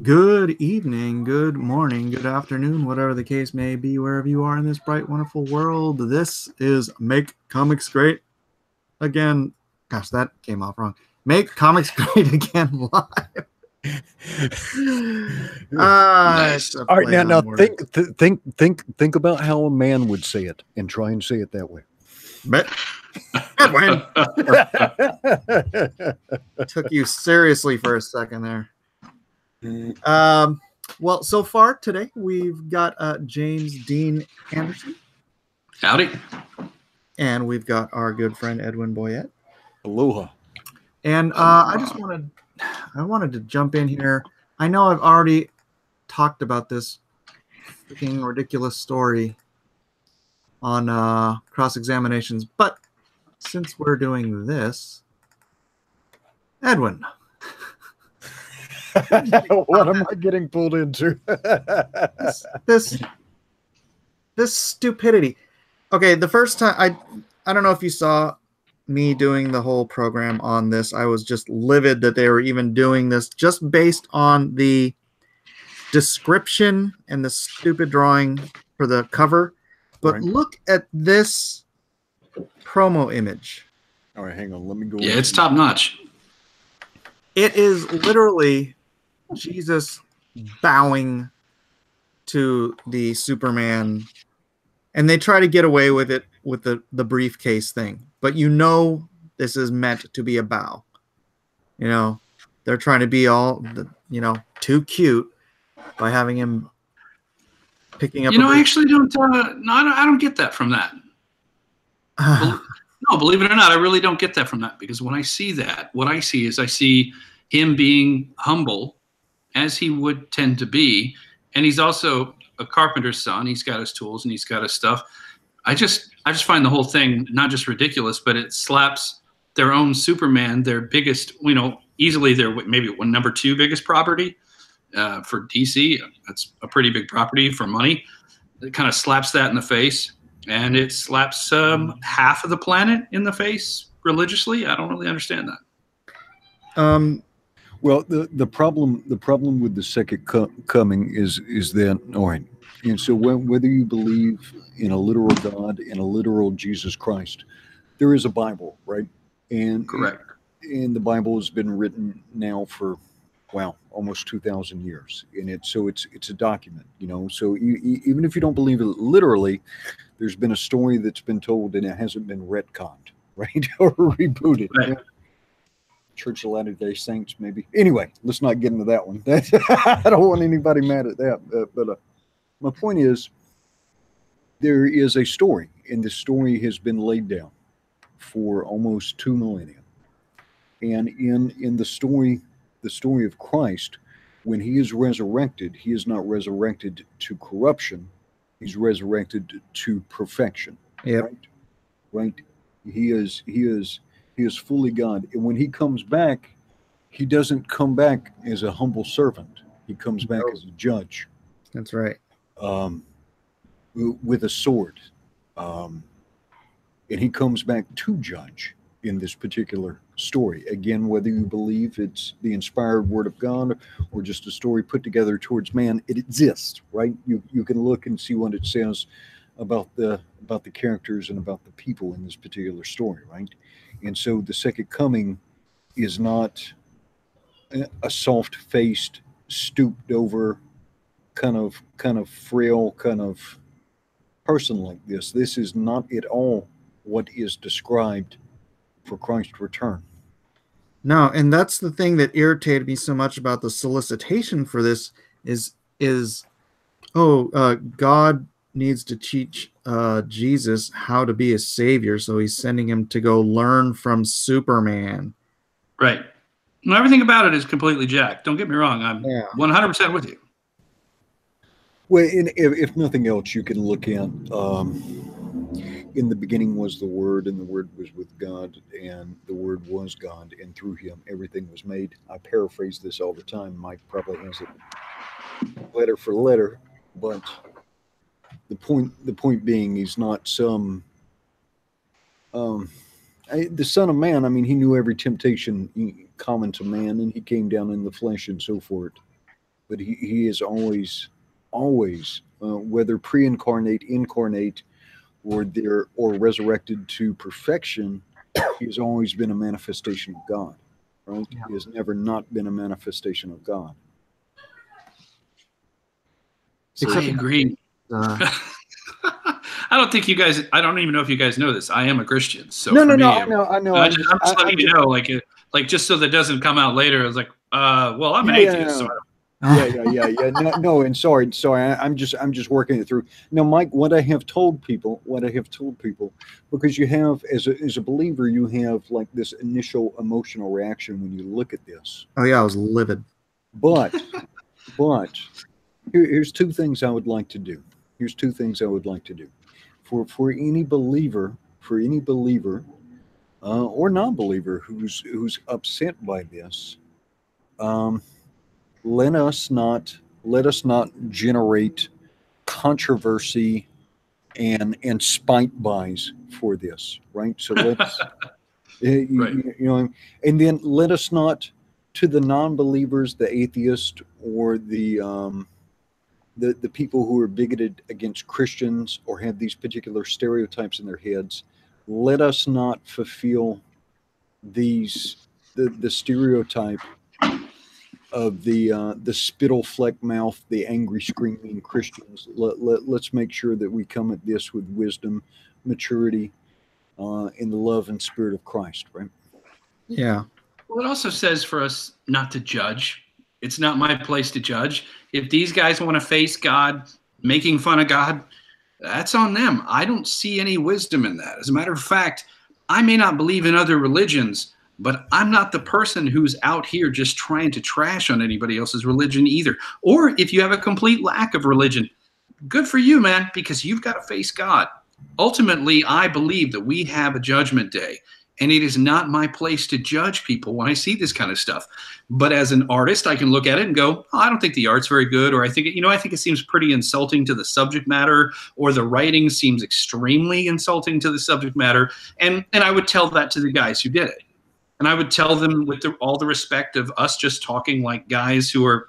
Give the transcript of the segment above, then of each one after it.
Good evening, good morning, good afternoon, whatever the case may be, wherever you are in this bright, wonderful world. This is Make Comics Great Again. Gosh, that came off wrong. Make Comics Great Again live. Nice. All right, now think about how a man would say it, and try and say it that way. Edwin took you seriously for a second there. Well, so far today we've got James Dean Anderson. Howdy. And we've got our good friend Edwin Boyette. Aloha. And I wanted to jump in here. I know I've already talked about this freaking ridiculous story on cross-examinations, but since we're doing this, Edwin. What am I getting pulled into? this stupidity. Okay, the first time I don't know if you saw me doing the whole program on this. I was just livid that they were even doing this just based on the description and the stupid drawing for the cover. But look at this promo image. All right, hang on. Let me go. Yeah, it's top notch. It is literally Jesus bowing to the Superman, and they try to get away with it with the briefcase thing. But you know this is meant to be a bow. You know, they're trying to be all, too cute by having him picking up. I actually don't. I don't get that from that. No, believe it or not, I really don't get that from that, because when I see that, what I see is him being humble, as he would tend to be, and he's also a carpenter's son. He's got his tools and he's got his stuff. I just find the whole thing not just ridiculous, but it slaps their own Superman, their biggest, easily their maybe number 2 biggest property for DC. That's a pretty big property for money. It kind of slaps that in the face, and it slaps half of the planet in the face religiously. I don't really understand that. Well, the problem with the second coming is that, all right, and so whether you believe in a literal God and a literal Jesus Christ, there is a Bible, right? And correct. And the Bible has been written now for, almost 2,000 years, and it's a document, So even if you don't believe it literally, there's been a story that's been told and it hasn't been retconned, right, or rebooted. Right. Church of Latter-day Saints, maybe. Anyway, let's not get into that one. I don't want anybody mad at that. But my point is, there is a story, and the story has been laid down for almost 2 millennia. And in the story of Christ, when he is resurrected, he is not resurrected to corruption. He's resurrected to perfection. Yep. Right? He is fully God. And when he comes back, he doesn't come back as a humble servant. He comes back as a judge. That's right. With a sword. And he comes back to judge in this particular story. Again, whether you believe it's the inspired word of God or just a story put together towards man, it exists, right? You can look and see what it says about the characters and about the people in this particular story, right? And so the second coming is not a soft-faced, stooped-over, kind of frail, kind of person like this. This is not at all what is described for Christ's return. No, and that's the thing that irritated me so much about the solicitation for this is God needs to teach Jesus how to be a savior, so he's sending him to go learn from Superman. Right. Well, everything about it is completely jacked. Don't get me wrong. I'm 100% with you. Well, if nothing else, you can look at in the beginning was the Word, and the Word was with God, and the Word was God, and through him everything was made. I paraphrase this all the time. Mike probably has it letter for letter, but the point being, he's not some the Son of Man. I mean, he knew every temptation common to man, and he came down in the flesh and so forth. but he is always, whether pre-incarnate, incarnate, or resurrected to perfection, he has always been a manifestation of God, right? Yeah. He has never not been a manifestation of God. So, I agree. I don't think you guys. I don't even know if you guys know this. I am a Christian, so no, for no, me, no, I know. I'm just letting you know, like just so that doesn't come out later. It's like, well, I'm an atheist, so yeah. No, and sorry. I'm just working it through. Now, Mike, what I have told people, because you have, as a believer, you have like this initial emotional reaction when you look at this. Oh yeah, I was livid. But here's two things I would like to do. For any believer, or non-believer who's upset by this, let us not generate controversy and spite buys for this, right? So let's you know, and then let us not, to the non-believers, the atheist, or the people who are bigoted against Christians or have these particular stereotypes in their heads, let us not fulfill the stereotype of the spittle fleck mouth, the angry screaming Christians. Let's make sure that we come at this with wisdom, maturity, in the love and spirit of Christ, right? Yeah. Well, it also says for us not to judge. It's not my place to judge. If these guys want to face God, making fun of God, that's on them. I don't see any wisdom in that. As a matter of fact, I may not believe in other religions, but I'm not the person who's out here just trying to trash on anybody else's religion either. Or if you have a complete lack of religion, good for you, man, because you've got to face God. Ultimately, I believe that we have a judgment day. And it is not my place to judge people when I see this kind of stuff. But as an artist, I can look at it and go, oh, I don't think the art's very good. Or I think it seems pretty insulting to the subject matter, or the writing seems extremely insulting to the subject matter. And I would tell that to the guys who did it. And I would tell them with all the respect of us just talking like guys who are,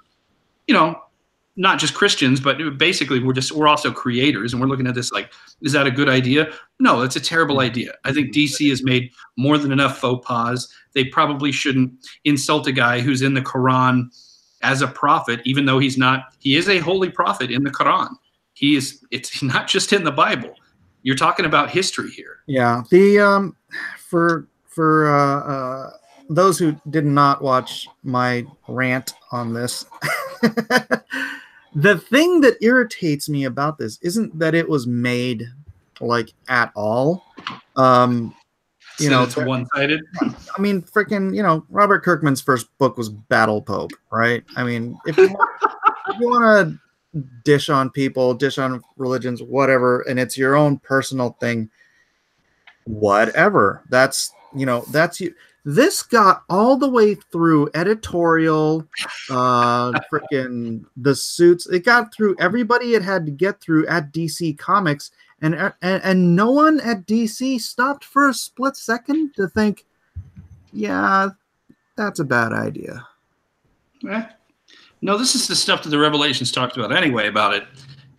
not just Christians, but basically we're also creators, and we're looking at this like, is that a good idea? No, it's a terrible idea. I think DC has made more than enough faux pas. They probably shouldn't insult a guy who's in the Quran as a prophet, even though he's not. He is a holy prophet in the Quran. It's not just in the Bible. You're talking about history here. Yeah. The for those who did not watch my rant on this. The thing that irritates me about this isn't that it was made like at all. It's one-sided. I mean, freaking, Robert Kirkman's first book was Battle Pope, right? I mean, if you want to dish on people, dish on religions, whatever, and it's your own personal thing, whatever. That's you. This got all the way through Editorial, freaking the Suits. It got through everybody it had to get through at DC Comics, and no one at DC stopped for a split second to think, yeah, that's a bad idea. No, this is the stuff that the Revelations talked about anyway about it.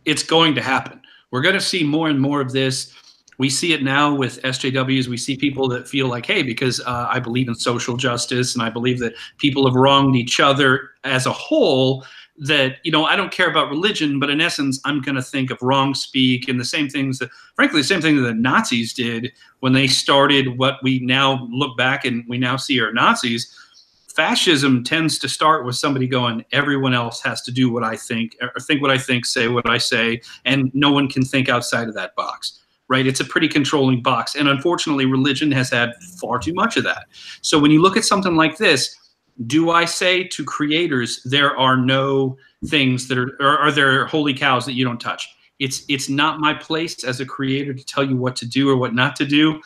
It's going to happen. We're going to see more and more of this. We see it now with SJWs. We see people that feel like, hey, because I believe in social justice and I believe that people have wronged each other as a whole, that, I don't care about religion, but in essence, I'm going to think of wrong speak and the same things that, frankly, the same thing that the Nazis did when they started what we now look back and we now see are Nazis. Fascism tends to start with somebody going, everyone else has to do what I think, or think what I think, say what I say, and no one can think outside of that box. Right? It's a pretty controlling box. And unfortunately, religion has had far too much of that. So when you look at something like this, do I say to creators, there are no things that are there holy cows that you don't touch? It's not my place as a creator to tell you what to do or what not to do,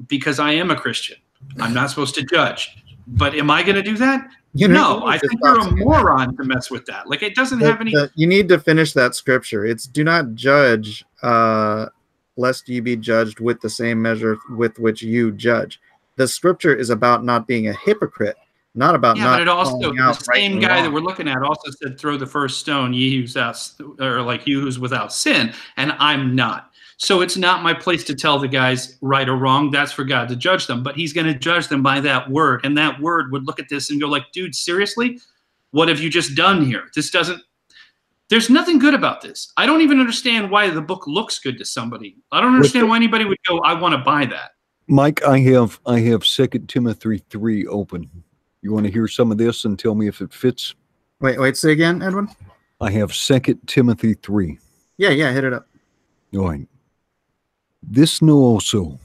because I am a Christian. I'm not supposed to judge. But am I going to do that? No, I think you're a moron to mess with that. Like, it doesn't have any... You need to finish that scripture. It's do not judge... lest ye be judged with the same measure with which you judge. The scripture is about not being a hypocrite. not about Yeah, not but it also, calling the out right same and guy that wrong. we're looking at also said, throw the first stone, ye who's out, or like you who's without sin, and I'm not. So it's not my place to tell the guys right or wrong. That's for God to judge them, but he's going to judge them by that word. And that word would look at this and go like, dude, seriously? What have you just done here? This doesn't, there's nothing good about this. I don't even understand why the book looks good to somebody. I don't understand why anybody would go, I want to buy that. Mike, I have 2 Timothy 3 open. You want to hear some of this and tell me if it fits? Wait, say again, Edwin? I have 2 Timothy 3. Yeah, hit it up. All right. This know also,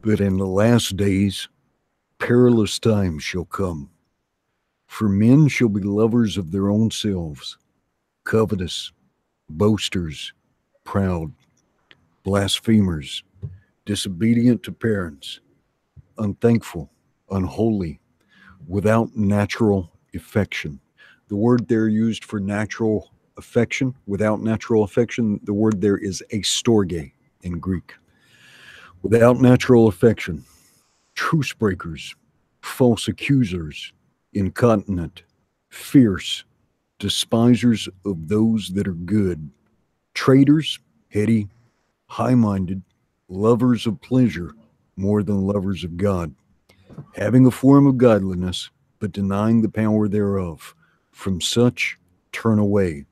that in the last days perilous times shall come. For men shall be lovers of their own selves, covetous, boasters, proud, blasphemers, disobedient to parents, unthankful, unholy, without natural affection. The word there used for natural affection, without natural affection, the word there is astorge in Greek. Without natural affection, truce breakers, false accusers, incontinent, fierce, despisers of those that are good, traitors, heady, high-minded, lovers of pleasure more than lovers of God, having a form of godliness, but denying the power thereof. From such turn away.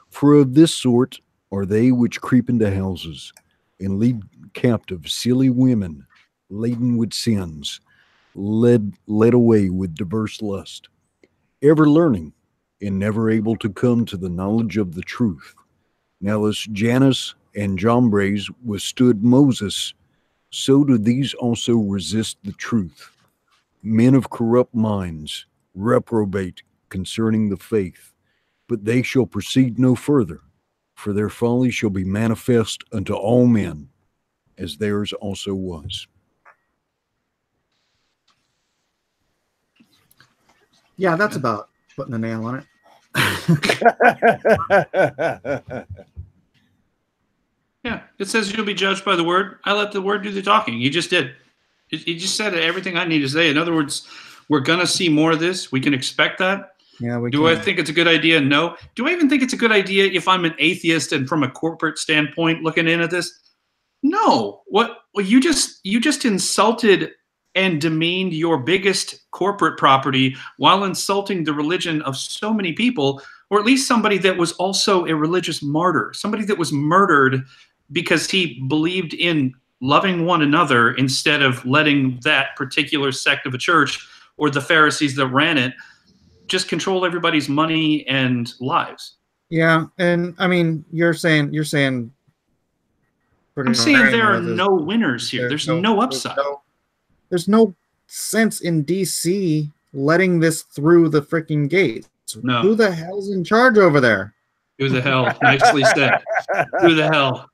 For of this sort are they which creep into houses, and lead captive silly women, laden with sins, led away with diverse lust, ever learning, and never able to come to the knowledge of the truth. Now as Jannes and Jambres withstood Moses, so do these also resist the truth. Men of corrupt minds, reprobate concerning the faith, but they shall proceed no further, for their folly shall be manifest unto all men, as theirs also was. Yeah, that's about putting a nail on it. Yeah, it says you'll be judged by the word. I let the word do the talking. You just did. You just said everything I need to say. In other words, we're going to see more of this. We can expect that. Yeah, Do I think it's a good idea? No. Do I even think it's a good idea if I'm an atheist and from a corporate standpoint looking in at this? No. What? Well, you just insulted and demeaned your biggest corporate property while insulting the religion of so many people, or at least somebody that was also a religious martyr, somebody that was murdered because he believed in loving one another instead of letting that particular sect of a church or the Pharisees that ran it just control everybody's money and lives. Yeah, and I mean, you're saying I'm saying there are no winners here. There's no upside. There's no sense in DC letting this through the freaking gates. No. Who the hell's in charge over there? Who the hell? Nicely said. Who the hell?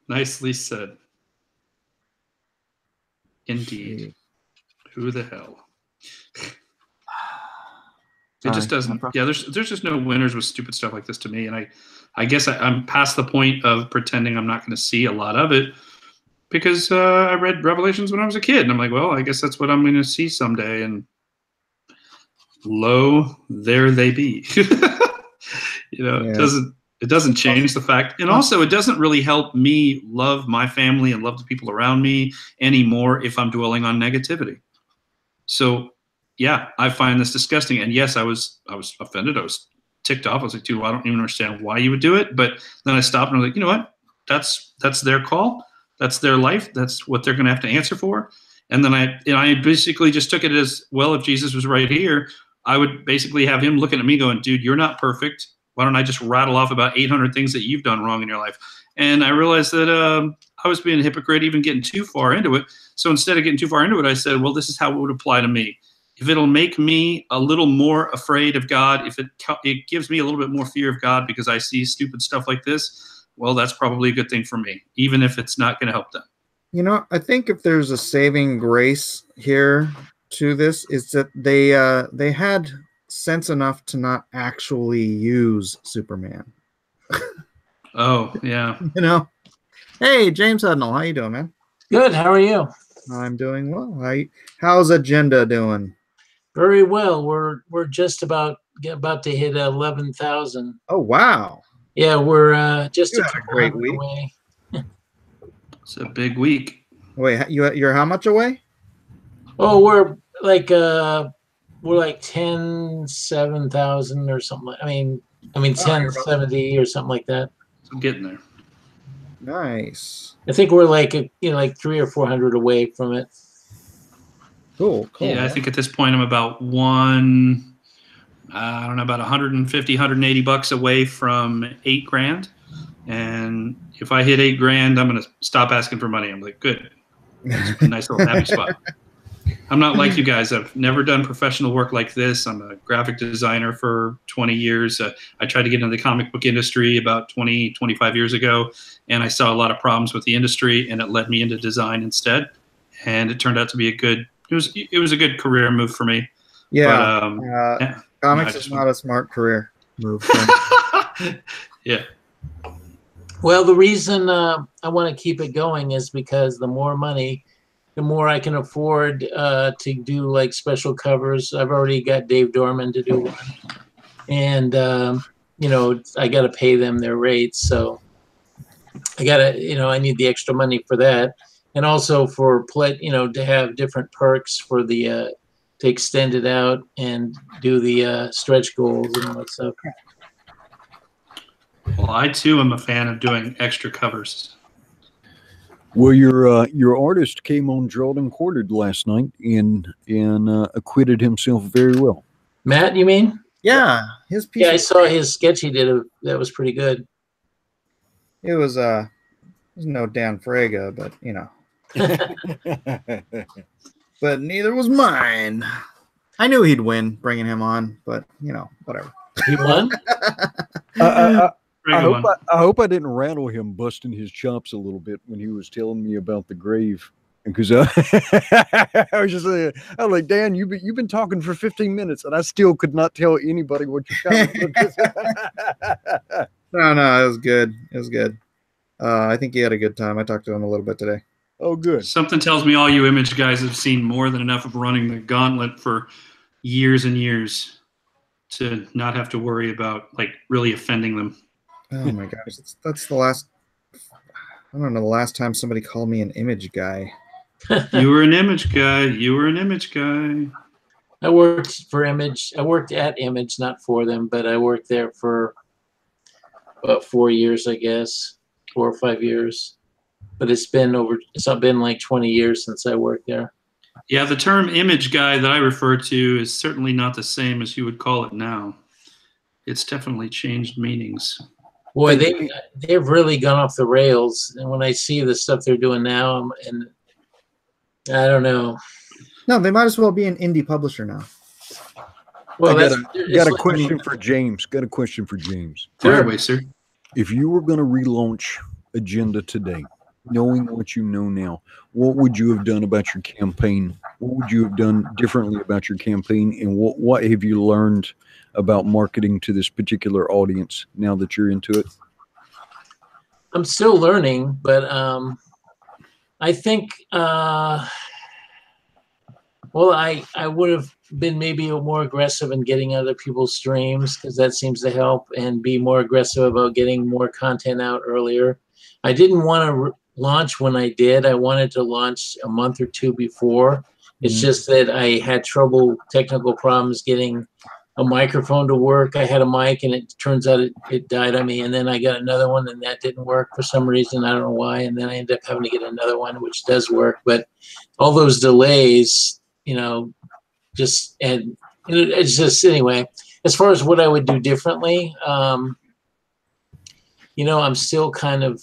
Nicely said. Indeed. Who the hell? It just doesn't. Yeah, there's just no winners with stupid stuff like this to me, and I guess I'm past the point of pretending I'm not going to see a lot of it because I read Revelations when I was a kid, and I'm like, well, I guess that's what I'm going to see someday, and lo, there they be. It doesn't change the fact, and also it doesn't really help me love my family and love the people around me anymore if I'm dwelling on negativity. So. Yeah, I find this disgusting. And yes, I was offended. I was ticked off. I was like, dude, I don't even understand why you would do it. But then I stopped and I was like, you know what? That's their call. That's their life. That's what they're going to have to answer for. And then I basically just took it as, well, if Jesus was right here, I would basically have him looking at me going, dude, you're not perfect. Why don't I just rattle off about 800 things that you've done wrong in your life? And I realized that I was being a hypocrite, even getting too far into it. So instead of getting too far into it, I said, well, this is how it would apply to me. If it'll make me a little more afraid of God, if it gives me a little bit more fear of God because I see stupid stuff like this, well, that's probably a good thing for me, even if it's not going to help them. You know, I think if there's a saving grace here to this, is that they had sense enough to not actually use Superman. Oh, yeah. You know? Hey, James Hudnall, how you doing, man? Good. How are you? I'm doing well. How's Agenda doing? Very well. We're just about to hit 11,000. Oh wow! Yeah, we're just You a had a couple great hundred week. away. It's a big week. Wait, you're how much away? Oh, we're like 7,000 or something. I mean Oh, you're 1070 or something like that. So I'm getting there. Nice. I think we're like like 300 or 400 away from it. Cool. Yeah, Man. I think at this point I'm about I don't know, about 150, 180 bucks away from $8,000. And if I hit $8,000, I'm going to stop asking for money. I'm like, good. It's a nice little happy spot. I'm not like you guys. I've never done professional work like this. I'm a graphic designer for 20 years. I tried to get into the comic book industry about 20, 25 years ago, and I saw a lot of problems with the industry, and it led me into design instead. And it turned out to be it was a good career move for me. Yeah. But, comics is not a smart career move. Yeah. Well, the reason I want to keep it going is because the more money, the more I can afford to do like special covers. I've already got Dave Dorman to do one, and I got to pay them their rates, so I I need the extra money for that, and also for to have different perks for the to extend it out and do the stretch goals and all that stuff. Well, I too am a fan of doing extra covers. Well, your artist came on Drawn and Quartered last night and acquitted himself very well. Matt, you mean? Yeah, his piece. Yeah, I saw his sketch he did. That was pretty good. It was no Dan Frega, but but neither was mine. I knew he'd win bringing him on, but whatever. He won. I hope I didn't rattle him busting his chops a little bit when he was telling me about the grave. Because I was just saying, I was like, Dan, you've been talking for 15 minutes, and I still could not tell anybody what you got. No, it was good. It was good. I think he had a good time. I talked to him a little bit today. Oh, good. Something tells me all you image guys have seen more than enough of running the gauntlet for years and years to not have to worry about really offending them. Oh my gosh, that's the last. I don't know the last time somebody called me an image guy. You were an image guy. You were an image guy. I worked for Image. I worked at Image, not for them, but I worked there for about 4 years, I guess, 4 or 5 years. But it's been like 20 years since I worked there. Yeah, the term image guy that I refer to is certainly not the same as you would call it now. It's definitely changed meanings. Boy, they've really gone off the rails. And when I see the stuff they're doing now, and I don't know. No, they might as well be an indie publisher now. Well, got a question for James. Got a question for James. Fire away, sir. If you were going to relaunch Agenda today, knowing what you know now, what would you have done about your campaign? What would you have done differently about your campaign? And what have you learned about marketing to this particular audience now that you're into it? I'm still learning, but I think, I would have been maybe more aggressive in getting other people's streams, because that seems to help, and be more aggressive about getting more content out earlier. I didn't want to launch when I did. I wanted to launch a month or two before. It's just that I had technical problems getting a microphone to work. I had a mic, and it turns out it died on me. And then I got another one, and that didn't work for some reason. I don't know why. And then I ended up having to get another one, which does work. But all those delays, it's just anyway. As far as what I would do differently, I'm still kind of.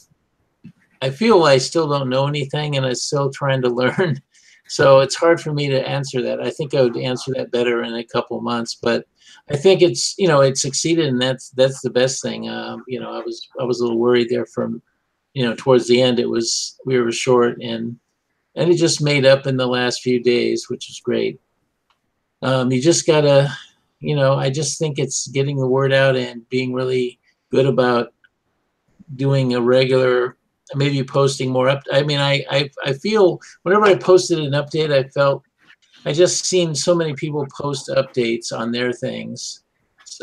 I feel I still don't know anything, and I'm still trying to learn. So it's hard for me to answer that. I think I would answer that better in a couple of months, but I think it's, it succeeded, and that's the best thing. I was a little worried there from, towards the end, we were short, and it just made up in the last few days, which is great. You just gotta, I just think it's getting the word out and being really good about doing a regular, maybe posting more up. I mean, I feel whenever I posted an update, I felt I just seen so many people post updates on their things.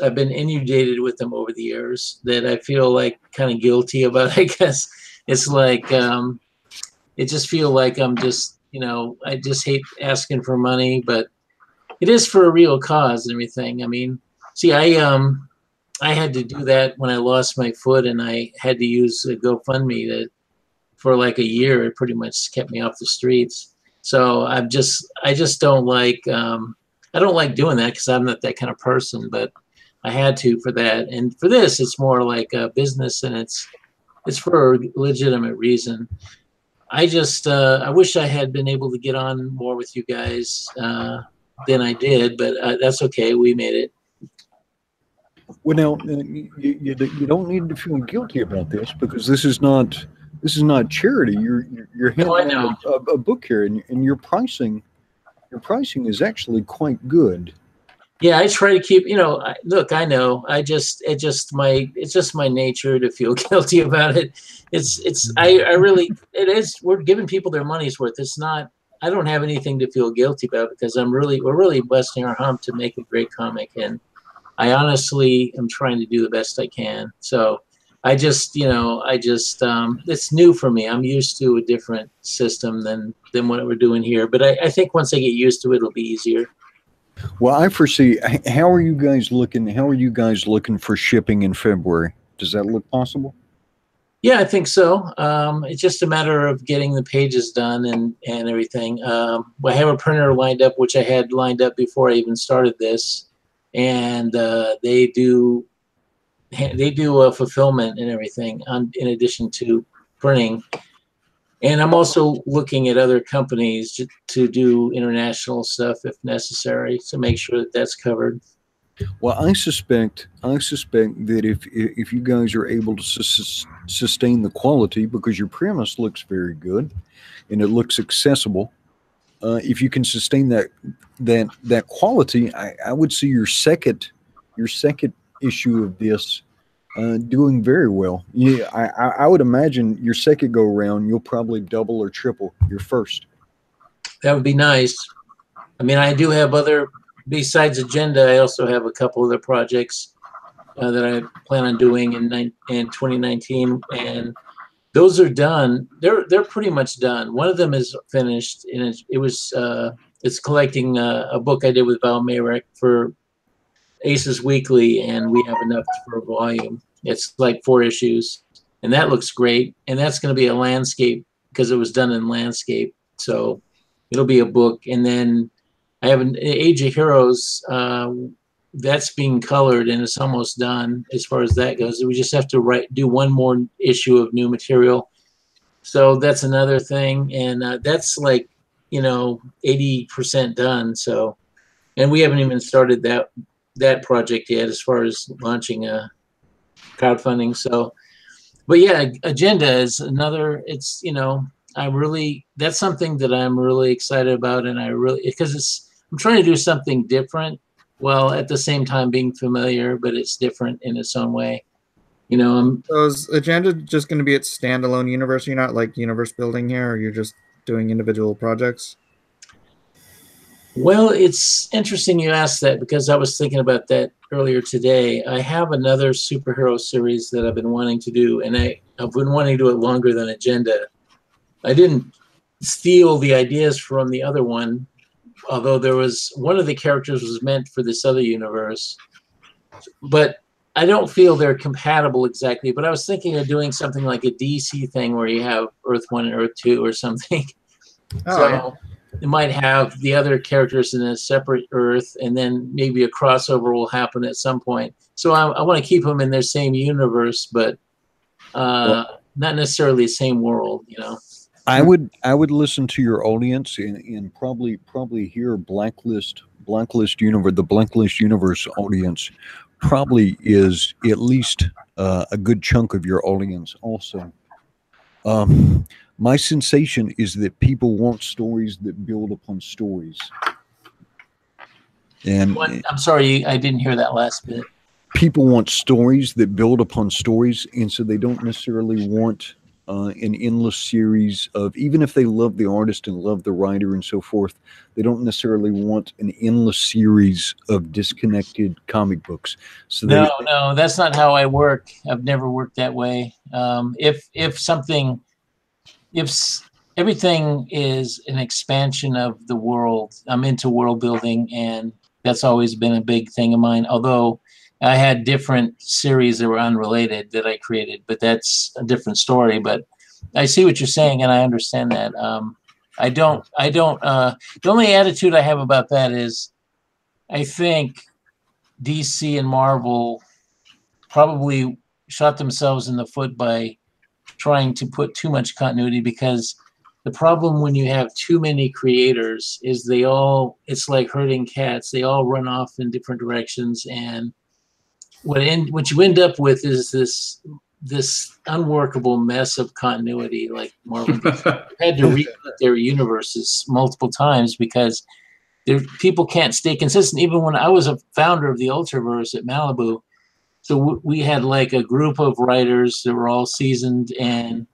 I've been inundated with them over the years that I feel like kind of guilty about. I guess it's like it just feel like I'm just, you know, I just hate asking for money, but it is for a real cause and everything. I mean, see, I had to do that when I lost my foot, and I had to use a GoFundMe to for like a year. It pretty much kept me off the streets. So I just don't like I don't like doing that because I'm not that kind of person, but I had to for that. And for this, it's more like a business, and it's for a legitimate reason. I just I wish I had been able to get on more with you guys than I did, but that's okay. We made it. Well, now you don't need to feel guilty about this, because this is not charity. You're handing out a book here, and your pricing is actually quite good. Yeah, I try to keep, you know, look, I know, it's just my nature to feel guilty about it. I really, it is, we're giving people their money's worth. It's not, I don't have anything to feel guilty about, because we're really busting our hump to make a great comic. And I honestly am trying to do the best I can. So I just, you know, it's new for me. I'm used to a different system than what we're doing here. But I think once I get used to it, it'll be easier. Well, I foresee. How are you guys looking? How are you guys looking for shipping in February? Does that look possible? Yeah, I think so. It's just a matter of getting the pages done and everything. I have a printer lined up, which I had lined up before I even started this, and they do a fulfillment and everything in addition to printing. And I'm also looking at other companies to do international stuff if necessary, to make sure that that's covered. Well, I suspect that if you guys are able to sustain the quality, because your premise looks very good and it looks accessible, if you can sustain that quality, I would see your second issue of this doing very well. Yeah, I would imagine your second go around, you'll probably double or triple your first. That would be nice. I mean, I do have besides Agenda, I also have a couple other projects that I plan on doing in 2019, and those are done. They're pretty much done. One of them is finished, and it's collecting a book I did with Val Mayrek for Aces Weekly, and we have enough for a volume. It's like 4 issues, and that looks great. And that's going to be a landscape because it was done in landscape, so it'll be a book. And then I have an Age of Heroes that's being colored, and it's almost done as far as that goes. We just have to do one more issue of new material, so that's another thing. And that's like 80% done. So, and we haven't even started that project yet as far as launching a crowdfunding. So, but yeah, Agenda is another. It's that's something that I'm really excited about, and because I'm trying to do something different, while at the same time being familiar, but it's different in its own way. So is Agenda just going to be its standalone universe? You're not like universe building here, or you're just doing individual projects? Well, it's interesting you asked that, because I was thinking about that earlier today. I have another superhero series that I've been wanting to do, and I've been wanting to do it longer than Agenda. I didn't steal the ideas from the other one, although there was one of the characters was meant for this other universe, but I don't feel they're compatible exactly. But I was thinking of doing something like a DC thing where you have Earth 1 and Earth 2 or something. So it might have the other characters in a separate Earth, and then maybe a crossover will happen at some point. So I want to keep them in their same universe, but not necessarily the same world, I would listen to your audience and probably hear Blacklist universe. The Blacklist universe audience probably is at least a good chunk of your audience also. My sensation is that people want stories that build upon stories. And I'm sorry, I didn't hear that last bit. People want stories that build upon stories, and so they don't necessarily want an endless series of, even if they love the artist and love the writer and so forth, they don't necessarily want an endless series of disconnected comic books. So no, that's not how I work. I've never worked that way. If everything is an expansion of the world, I'm into world building, and that's always been a big thing of mine. Although I had different series that were unrelated that I created, but that's a different story. But I see what you're saying, and I understand that. The only attitude I have about that is I think DC and Marvel probably shot themselves in the foot by trying to put too much continuity, because the problem when you have too many creators is it's like herding cats. They all run off in different directions, and what you end up with is this unworkable mess of continuity. Like Marvel had to reboot their universes multiple times because people can't stay consistent. Even when I was a founder of the Ultraverse at Malibu, so we had like a group of writers that were all seasoned, and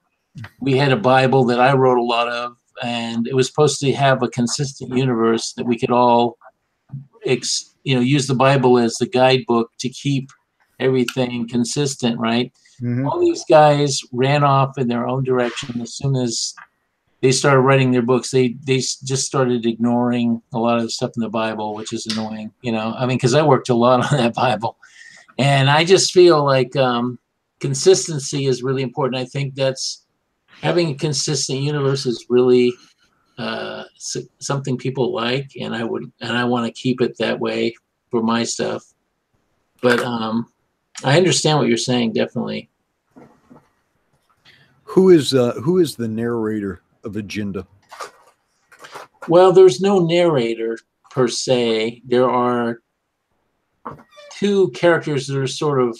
we had a Bible that I wrote a lot of, and it was supposed to have a consistent universe that we could all use the Bible as the guidebook to keep everything consistent, right? Mm-hmm. All these guys ran off in their own direction as soon as they started writing their books. They just started ignoring a lot of the stuff in the Bible, which is annoying, because I worked a lot on that Bible. And I just feel like consistency is really important. I think that's having a consistent universe is really something people like, and I want to keep it that way for my stuff. But I understand what you're saying, definitely. Who is the narrator of Agenda? Well, there's no narrator per se. There are two characters that are sort of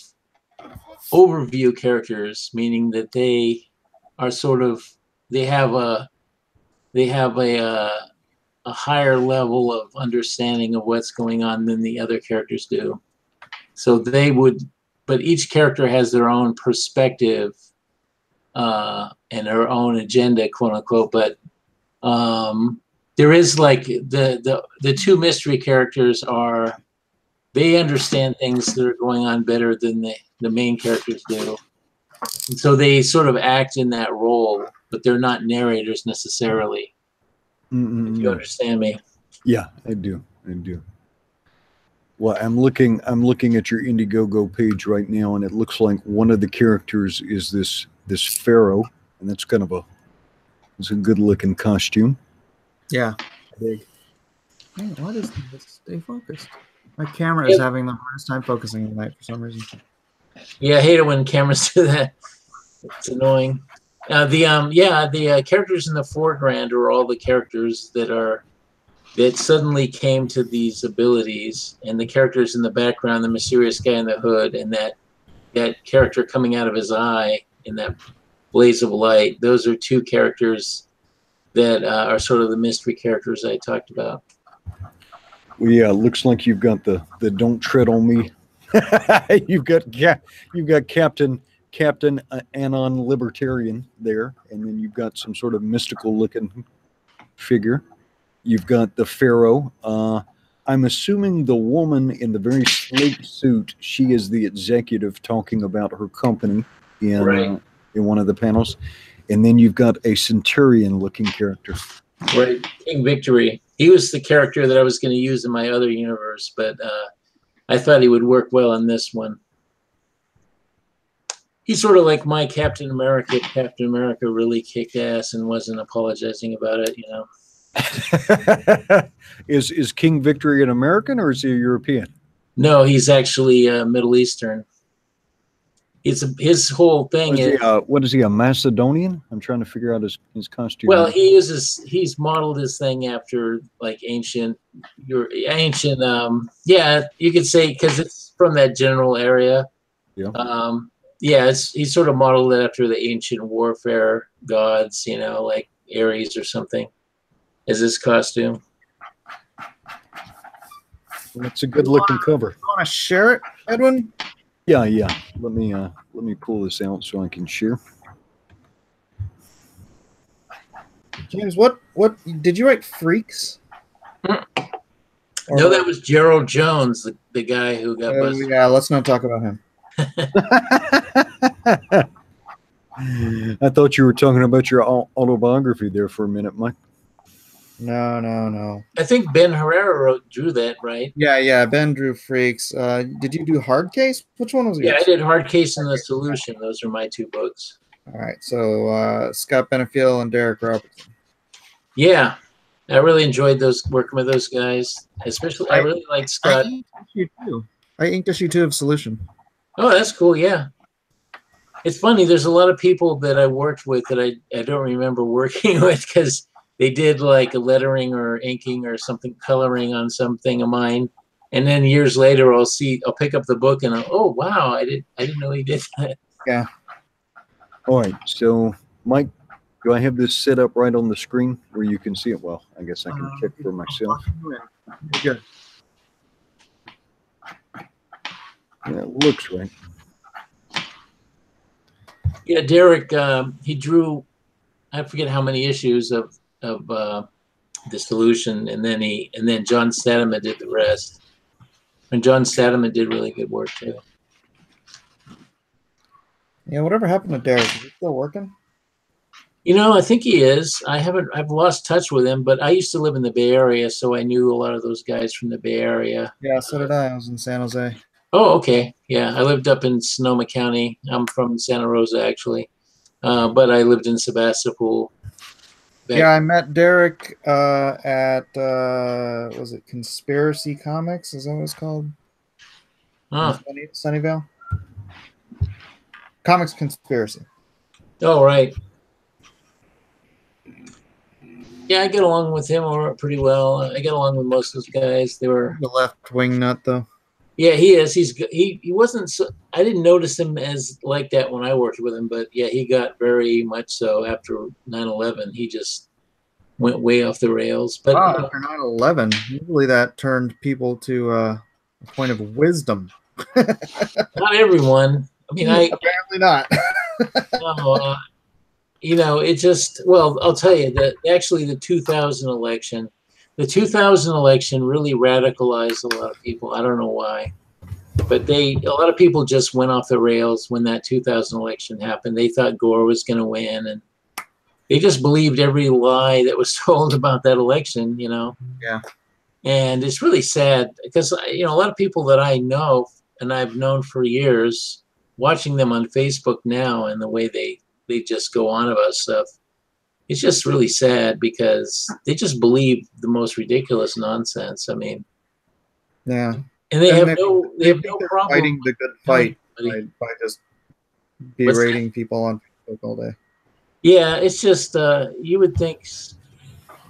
overview characters, meaning that they are they have a higher level of understanding of what's going on than the other characters do. So but each character has their own perspective and their own agenda, quote unquote. But there is like the two mystery characters they understand things that are going on better than the main characters do. And so they sort of act in that role, but they're not narrators necessarily. If you understand me. Yeah, I do. Well, I'm looking at your Indiegogo page right now, and it looks like one of the characters is this pharaoh, and that's it's a good looking costume. Yeah. Big. Hey, why does this stay focused? My camera is having the hardest time focusing tonight for some reason. Yeah, I hate it when cameras do that. It's annoying. The characters in the foreground are all the characters that suddenly came to these abilities, and the characters in the background, the mysterious guy in the hood, and that character coming out of his eye in that blaze of light. Those are two characters that are sort of the mystery characters I talked about. Well, yeah, it looks like you've got the "Don't Tread on Me." you've got Captain Anon Libertarian there, and then you've got some sort of mystical looking figure. You've got the pharaoh. I'm assuming the woman in the very sleek suit, she is the executive talking about her company in one of the panels. And then you've got a centurion looking character. Right, King Victory. He was the character that I was going to use in my other universe, but I thought he would work well in this one. He's sort of like my Captain America. Captain America really kicked ass and wasn't apologizing about it, Is King Victory an American or is he a European? No, he's actually Middle Eastern. His whole thing what is he, a Macedonian? I'm trying to figure out his costume. Well, he's modeled his thing after like ancient, you could say, because it's from that general area. Yeah. He's sort of modeled it after the ancient warfare gods, like Ares or something, as his costume. That's a good looking cover. You want to share it, Edwin? Yeah. Let me pull this out so I can share. James, what did you write Freaks? No, that was Gerald Jones, the guy who got busted. Yeah, let's not talk about him. I thought you were talking about your autobiography there for a minute, Mike. No. I think Ben Herrera drew that, right? Yeah. Ben drew Freaks. Did you do Hard Case? Which one was yours? Yeah, I did Hard Case and The Solution. Those are my 2 books. All right. So Scott Benefiel and Derek Robertson. Yeah, I really enjoyed working with those guys. Especially, I really liked Scott. I inked issue 2 of Solution. Oh, that's cool. Yeah. It's funny. There's a lot of people that I worked with that I don't remember working with because they did like a lettering or inking or something, coloring on something of mine. And then years later, I'll pick up the book and oh, wow, I didn't know he did that. Yeah. All right. So, Mike, do I have this set up right on the screen where you can see it? Well, I guess I can check for myself. Good. Yeah, it looks right. Yeah, Derek, he drew, I forget how many issues of The Solution, and then John Stademan did the rest. And John Stademan did really good work too. Yeah, whatever happened to Derek? Is he still working? You know, I think he is. I've lost touch with him, but I used to live in the Bay Area, so I knew a lot of those guys from the Bay Area. Yeah, so did I. I was in San Jose. Oh, okay. Yeah, I lived up in Sonoma County. I'm from Santa Rosa, actually. But I lived in Sebastopol. Yeah, I met Derek at, was it Conspiracy Comics? Is that what it's called? Huh. Sunnyvale? Comics Conspiracy. Oh, right. Yeah, I get along with him pretty well. I get along with most of those guys. They were the left-wing nut, though. Yeah, he is. He wasn't. So, I didn't notice him as like that when I worked with him, but yeah, he got very much so after 9/11. He just went way off the rails. But after 9/11, usually that turned people to a point of wisdom. Not everyone. I mean, apparently not. No, you know, it just. Well, I'll tell you that actually the 2000 election. The 2000 election really radicalized a lot of people. I don't know why, but a lot of people just went off the rails when that 2000 election happened. They thought Gore was going to win, and they just believed every lie that was told about that election, you know? Yeah. And it's really sad because, you know, a lot of people that I know and I've known for years, watching them on Facebook now and the way they just go on about stuff, it's just really sad because they just believe the most ridiculous nonsense. I mean, yeah, and they have no problem fighting the good fight by just berating people on Facebook all day. Yeah, it's just you would think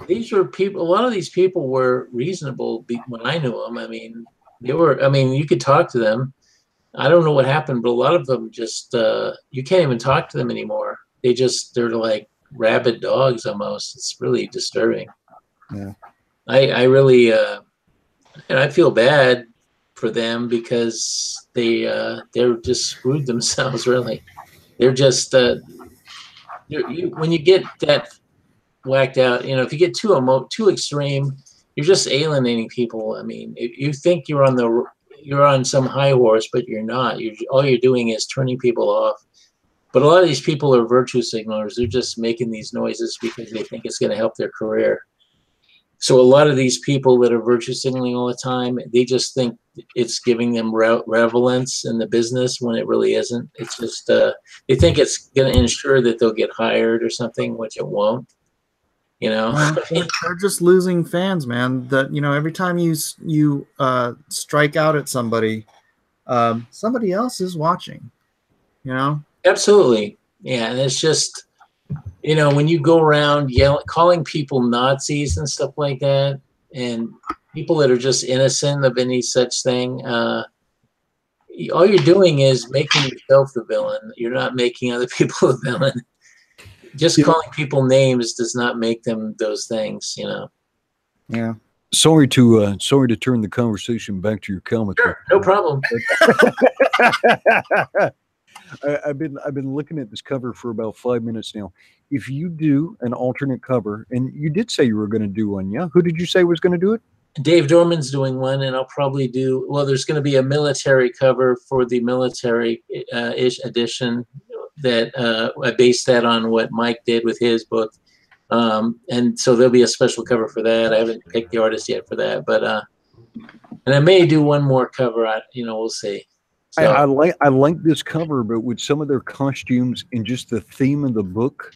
these were people. A lot of these people were reasonable when I knew them. I mean, they were. I mean, you could talk to them. I don't know what happened, but a lot of them just you can't even talk to them anymore. They're like rabid dogs almost. It's really disturbing. Yeah, I really and I feel bad for them because they're just screwed themselves. Really, they're just when you get that whacked out, you know, if you get too extreme, you're just alienating people. I mean, if you think you're on some high horse, but you're not. All you're doing is turning people off. But a lot of these people are virtue signalers. They're just making these noises because they think it's going to help their career. So a lot of these people that are virtue signaling all the time, they just think it's giving them relevance in the business when it really isn't. It's just they think it's going to ensure that they'll get hired or something, which it won't. You know, they're just losing fans, man. That, you know, every time you strike out at somebody, somebody else is watching. You know. Absolutely. Yeah. And it's just, you know, when you go around calling people Nazis and stuff like that, and people that are just innocent of any such thing, all you're doing is making yourself the villain. You're not making other people the villain. Just calling people names does not make them those things, you know. Yeah. Sorry to turn the conversation back to your comic. Sure, no problem. I've been looking at this cover for about 5 minutes now. If you do an alternate cover, and you did say you were going to do one, yeah? Who did you say was going to do it? Dave Dorman's doing one, and I'll probably do. Well, there's going to be a military cover for the military ish edition that I based that on what Mike did with his book, and so there'll be a special cover for that. I haven't picked the artist yet for that, but and I may do one more cover. We'll see. So, I like this cover, but with some of their costumes and just the theme of the book,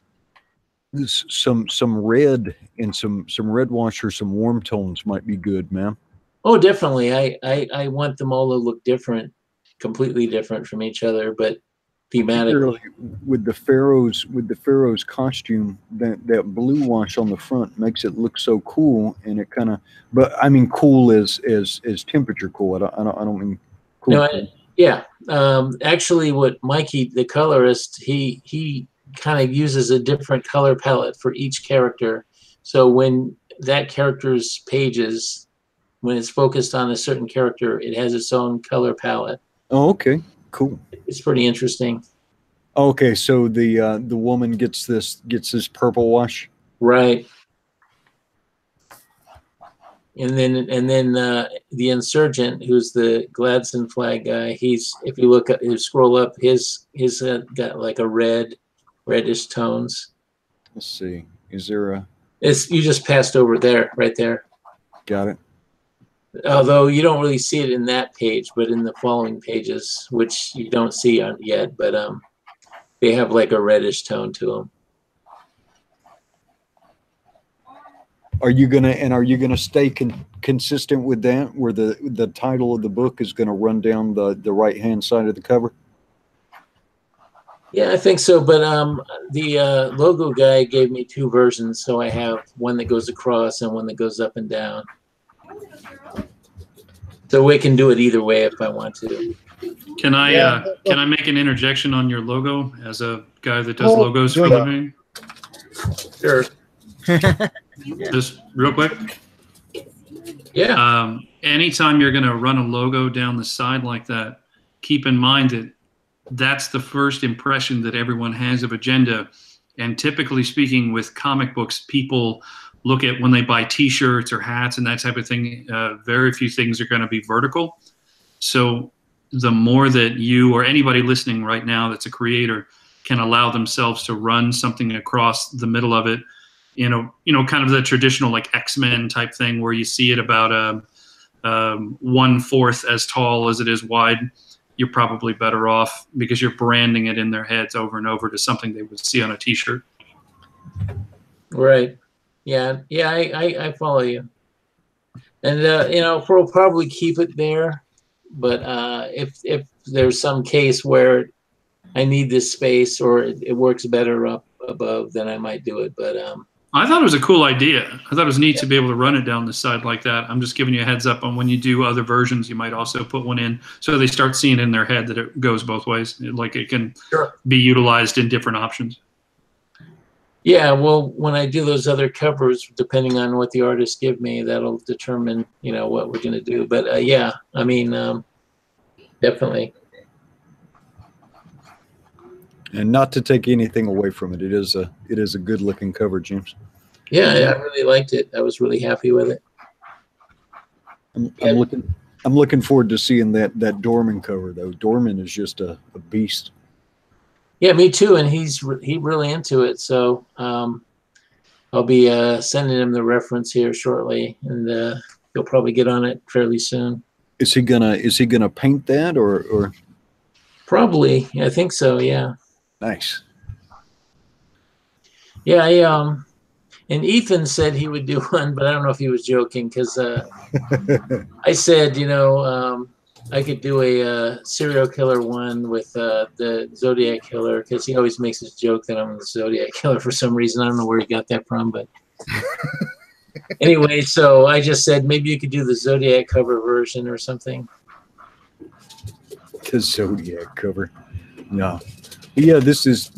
this some red and some red wash or some warm tones might be good, man. oh, definitely. I want them all to look different, completely different from each other, but thematically. With the pharaoh's costume, that blue wash on the front makes it look so cool, and it kind of, but I mean cool as temperature cool. I don't mean cool. No, yeah. Actually, what Mikey, the colorist, he kind of uses a different color palette for each character. So when that character's pages, when it's focused on a certain character, it has its own color palette. Oh, okay, cool. It's pretty interesting. Okay, so the woman gets this purple wash, right? And then the insurgent, who's the Gladstone flag guy, if you look at, you scroll up, his got like a reddish tones. Let's see. Is there a? You just passed over there, right there. Got it. Although you don't really see it in that page, but in the following pages, which you don't see yet, but they have like a reddish tone to them. Are you gonna stay consistent with that, where the title of the book is gonna run down the right hand side of the cover? Yeah, I think so. But the logo guy gave me two versions, so I have one that goes across and one that goes up and down. So we can do it either way if I want to. Can I make an interjection on your logo as a guy that does logos for a living? Sure. Just real quick. Yeah. Anytime you're going to run a logo down the side like that, keep in mind that that's the first impression that everyone has of Agenda. And typically speaking, with comic books, people look at when they buy T-shirts or hats and that type of thing. Very few things are going to be vertical. So the more that you or anybody listening right now that's a creator can allow themselves to run something across the middle of it, kind of the traditional like X-Men type thing where you see it about 1/4 as tall as it is wide, you're probably better off because you're branding it in their heads over and over to something they would see on a T-shirt. Right. Yeah. Yeah. I follow you. And we'll probably keep it there, but if there's some case where I need this space or it works better up above, then I might do it. But I thought it was a cool idea. I thought it was neat to be able to run it down the side like that. I'm just giving you a heads up on when you do other versions, you might also put one in so they start seeing in their head that it goes both ways. Like it can be utilized in different options. Yeah, well, when I do those other covers, depending on what the artists give me, that'll determine, what we're going to do. But yeah, I mean, definitely. And not to take anything away from it, it is a good looking cover, James. Yeah, I really liked it. I was really happy with it. I'm looking forward to seeing that Dorman cover though. Dorman is just a beast. Yeah, me too. And he's really into it. So I'll be sending him the reference here shortly, and he'll probably get on it fairly soon. Is he gonna paint that or? Probably, I think so. Yeah. Nice. Yeah, and Ethan said he would do one, but I don't know if he was joking because I said, I could do a serial killer one with the Zodiac killer because he always makes this joke that I'm the Zodiac killer for some reason. I don't know where he got that from, but anyway, so I just said maybe you could do the Zodiac cover version or something. The Zodiac cover, no. Yeah, this is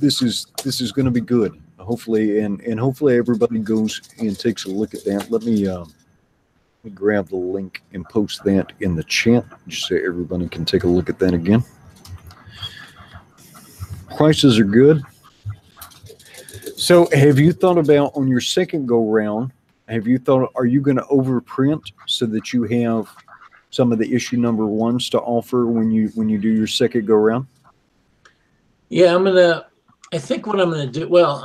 going to be good. Hopefully, and hopefully everybody goes and takes a look at that. Let me grab the link and post that in the chat just so everybody can take a look at that again. prices are good. So have you thought about on your second go round, have you thought, are you going to overprint so that you have some of the issue number 1s to offer when you do your second go round? Yeah, I think what I'm gonna do, well,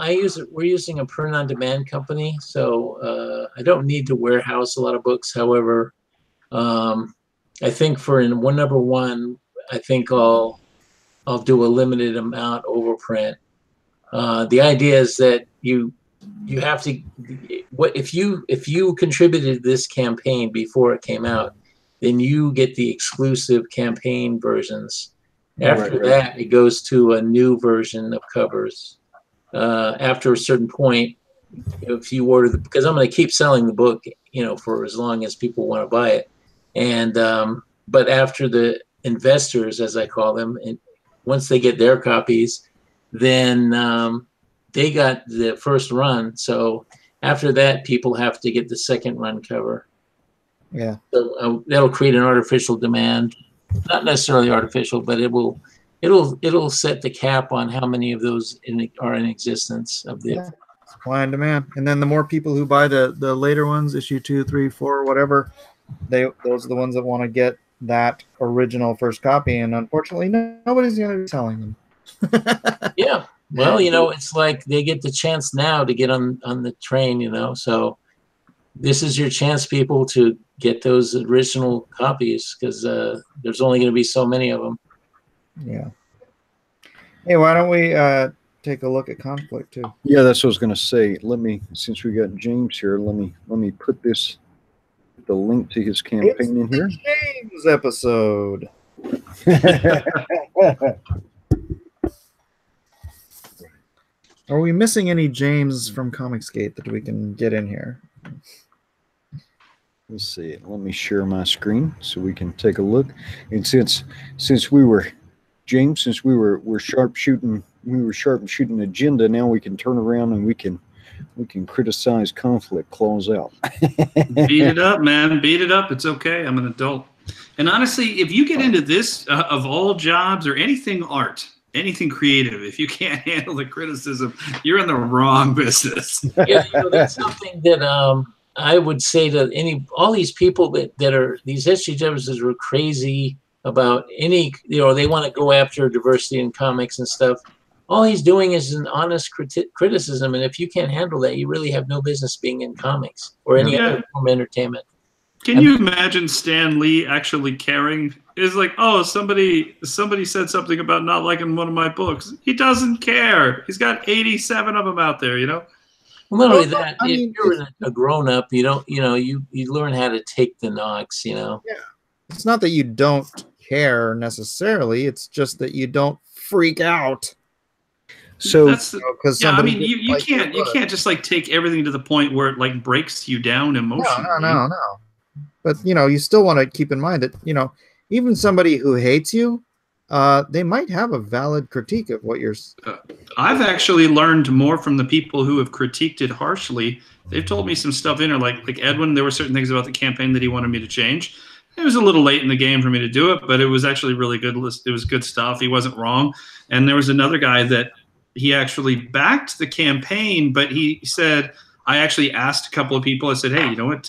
we're using a print on demand company, so I don't need to warehouse a lot of books. However, I think for number one, I think I'll do a limited amount overprint. The idea is that you have to, if you contributed this campaign before it came out, then you get the exclusive campaign versions. After that, it goes to a new version of covers. After a certain point, if you order because I'm going to keep selling the book, for as long as people want to buy it. And but after the investors, as I call them, and once they get their copies, then they got the first run. So after that, people have to get the second run cover. Yeah. So that'll create an artificial demand. Not necessarily artificial, but it'll set the cap on how many of those are in existence of the supply and demand. And then the more people who buy the later ones, issue 2, 3, 4, whatever, those are the ones that want to get that original first copy. And unfortunately, nobody's going to be selling them. Yeah. Well, it's like they get the chance now to get on the train, so this is your chance, people, to get those original copies because there's only going to be so many of them. Yeah. Hey, why don't we take a look at conflict too? Yeah, that's what I was going to say. Since we got James here, let me put the link to his campaign in here. James episode. Are we missing any James from Comicsgate that we can get in here? Let's see. Let me share my screen so we can take a look. And since we were sharpshooting agenda, now we can turn around and we can criticize conflict, close out. Beat it up, man. Beat it up. It's okay. I'm an adult. And honestly, if you get into this of all jobs or anything art, anything creative, if you can't handle the criticism, you're in the wrong business. Yeah, that's something that I would say to all these people that are these SJWs were crazy about they want to go after diversity in comics and stuff. All he's doing is an honest criticism, and if you can't handle that, you really have no business being in comics or any other form of entertainment. Can you imagine Stan Lee actually caring? It's like, oh, somebody said something about not liking one of my books. He doesn't care. He's got 87 of them out there, Well, not only that, if you're a grown up, you learn how to take the knocks, Yeah. It's not that you don't care necessarily. It's just that you don't freak out. So, you can't just like take everything to the point where it like breaks you down emotionally. No. But you still want to keep in mind that even somebody who hates you, they might have a valid critique of what you're. I've actually learned more from the people who have critiqued it harshly. They've told me some stuff in there, like Edwin. There were certain things about the campaign that he wanted me to change. It was a little late in the game for me to do it, but it was actually really good. It was good stuff. He wasn't wrong. And there was another guy that he actually backed the campaign, but he said, I actually asked a couple of people. I said, hey, you know what?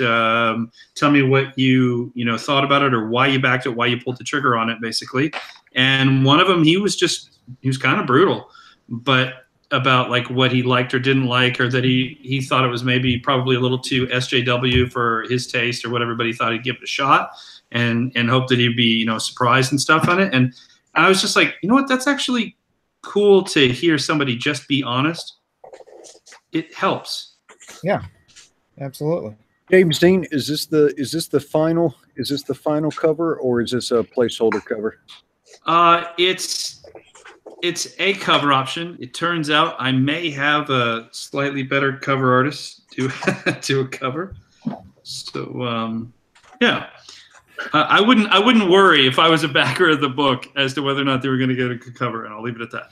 Tell me what you thought about it or why you backed it, why you pulled the trigger on it, basically. And one of them, he was kind of brutal, but about like what he liked or didn't like, or that he thought it was probably a little too SJW for his taste or whatever, but he thought he'd give it a shot and hoped that he'd be, surprised and stuff on it. And I was just like, you know what? That's actually cool to hear somebody just be honest. It helps. Yeah, absolutely. James Dean, is this the final cover, or is this a placeholder cover? It's a cover option. It turns out I may have a slightly better cover artist to a cover. So yeah, I wouldn't worry if I was a backer of the book as to whether or not they were going to get a cover, and I'll leave it at that.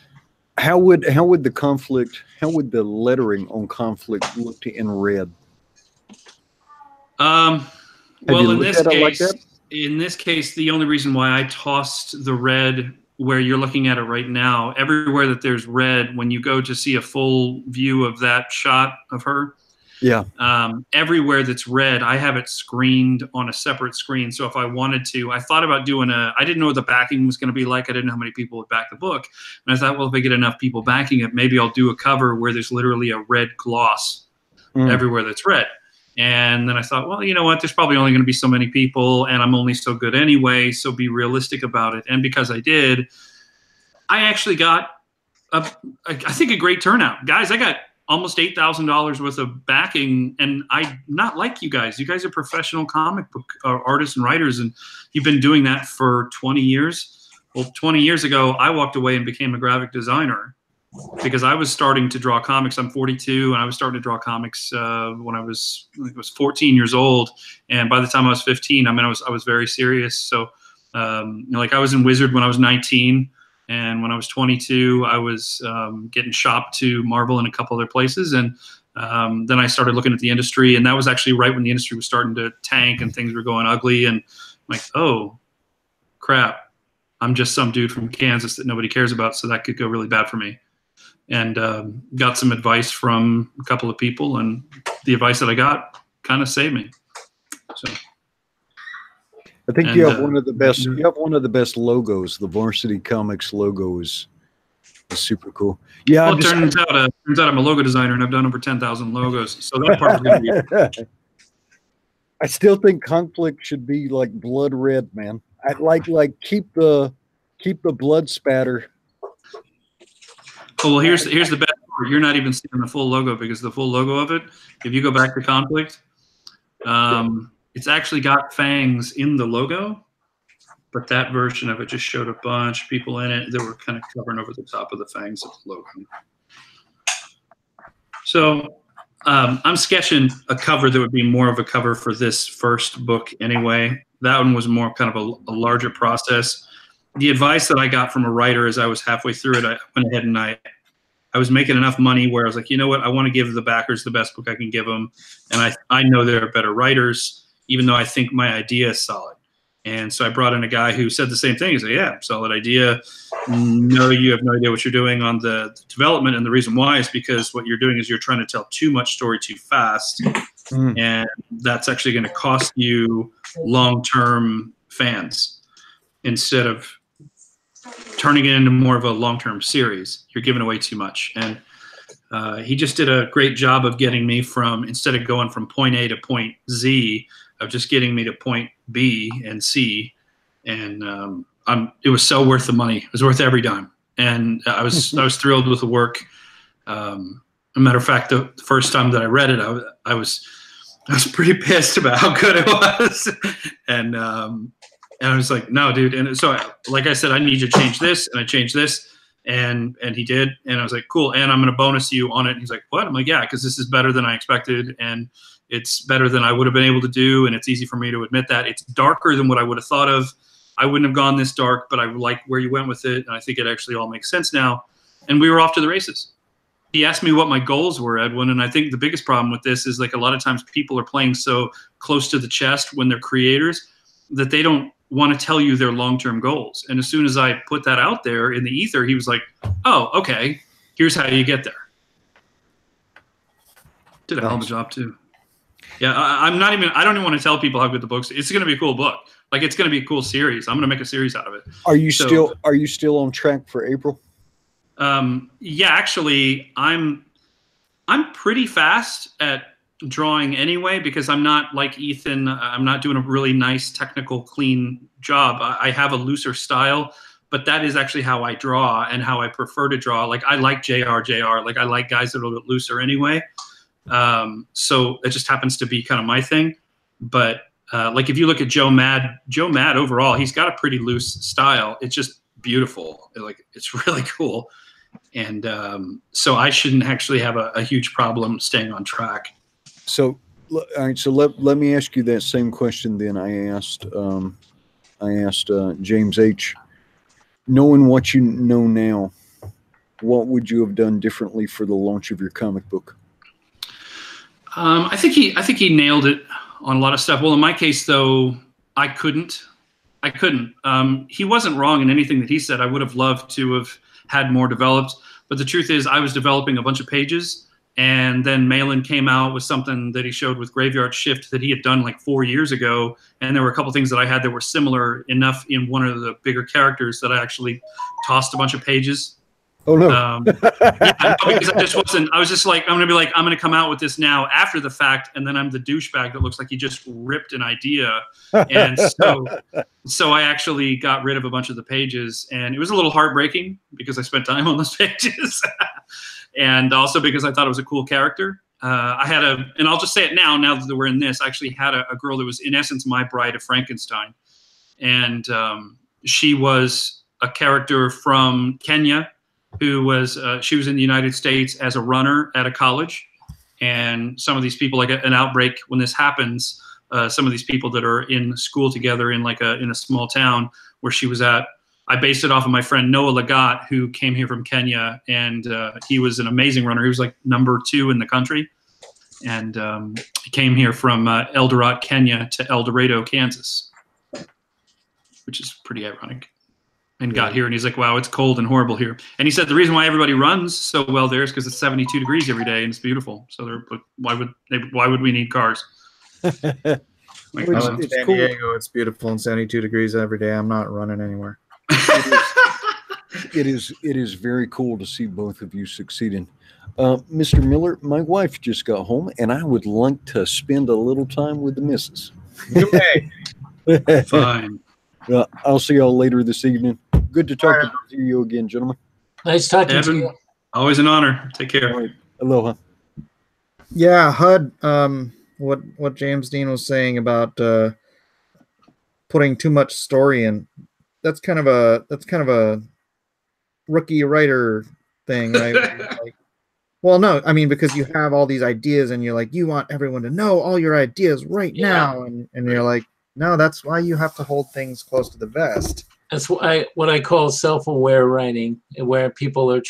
How would the lettering on conflict look in red? Well, in this case, the only reason why I tossed the red where you're looking at it right now, everywhere that there's red, when you go to see a full view of that shot of her, Yeah. everywhere that's red, I have it screened on a separate screen. So if I wanted to, I thought about doing I didn't know what the backing was going to be like. I didn't know how many people would back the book. And I thought, well, if I get enough people backing it, maybe I'll do a cover where there's literally a red gloss everywhere that's red. And then I thought, well, you know what? There's probably only going to be so many people, and I'm only so good anyway, so be realistic about it. And because I did, I actually got, I think, a great turnout. Guys, I got almost $8,000 worth of backing, and I'm not like you guys. You guys are professional comic book artists and writers, and you've been doing that for 20 years. Well, 20 years ago, I walked away and became a graphic designer because I was starting to draw comics. I'm 42, and I was starting to draw comics when I was 14 years old. And by the time I was 15, I mean, I was very serious. So, like, I was in Wizard when I was 19. And when I was 22, I was getting shopped to Marvel and a couple other places. And then I started looking at the industry. And that was actually right when the industry was starting to tank and things were going ugly. And I'm like, oh, crap. I'm just some dude from Kansas that nobody cares about. So that could go really bad for me. And got some advice from a couple of people. And the advice that I got kind of saved me. So. I think you have one of the best. You have one of the best logos. The Varsity Comics logo is super cool. Yeah, well, it turns out I'm a logo designer, and I've done over 10,000 logos. So that part is going to be. I still think Conflict should be like blood red, man. I like keep the blood spatter. Oh, well, here's the best part. You're not even seeing the full logo, because the full logo of it, if you go back to Conflict, it's actually got fangs in the logo, but that version of it just showed a bunch of people in it that were kind of covering over the top of the fangs of the logo. So I'm sketching a cover that would be more of a cover for this first book anyway. That one was more kind of a larger process. The advice that I got from a writer as I was halfway through it, I went ahead and I was making enough money where I was like, you know what, I want to give the backers the best book I can give them. And I know they're better writers, even though I think my idea is solid. And so I brought in a guy who said the same thing. He said, yeah, solid idea. No, you have no idea what you're doing on the development. And the reason why is because what you're doing is you're trying to tell too much story too fast. And that's actually going to cost you long-term fans. Instead of turning it into more of a long-term series, you're giving away too much. And he just did a great job of getting me from, instead of going from point A to point Z, of just getting me to point B and C. And it was so worth the money. It was worth every dime. And I was thrilled with the work. A matter of fact, the first time that I read it, I was pretty pissed about how good it was. And I was like, no, dude. And so, like I said, I need you to change this, and I changed this. And he did, and I was like, cool, and I'm going to bonus you on it. And he's like, what? I'm like, yeah, because this is better than I expected, and it's better than I would have been able to do, and it's easy for me to admit that. It's darker than what I would have thought of. I wouldn't have gone this dark, but I like where you went with it, and I think it actually all makes sense now. And we were off to the races. He asked me what my goals were, Edwin, and I think the biggest problem with this is, like, a lot of times people are playing so close to the chest when they're creators that they don't want to tell you their long-term goals. And as soon as I put that out there in the ether, he was like, oh, okay, here's how you get there. Did a hell of a job too. Yeah, I don't even want to tell people how good the book's. It's going to be a cool book. Like, it's going to be a cool series. I'm going to make a series out of it. Are you still on track for April? Yeah, actually, I'm pretty fast at drawing anyway, because I'm not like Ethan. I'm not doing a really nice technical clean job. I have a looser style, but that is actually how I draw and how I prefer to draw. Like, I like JR. Like, I like guys that are a little bit looser anyway. So it just happens to be kind of my thing. But like, if you look at Joe Mad overall, he's got a pretty loose style. It's just beautiful. Like, it's really cool. And so I shouldn't actually have a huge problem staying on track. So, all right. So let me ask you that same question. Then I asked James H. Knowing what you know now, what would you have done differently for the launch of your comic book? I think he nailed it on a lot of stuff. Well, in my case, though, I couldn't. I couldn't. He wasn't wrong in anything that he said. I would have loved to have had more developed. But the truth is, I was developing a bunch of pages, and then Malin came out with something that he showed with Graveyard Shift that he had done like 4 years ago. And there were a couple things that I had that were similar enough in one of the bigger characters that I actually tossed a bunch of pages. Oh no! Yeah, no, because I just wasn't. I was just like, I'm gonna come out with this now after the fact, and then I'm the douchebag that looks like he just ripped an idea, and so I actually got rid of a bunch of the pages, and it was a little heartbreaking because I spent time on those pages, and also because I thought it was a cool character. I had and I'll just say it now that we're in this, I actually had a girl that was in essence my Bride of Frankenstein, and she was a character from Kenya, who was she was in the United States as a runner at a college, and some of these people, like an outbreak when this happens, some of these people that are in school together in a small town where she was at, I based it off of my friend Noah Lagat, who came here from Kenya, and he was an amazing runner. He was like #2 in the country, and he came here from El Dorado, Kenya to El Dorado, Kansas, which is pretty ironic. And got here, and he's like, wow, it's cold and horrible here. And he said the reason why everybody runs so well there is because it's 72 degrees every day and it's beautiful. So why would we need cars? San Diego, it's beautiful and 72 degrees every day. I'm not running anywhere. It is very cool to see both of you succeeding. Mr. Miller, my wife just got home, and I would like to spend a little time with the missus. Okay. Fine. I'll see y'all later this evening. Good to talk to you again, gentlemen. Nice talking to you. Always an honor. Take care. All right. Aloha. Yeah, HUD. What James Dean was saying about putting too much story in. That's kind of a rookie writer thing, right? Like, well, no, I mean, because you have all these ideas and you're like, you want everyone to know all your ideas right now, and you're like, no, that's why you have to hold things close to the vest. That's what I call self-aware writing, where people are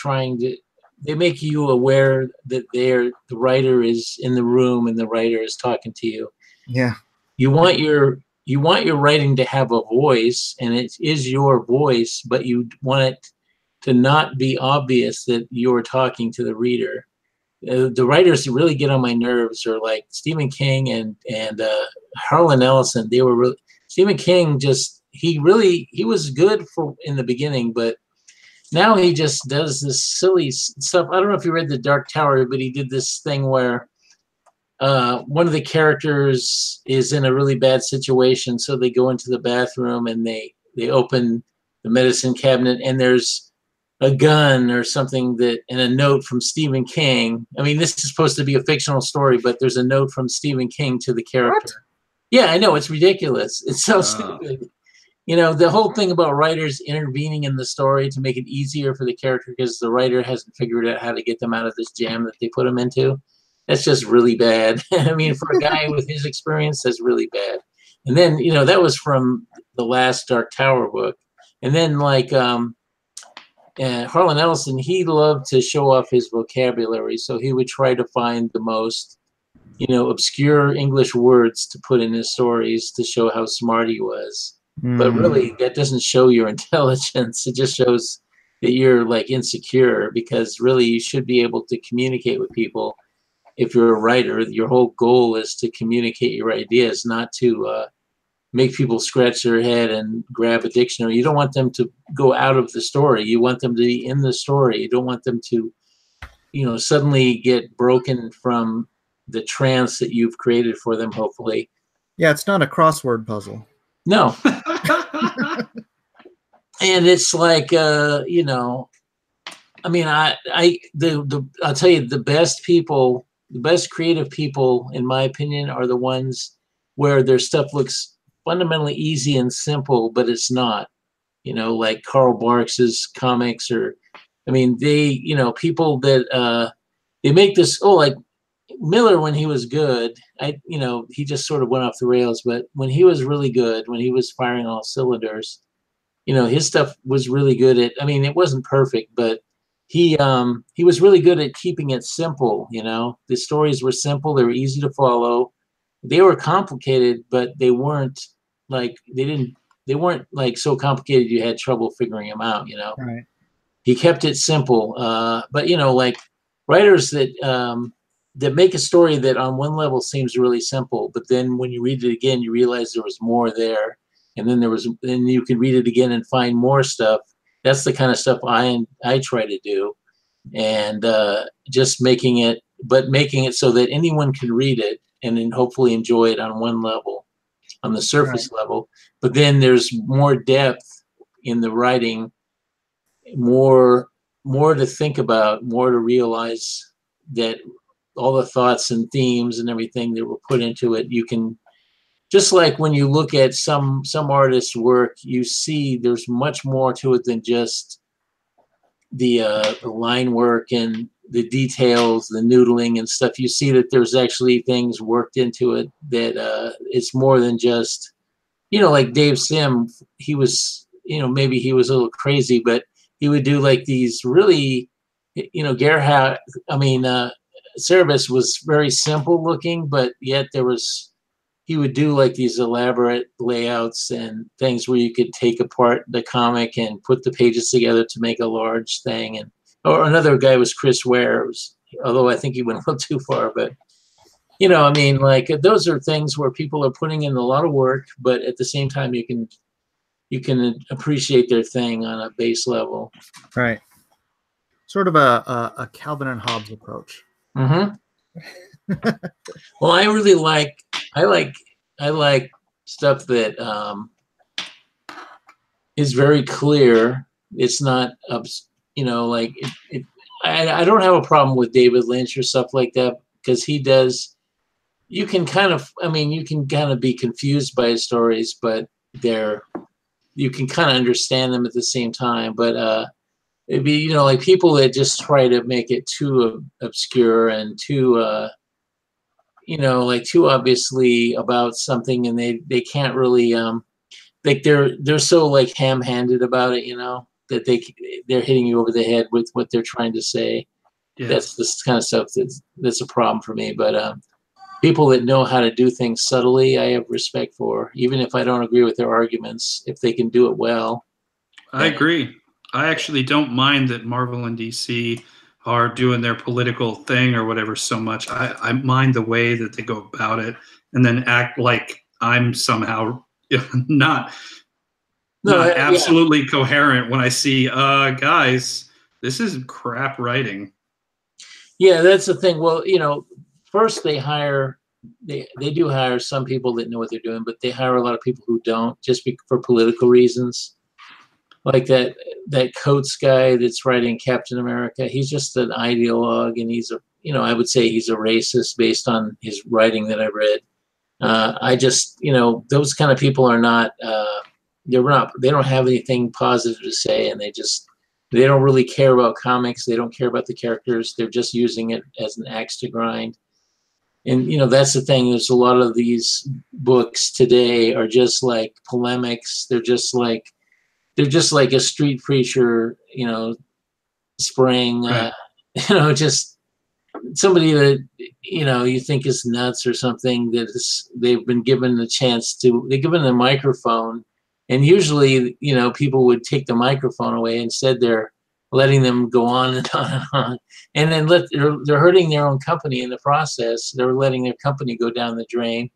they make you aware that the writer is in the room and the writer is talking to you. Yeah. You want your writing to have a voice, and it is your voice, but you want it to not be obvious that you're talking to the reader. The writers that really get on my nerves are like Stephen King and Harlan Ellison. They were really, Stephen King he was good in the beginning, but now he just does this silly stuff. I don't know if you read The Dark Tower, but he did this thing where one of the characters is in a really bad situation, so they go into the bathroom and they open the medicine cabinet, and there's a gun or something and a note from Stephen King. I mean, this is supposed to be a fictional story, but there's a note from Stephen King to the character. What? Yeah, I know, it's ridiculous. It's so stupid. You know, the whole thing about writers intervening in the story to make it easier for the character because the writer hasn't figured out how to get them out of this jam that they put them into. That's just really bad. I mean, for a guy with his experience, that's really bad. And then, you know, that was from the last Dark Tower book. And then, like, Harlan Ellison, he loved to show off his vocabulary, so he would try to find the most, obscure English words to put in his stories to show how smart he was. But really, that doesn't show your intelligence. It just shows that you're like insecure, because really you should be able to communicate with people. If you're a writer, your whole goal is to communicate your ideas, not to make people scratch their head and grab a dictionary. You don't want them to go out of the story. You want them to be in the story. You don't want them to, suddenly get broken from the trance that you've created for them, hopefully. Yeah, it's not a crossword puzzle. No. And it's like, I mean, I'll tell you, the best people, the best creative people, in my opinion, are the ones where their stuff looks fundamentally easy and simple, but it's not. Like Karl Barks's comics, or, I mean, they, people that they make this. Like Miller, when he was good, he just sort of went off the rails. But when he was really good, when he was firing all cylinders, his stuff was really good at. I mean, it wasn't perfect, but he was really good at keeping it simple. The stories were simple; they were easy to follow. They were complicated, but they weren't like they weren't like so complicated you had trouble figuring them out, you know. Right. He kept it simple. But you know, like writers that that make a story that on one level seems really simple, but then when you read it again, you realize there was more there, and then you can read it again and find more stuff. That's the kind of stuff I try to do, and just making it so that anyone can read it and then hopefully enjoy it on one level, on the surface level. But then there's more depth in the writing, more to think about, more to realize that all the thoughts and themes and everything that were put into it, you can, just like when you look at some artists' work, you see there's much more to it than just the line work and the details, the noodling and stuff. You see that there's actually things worked into it that it's more than just, you know, like Dave Sim, he was, you know, maybe he was a little crazy, but he would do like these really, you know, Gerhard, Cerebus was very simple looking, but yet he would do like these elaborate layouts and things where you could take apart the comic and put the pages together to make a large thing. Or another guy was Chris Ware, although I think he went a little too far, but you know, I mean, like those are things where people are putting in a lot of work, but at the same time, you can appreciate their thing on a base level. Right. Sort of a Calvin and Hobbes approach. Mm-hmm. Well, I like stuff that is very clear. It's not, you know, like I don't have a problem with David Lynch or stuff like that, because he does. You can kind of be confused by his stories, but you can kind of understand them at the same time. But it'd be, you know, like people that just try to make it too obscure and too, you know, like too obviously about something, and they can't really, like they're so like ham-handed about it, you know, that they're hitting you over the head with what they're trying to say. Yeah. That's this kind of stuff that's a problem for me. But people that know how to do things subtly, I have respect for, even if I don't agree with their arguments, if they can do it well. I agree. I actually don't mind that Marvel and DC are doing their political thing or whatever so much. I mind the way that they go about it and then act like I'm somehow not absolutely coherent when I see, guys, this is crap writing. Yeah, that's the thing. Well, you know, first they do hire some people that know what they're doing, but they hire a lot of people who don't, just for political reasons. Like that Coates guy that's writing Captain America, he's just an ideologue, and I would say he's a racist based on his writing that I read. I just, you know, those kind of people are not, they don't have anything positive to say, and they don't really care about comics. They don't care about the characters. They're just using it as an axe to grind. And, you know, that's the thing. There's a lot of these books today are just like polemics. They're just like a street preacher, you know, spraying, right. You know, just somebody that, you know, you think is nuts or something, they've been given the chance they're given a microphone, and usually, you know, people would take the microphone away. Instead, they're letting them go on and on and on, and then they're hurting their own company in the process. They're letting their company go down the drain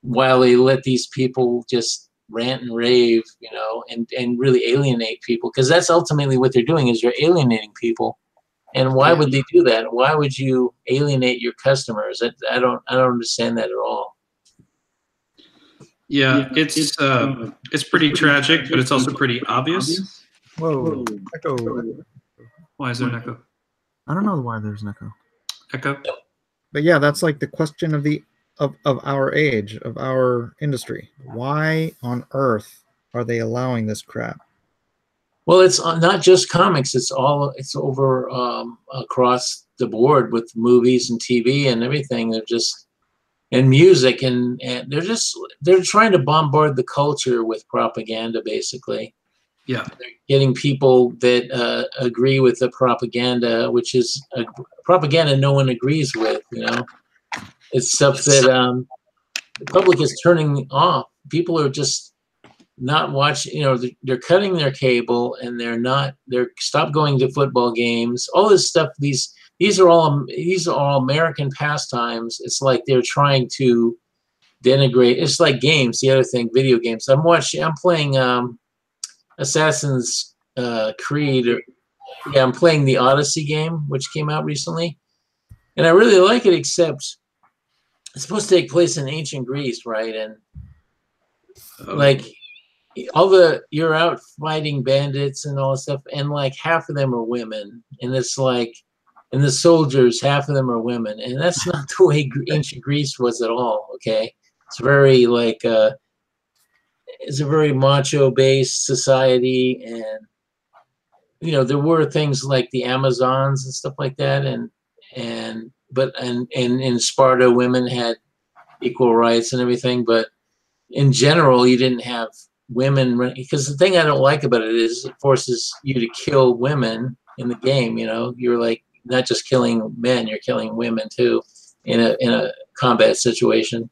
while they let these people just rant and rave, you know, and really alienate people, because that's ultimately what they're doing, is you're alienating people. And why would they do that? Why would you alienate your customers? I don't understand that at all. Yeah, it's pretty tragic, but it's also pretty obvious. Whoa. Echo. Why is there an echo? I don't know why there's an echo. Echo? But yeah, that's like the question of our age, of our industry. Why on earth are they allowing this crap? Well, it's not just comics. It's over across the board with movies and TV and everything. And music, and they're trying to bombard the culture with propaganda, basically. Yeah, they're getting people that agree with the propaganda, which is a propaganda no one agrees with. You know, it's stuff that the public is turning off. People are just not watching, you know, they're cutting their cable, and they're stop going to football games, all this stuff. These are all American pastimes. It's like they're trying to denigrate. It's like games. The other thing, video games. I'm playing Assassin's Creed. Yeah, I'm playing the Odyssey game, which came out recently, and I really like it. Except it's supposed to take place in ancient Greece, right? And like you're out fighting bandits and all that stuff, and like half of them are women, and it's like, and the soldiers, half of them are women, and that's not the way ancient Greece was at all. Okay, it's very like it's a very macho-based society, and you know, there were things like the Amazons and stuff like that, and in Sparta, women had equal rights and everything, but in general, you didn't have women, because the thing I don't like about it is it forces you to kill women in the game. You know, you're like not just killing men, you're killing women too in a combat situation,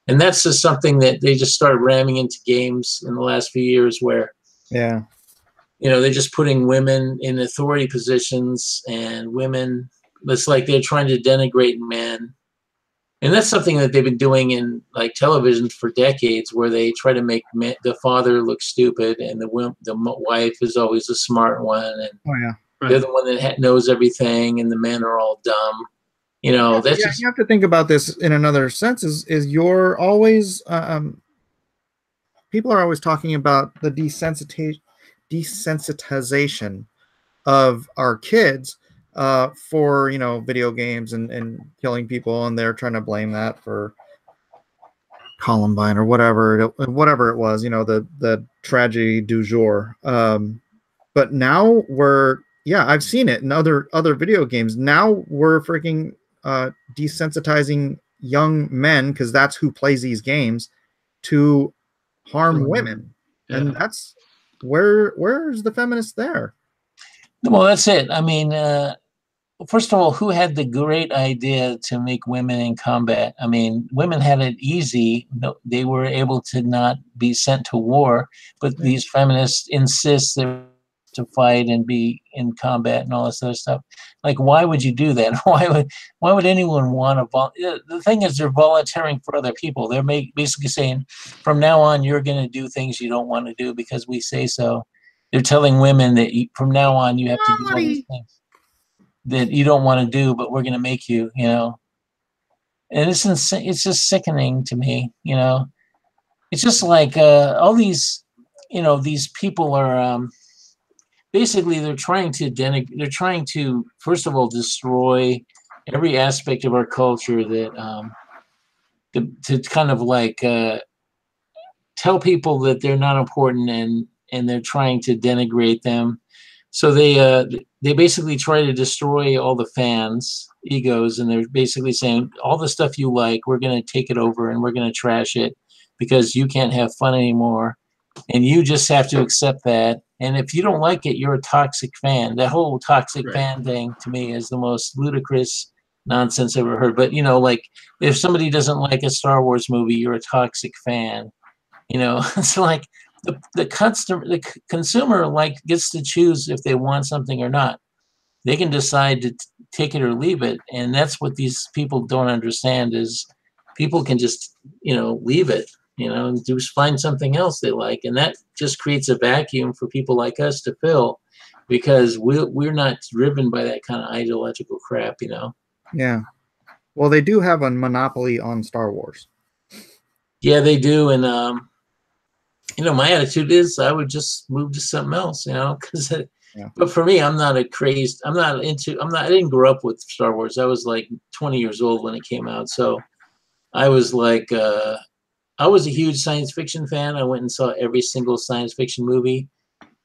and that's just something that they just started ramming into games in the last few years, where you know, they're just putting women in authority positions, and women, it's like they're trying to denigrate men. And that's something that they've been doing in like television for decades, where they try to make the father look stupid, and the wife is always the smart one, and they're the one that knows everything, and the men are all dumb. You know, that's just, you have to think about this in another sense. Is you're always people are always talking about the desensitization of our kids for, you know, video games and killing people, and they're trying to blame that for Columbine or whatever it was, you know, the tragedy du jour. But now I've seen it in other video games. Now we're freaking desensitizing young men, because that's who plays these games, to harm women. And that's where's the feminist there? well, that's it. I mean, first of all, who had the great idea to make women in combat? I mean, women had it easy. They were able to not be sent to war, but these feminists insist they're to fight and be in combat and all this other stuff. Like, why would you do that? Why would anyone want to the thing is, they're volunteering for other people. They're basically saying, from now on, you're going to do things you don't want to do because we say so. They're telling women that from now on, you have to do all these things that you don't want to do, but we're going to make you, you know. And it's insane. It's just sickening to me, you know. It's just like all these, you know, these people are basically they're trying to first of all destroy every aspect of our culture that to kind of like tell people that they're not important, and they're trying to denigrate them. So they basically try to destroy all the fans' egos, and they're basically saying, all the stuff you like, we're going to take it over and we're going to trash it because you can't have fun anymore, and you just have to accept that. And if you don't like it, you're a toxic fan. That whole toxic fan thing to me is the most ludicrous nonsense I've ever heard. But, you know, like if somebody doesn't like a Star Wars movie, you're a toxic fan. You know, it's like the consumer like gets to choose if they want something or not. They can decide to take it or leave it. And that's what these people don't understand, is people can just, you know, leave it, you know, and just find something else they like. And that just creates a vacuum for people like us to fill, because we're not driven by that kind of ideological crap, you know? Yeah. Well, they do have a monopoly on Star Wars. Yeah, they do. And, you know, my attitude is I would just move to something else, you know, because, but for me, I didn't grow up with Star Wars. I was like 20 years old when it came out. So I was like, I was a huge science fiction fan. I went and saw every single science fiction movie.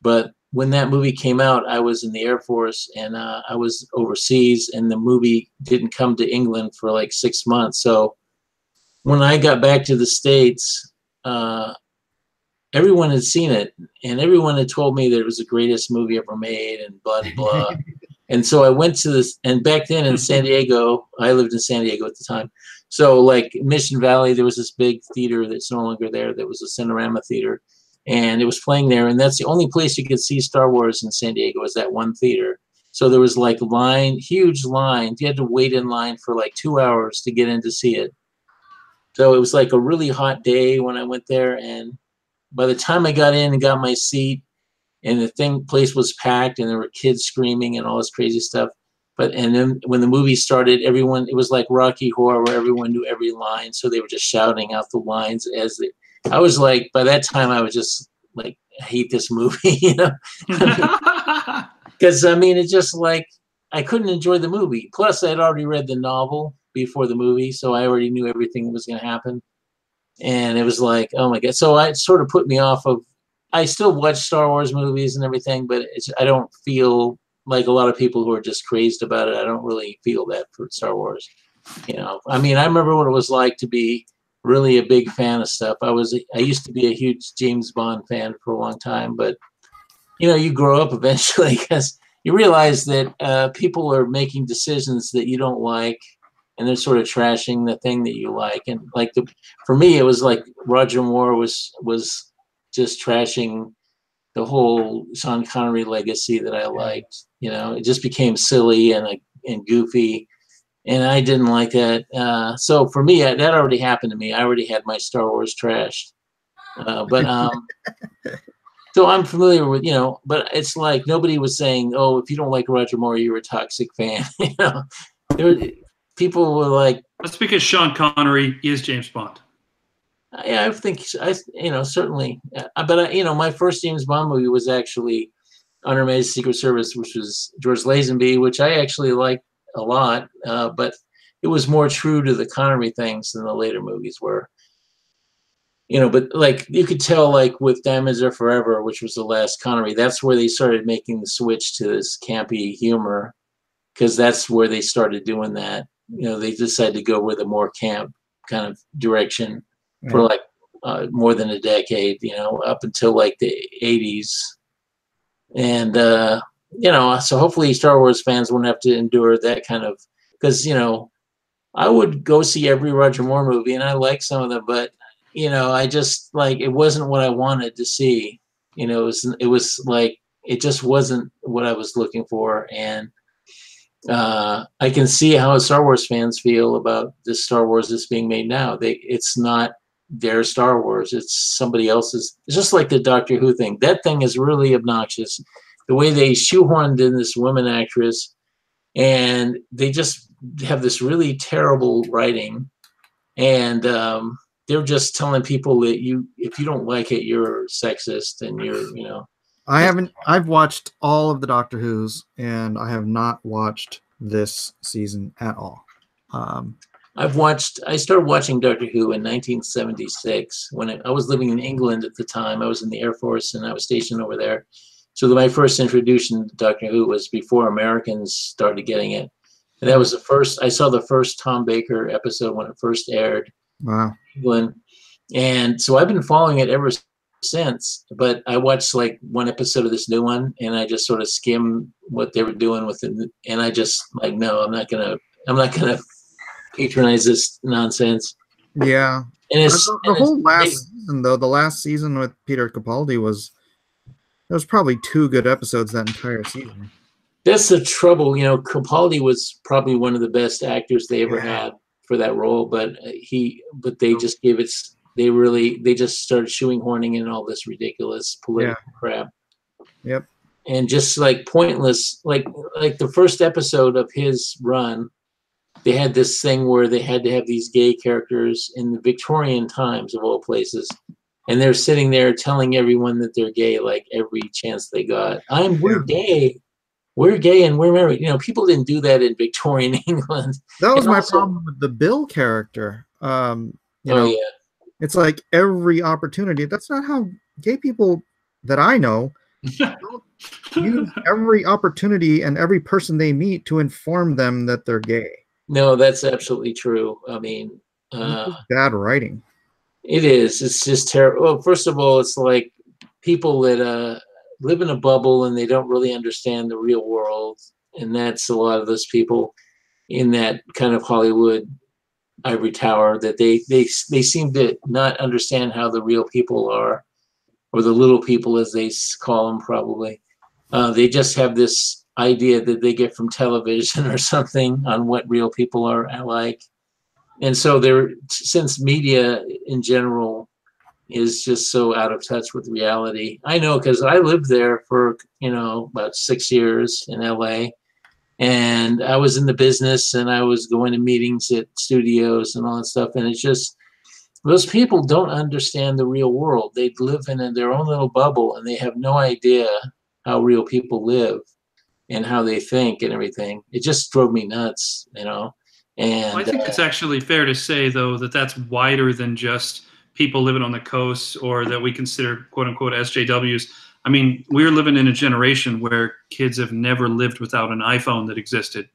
But when that movie came out, I was in the Air Force, and I was overseas, and the movie didn't come to England for like 6 months. So when I got back to the States, everyone had seen it, and everyone had told me that it was the greatest movie ever made, and blah, blah, blah. And so I went to this, and back then in San Diego, I lived in San Diego at the time. So like Mission Valley, there was this big theater that's no longer there. That was a Cinerama theater. and it was playing there. And that's the only place you could see Star Wars in San Diego, was that one theater. So there was like huge lines. You had to wait in line for like 2 hours to get in to see it. So it was like a really hot day when I went there. And by the time I got in and got my seat, and the place was packed, and there were kids screaming and all this crazy stuff. And then when the movie started, it was like Rocky Horror, where everyone knew every line. So they were just shouting out the lines I was like, by that time I was just like, I hate this movie, you know? Because I mean, it's just like, I couldn't enjoy the movie. Plus I'd already read the novel before the movie, so I already knew everything that was going to happen. And it was like, oh my God. So it sort of put me off of, I still watch Star Wars movies and everything, but I don't feel like a lot of people who are just crazed about it. I don't really feel that for Star Wars. You know, I mean, I remember what it was like to be really a big fan of stuff. I used to be a huge James Bond fan for a long time, but you know, you grow up eventually because you realize that people are making decisions that you don't like, and they're sort of trashing the thing that you like. And like for me, it was like Roger Moore was just trashing the whole Sean Connery legacy that I liked. You know, it just became silly and goofy, and I didn't like that. So for me, that already happened to me. I already had my Star Wars trashed. So I'm familiar with, you know, but it's like nobody was saying, oh, if you don't like Roger Moore, you're a toxic fan. You know, people were like, that's because Sean Connery is James Bond. Yeah, I think you know, certainly, but you know, my first James Bond movie was actually Under Majesty's Secret Service, which was George Lazenby, which I actually liked a lot, but it was more true to the Connery things than the later movies were. You know, but like you could tell, like with Diamonds Are Forever, which was the last Connery, that's where they started making the switch to this campy humor, because that's where they started doing that. You know, they decided to go with a more camp kind of direction for like more than a decade, you know, up until like the 80s. And, you know, so hopefully Star Wars fans won't have to endure that kind of, because, you know, I would go see every Roger Moore movie, and I like some of them, but, you know, I just like, it wasn't what I wanted to see. You know, it was like, it just wasn't what I was looking for. And I can see how Star Wars fans feel about this Star Wars that's being made now. It's not their Star Wars, it's somebody else's. It's just like the Doctor Who thing. That thing is really obnoxious. The way they shoehorned in this woman actress, and they just have this really terrible writing, and they're just telling people that if you don't like it, you're sexist, and you're, you know. I've watched all of the Doctor Who's, and I have not watched this season at all. I started watching Doctor Who in 1976 when I was living in England at the time. I was in the Air Force, and I was stationed over there. So my first introduction to Doctor Who was before Americans started getting it. And that was I saw the first Tom Baker episode when it first aired. Wow. In England. And so I've been following it ever since, but I watched like one episode of this new one, and I just sort of skimmed what they were doing with it. And I just like, no, I'm not gonna patronize this nonsense. Yeah. And the whole last season, though, the last season with Peter Capaldi there was probably 2 good episodes that entire season. That's the trouble, you know. Capaldi was probably one of the best actors they ever had for that role, but they just gave it. They just started shoehorning in all this ridiculous political crap. Yep. And just like pointless, like the first episode of his run, they had this thing where they had to have these gay characters in the Victorian times of all places. And they're sitting there telling everyone that they're gay, like every chance they got. We're gay and we're married. You know, people didn't do that in Victorian England. That was my problem with the Bill character. It's like every opportunity. That's not how gay people that I know use every opportunity and every person they meet to inform them that they're gay. No, that's absolutely true. I mean, bad writing. It is. It's just terrible. Well, first of all, it's like people that live in a bubble and they don't really understand the real world, and that's a lot of those people in that kind of Hollywood ivory tower that they seem to not understand how the real people are. or the little people as they call them probably. They just have this idea that they get from television or something on what real people are like. And so since media in general is just so out of touch with reality. I know because I lived there for, about 6 years in LA, and I was in the business and I was going to meetings at studios and all that stuff. And it's just, those people don't understand the real world. They live in their own little bubble and they have no idea how real people live and how they think and everything. It just drove me nuts, And well, I think it's actually fair to say, though, that that's wider than just people living on the coast or that we consider quote unquote SJWs. I mean, we're living in a generation where kids have never lived without an iPhone that existed.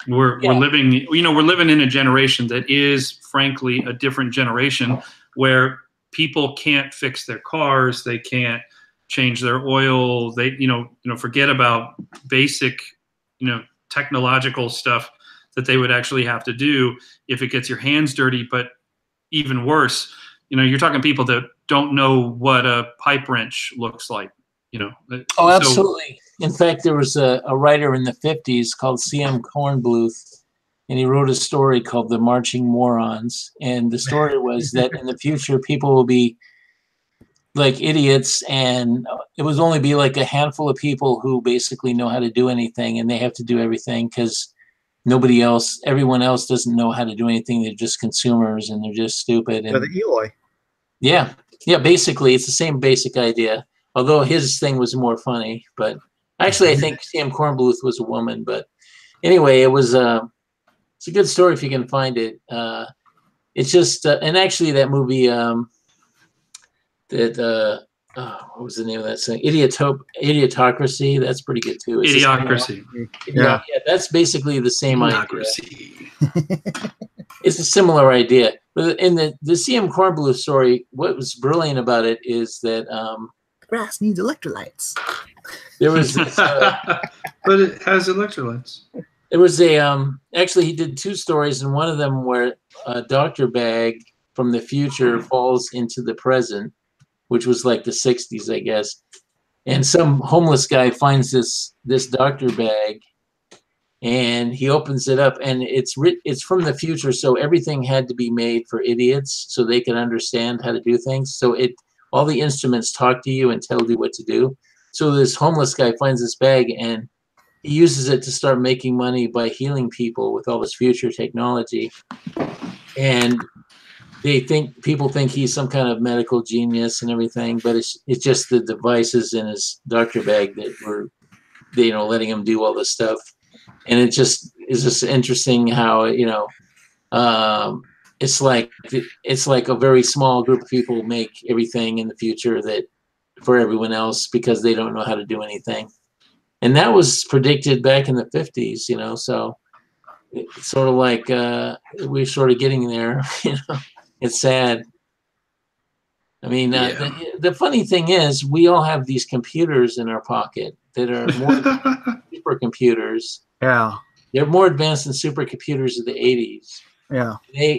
We're living, we're living in a generation that is frankly a different generation where people can't fix their cars. They can't change their oil. They, forget about basic, technological stuff that they would actually have to do if it gets your hands dirty. But even worse, you're talking people that don't know what a pipe wrench looks like, Oh, absolutely. In fact, there was a writer in the 50s called C.M. Kornbluth, and he wrote a story called The Marching Morons. And the story was that in the future, people will be like idiots, and it would only be like a handful of people who basically know how to do anything, and they have to do everything because everyone else doesn't know how to do anything. They're just consumers and they're just stupid. And the Eloy. Yeah, basically it's the same basic idea, although his thing was more funny. But actually I think Sam Kornbluth was a woman. But anyway, it's a good story if you can find it. It's just and actually that movie what was the name of that thing? Idiotocracy. That's pretty good too. It's Idiocracy. Yeah, that's basically the same idea. It's a similar idea. But in the C.M. Kornbluth story, what was brilliant about it is that grass needs electrolytes. There was this, but it has electrolytes. There was actually he did 2 stories, and one of them where a doctor bag from the future falls into the present, which was like the 60s, I guess. And some homeless guy finds this doctor bag, and he opens it up, and it's from the future, so everything had to be made for idiots so they could understand how to do things. So all the instruments talk to you and tell you what to do. So this homeless guy finds this bag, and he uses it to start making money by healing people with all this future technology. And people think he's some kind of medical genius and everything, but it's just the devices in his doctor bag that were, letting him do all this stuff. And it just is just interesting how, it's like a very small group of people make everything in the future that for everyone else because they don't know how to do anything. And that was predicted back in the 50s, so it's sort of like we're sort of getting there, It's sad. I mean, the funny thing is we all have these computers in our pocket that are more supercomputers. Yeah. They're more advanced than supercomputers of the 80s. Yeah.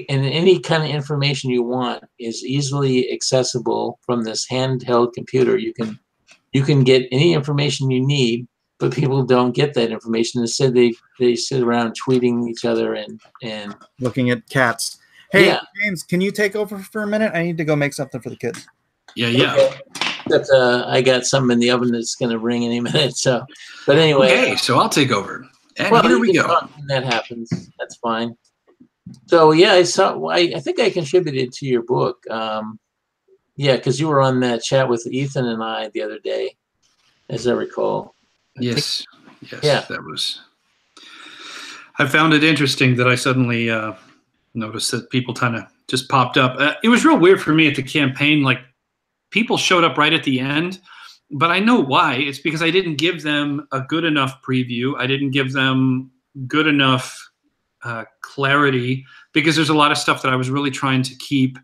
And any kind of information you want is easily accessible from this handheld computer. You can get any information you need, but people don't get that information. Instead, they sit around tweeting each other and looking at cats. Hey, yeah. James, can you take over for a minute? I need to go make something for the kids. Yeah. Okay. I got something in the oven that's going to ring any minute. So, but anyway. Okay, so I'll take over. And here we go. When that happens, that's fine. So yeah, I think I contributed to your book. Because you were on that chat with Ethan and I the other day, as I recall. Yes. Yeah. That was. I found it interesting that I suddenly noticed that people kind of just popped up. It was real weird for me at the campaign. Like people showed up right at the end, but I know why. It's because I didn't give them a good enough preview. I didn't give them good enough clarity because there's a lot of stuff that I was really trying to keep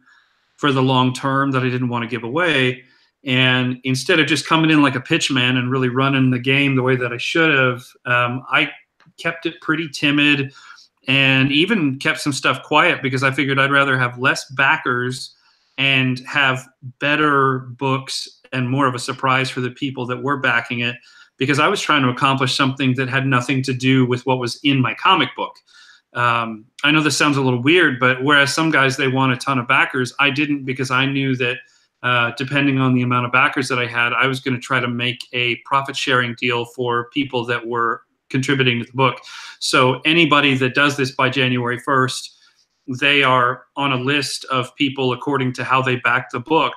for the long term that I didn't want to give away. And instead of just coming in like a pitchman and really running the game the way that I should have, I kept it pretty timid and even kept some stuff quiet because I figured I'd rather have less backers and have better books and more of a surprise for the people that were backing it, because I was trying to accomplish something that had nothing to do with what was in my comic book. I know this sounds a little weird, but whereas some guys, they want a ton of backers, I didn't, because I knew that depending on the amount of backers that I had, I was going to try to make a profit sharing deal for people that were contributing to the book. So anybody that does this by January 1st, they are on a list of people according to how they back the book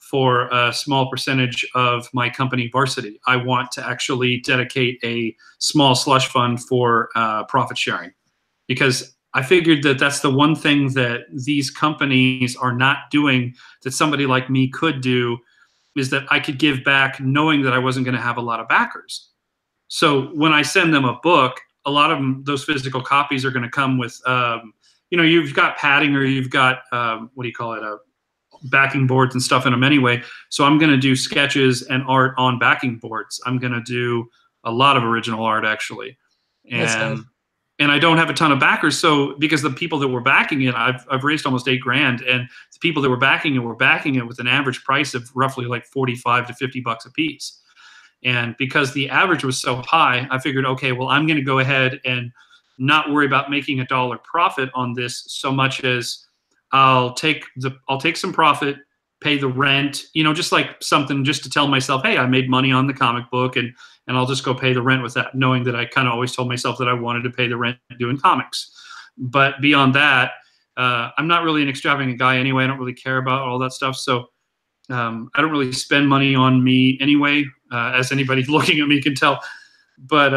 for a small percentage of my company Varsity. I want to actually dedicate a small slush fund for profit sharing, because I figured that that's the one thing that these companies are not doing that somebody like me could do, is that I could give back knowing that I wasn't going to have a lot of backers. So when I send them a book, a lot of them, those physical copies are going to come with, you know, you've got padding, or you've got, what do you call it, backing boards and stuff in them anyway. So I'm going to do sketches and art on backing boards. I'm going to do a lot of original art, actually. And I don't have a ton of backers. So because the people that were backing it, I've raised almost $8,000, and the people that were backing it with an average price of roughly like 45 to 50 bucks a piece. And because the average was so high, I figured, okay, well, I'm going to go ahead and not worry about making a dollar profit on this so much as I'll take some profit, pay the rent, you know, just like something just to tell myself, hey, I made money on the comic book, and I'll just go pay the rent with that, knowing that I kind of always told myself that I wanted to pay the rent doing comics. But beyond that, I'm not really an extravagant guy anyway. I don't really care about all that stuff. So I don't really spend money on me anyway, as anybody looking at me can tell. But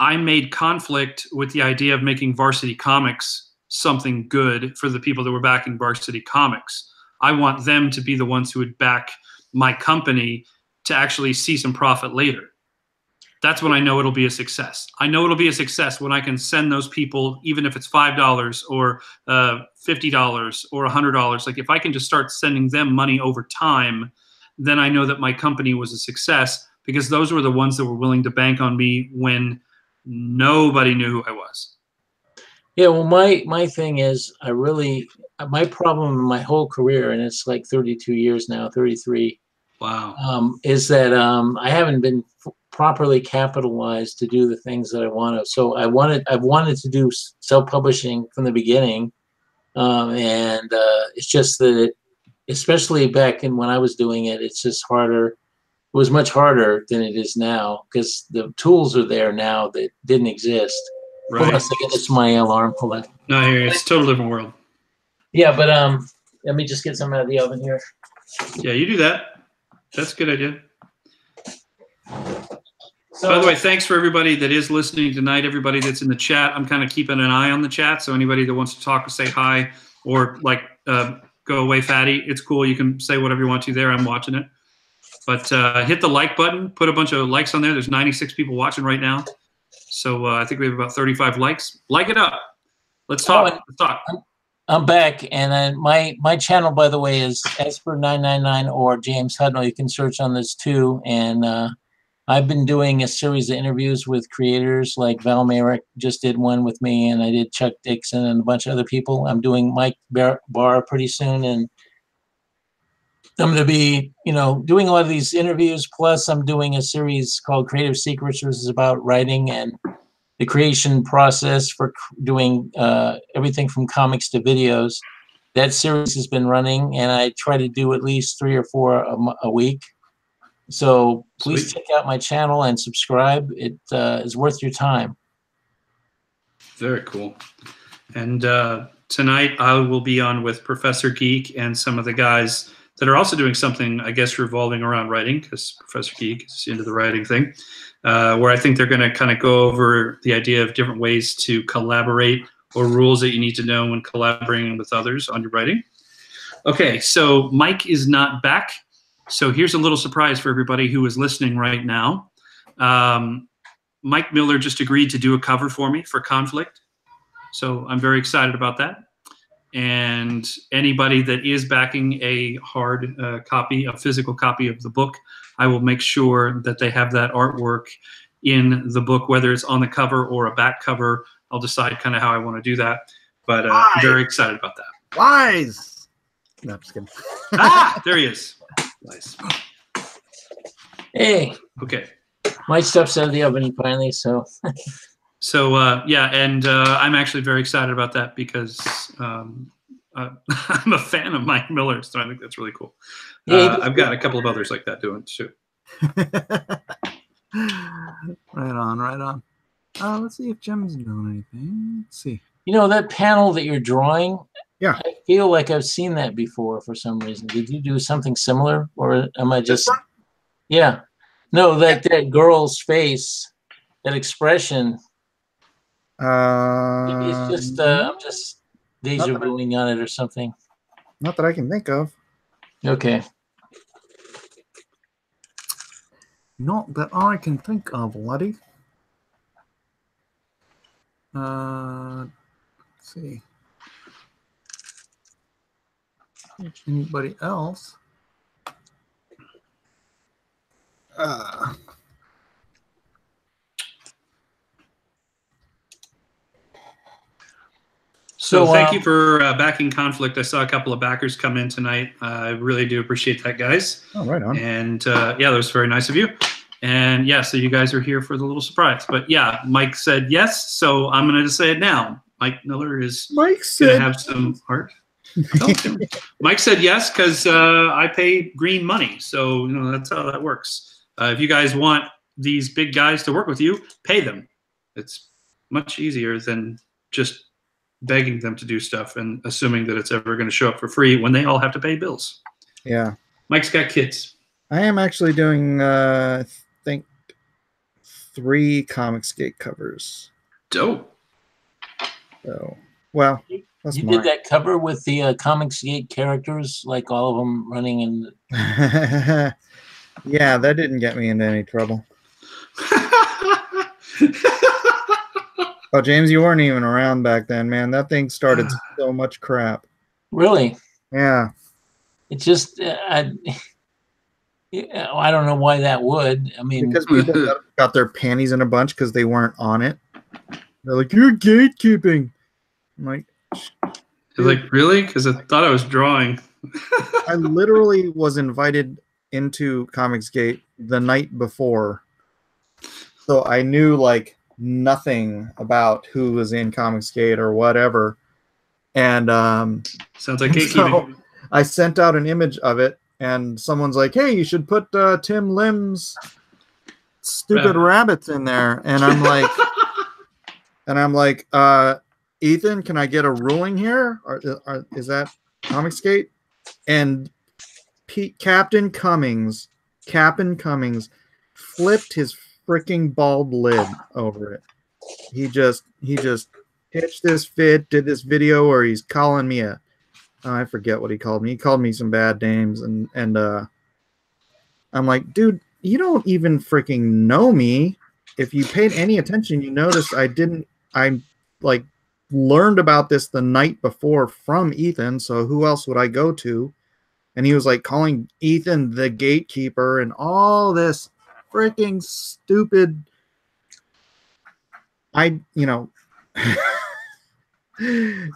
I made conflict with the idea of making Varsity Comics something good for the people that were backing Varsity Comics. I want them to be the ones who would back my company to actually see some profit later. That's when I know it'll be a success. I know it'll be a success when I can send those people, even if it's $5 or $50 or $100. Like if I can just start sending them money over time, then I know that my company was a success, because those were the ones that were willing to bank on me when nobody knew who I was. Yeah, well, my thing is, my problem in my whole career, and it's like 32 years now, 33. Wow. Is that I haven't been properly capitalized to do the things that I want to. So I've wanted to do self-publishing from the beginning, and it's just that, especially back in when I was doing it, it's just harder. It was much harder than it is now, because the tools are there now that didn't exist. Right. Hold on a second, it's my alarm. Hold on. No, here, it's a total different world. Yeah, but let me just get some out of the oven here. Yeah, you do that. That's a good idea. So, by the way, thanks for everybody that is listening tonight, everybody that's in the chat. I'm kind of keeping an eye on the chat, so anybody that wants to talk or say hi or like go away fatty, it's cool. You can say whatever you want to there. I'm watching it. But hit the like button. Put a bunch of likes on there. There's 96 people watching right now. So I think we have about 35 likes. Like it up. Let's talk. Let's talk. I'm back, and my channel, by the way, is Esper999 or James Hudnall. You can search on this too. And I've been doing a series of interviews with creators, like Val Merrick just did one with me, and I did Chuck Dixon and a bunch of other people. I'm doing Mike Barr pretty soon, and I'm going to be, doing a lot of these interviews. Plus, I'm doing a series called Creative Secrets, which is about writing and the creation process for doing everything from comics to videos. That series has been running, and I try to do at least 3 or 4 a week. So please check out my channel and subscribe. It is worth your time. Very cool. And tonight I will be on with Professor Geek and some of the guys that are also doing something, I guess, revolving around writing, because Professor Geek is into the writing thing, where I think they're going to kind of go over the idea of different ways to collaborate or rules that you need to know when collaborating with others on your writing. Okay, so Mike is not back. So here's a little surprise for everybody who is listening right now. Mike Miller just agreed to do a cover for me for Conflict. So I'm very excited about that. And anybody that is backing a hard copy, a physical copy of the book, I will make sure that they have that artwork in the book, whether it's on the cover or a back cover. I'll decide kind of how I want to do that. But I'm very excited about that. Wise. No, I'm just kidding. There he is. Nice. Hey, Okay. my stuff's out of the oven finally, so. So yeah, and I'm actually very excited about that because I'm a fan of Mike Miller, so I think that's really cool. Yeah, I've got a couple of others like that doing too. Right on, right on. Let's see if Jim's doing anything. Let's see. You know, that panel that you're drawing, Yeah. I feel like I've seen that before for some reason. Did you do something similar, or am I just? Yeah. No, like that girl's face, that expression. It's just I'm just deja vuing on it or something. Not that I can think of. Okay. Not that I can think of, laddie. Let's see. Anybody else? So thank you for backing Conflict. I saw a couple of backers come in tonight. I really do appreciate that, guys. Oh, right on. And yeah, that was very nice of you. And yeah, so you guys are here for the little surprise. But yeah, Mike said yes, so I'm going to say it now. Mike Miller is going to have some art. Mike said yes because I pay green money. So, you know, that's how that works. If you guys want these big guys to work with you, pay them. It's much easier than just begging them to do stuff and assuming that it's ever going to show up for free when they all have to pay bills. Yeah. Mike's got kids. I am actually doing, I think, 3 Comicsgate covers. Dope. So, well, you did that cover with the Comicsgate characters, like all of them running in. Yeah, that didn't get me into any trouble. Oh, James, you weren't even around back then, man. That thing started so much crap. Really? Yeah. It just, I don't know why that would. I mean, because people got their panties in a bunch because they weren't on it. They're like, "You're gatekeeping." I'm like, you're like, really? Because I thought I was drawing. I literally was invited into Comicsgate the night before, so I knew like nothing about who was in Comicsgate or whatever. And sounds like gatekeeping. So I sent out an image of it, and someone's like, "Hey, you should put Tim Lim's stupid rabbits in there." And I'm like, Ethan, can I get a ruling here? Or is that Comicsgate? And Captain Cummings flipped his freaking bald lid over it. He just pitched this fit, did this video where he's calling me I forget what he called me. He called me some bad names, and I'm like, dude, you don't even freaking know me. If you paid any attention, you noticed I like learned about this the night before from Ethan, so who else would I go to? And he was like calling Ethan the gatekeeper and all this freaking stupid. It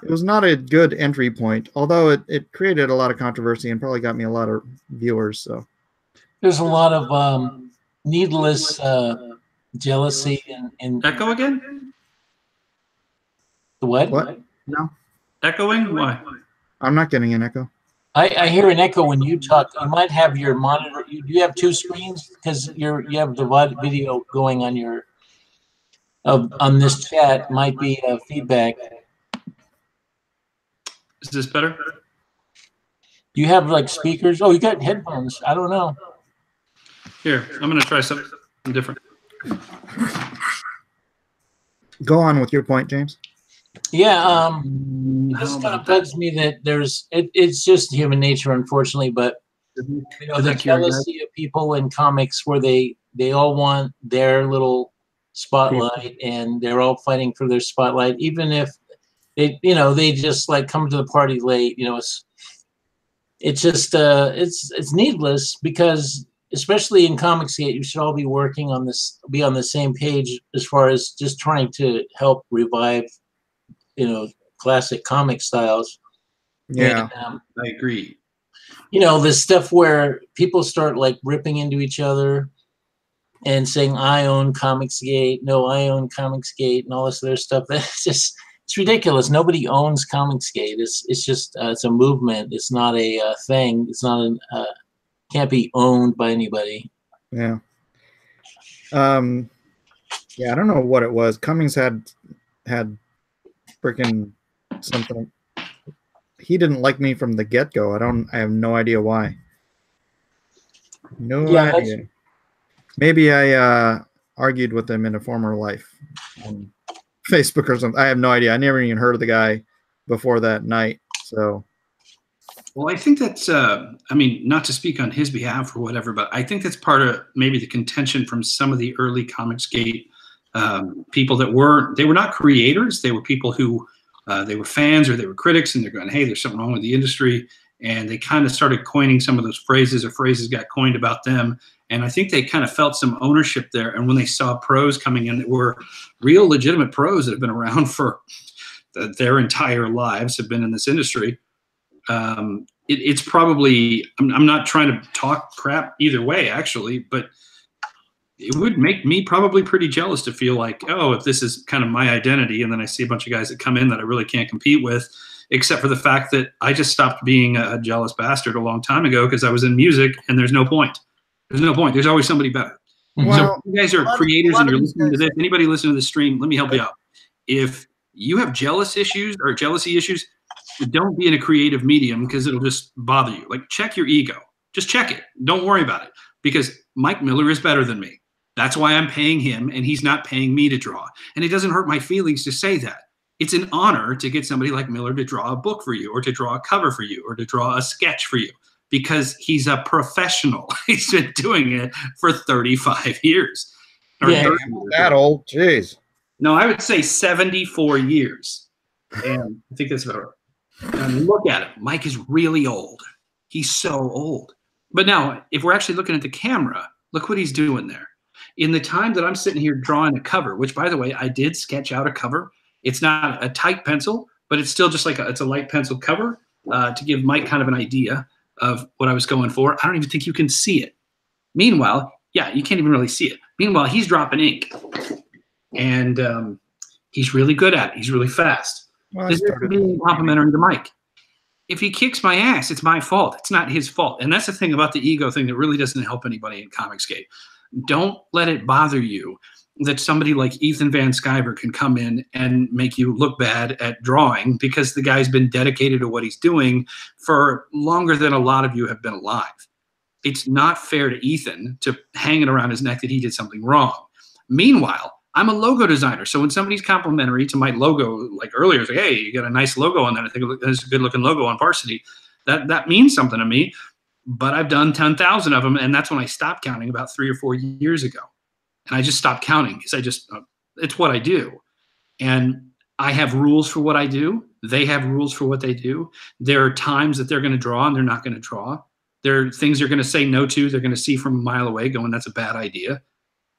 was not a good entry point, although it created a lot of controversy and probably got me a lot of viewers. So there's a lot of needless jealousy and echo again. The what? What? No. Echoing? Why? I'm not getting an echo. I hear an echo when you talk. You might have your monitor. Do you have 2 screens? Because you have the video going on your on this chat. Might be feedback. Is this better? Do you have like speakers? Oh, you got headphones. I don't know. Here, I'm going to try something different. Go on with your point, James. Yeah, this kind of bugs me that it's just human nature, unfortunately, but you know, the jealousy of people in comics where they all want their little spotlight and they're all fighting for their spotlight, even if they just like come to the party late. It's just it's needless, because especially in Comicsgate, you should all be working on this, be on the same page as far as just trying to help revive classic comic styles. Yeah, I agree. you know, this stuff where people start like ripping into each other and saying, I own Comicsgate, no, I own Comicsgate, and all this other stuff. That's just, it's ridiculous. Nobody owns Comicsgate. It's just, it's a movement. It's not a thing. It's not can't be owned by anybody. Yeah. Yeah, I don't know what it was. Cummings had freaking something. He didn't like me from the get-go. I have no idea why. No idea. Maybe I argued with him in a former life on Facebook or something. I have no idea. I never even heard of the guy before that night. So, well, I think that's, I mean, not to speak on his behalf or whatever, but I think that's part of maybe the contention from some of the early Comicsgate people that they were not creators. They were people who, they were fans or they were critics, and they're going, hey, there's something wrong with the industry. And they kind of started coining some of those phrases, or phrases got coined about them. And I think they kind of felt some ownership there. And when they saw pros coming in that were real legitimate pros that have been around for their entire lives, have been in this industry, it's probably, I'm not trying to talk crap either way, actually, but it would make me probably pretty jealous to feel like, oh, if this is kind of my identity, and then I see a bunch of guys that come in that I really can't compete with, except for the fact that I just stopped being a jealous bastard a long time ago because I was in music, and there's no point. There's no point. There's always somebody better. well, So if you guys are creators and you're listening to this, anybody listening to the stream, let me help you out. If you have jealous issues or jealousy issues, don't be in a creative medium because it'll just bother you. Like, check your ego. Just check it. Don't worry about it, because Mike Miller is better than me. That's why I'm paying him, and he's not paying me to draw. And it doesn't hurt my feelings to say that. It's an honor to get somebody like Miller to draw a book for you, or to draw a cover for you, or to draw a sketch for you, because he's a professional. He's been doing it for 35 years. Yeah, that old, jeez. No, I would say 74 years. And I think that's about right. And look at him. Mike is really old. He's so old. But now, if we're actually looking at the camera, look what he's doing there. In the time that I'm sitting here drawing a cover, which, by the way, I did sketch out a cover. It's not a tight pencil, but it's still just like it's a light pencil cover to give Mike kind of an idea of what I was going for. I don't even think you can see it. Meanwhile, yeah, you can't even really see it. Meanwhile, he's dropping ink. And he's really good at it. He's really fast. Well, This is being complimentary to Mike. If he kicks my ass, it's my fault. It's not his fault. And that's the thing about the ego thing that really doesn't help anybody in Comicsgate. Don't let it bother you that somebody like Ethan Van Sciver can come in and make you look bad at drawing, because the guy's been dedicated to what he's doing for longer than a lot of you have been alive. It's not fair to Ethan to hang it around his neck that he did something wrong. Meanwhile, I'm a logo designer. So when somebody's complimentary to my logo, like earlier, it's like, hey, you got a nice logo on that. I think it's a good looking logo on Varsity. That means something to me. But I've done 10,000 of them, and that's when I stopped counting about 3 or 4 years ago. And I just stopped counting because it's what I do. And I have rules for what I do. They have rules for what they do. There are times that they're going to draw and they're not going to draw. There are things they're going to say no to. They're going to see from a mile away going, that's a bad idea.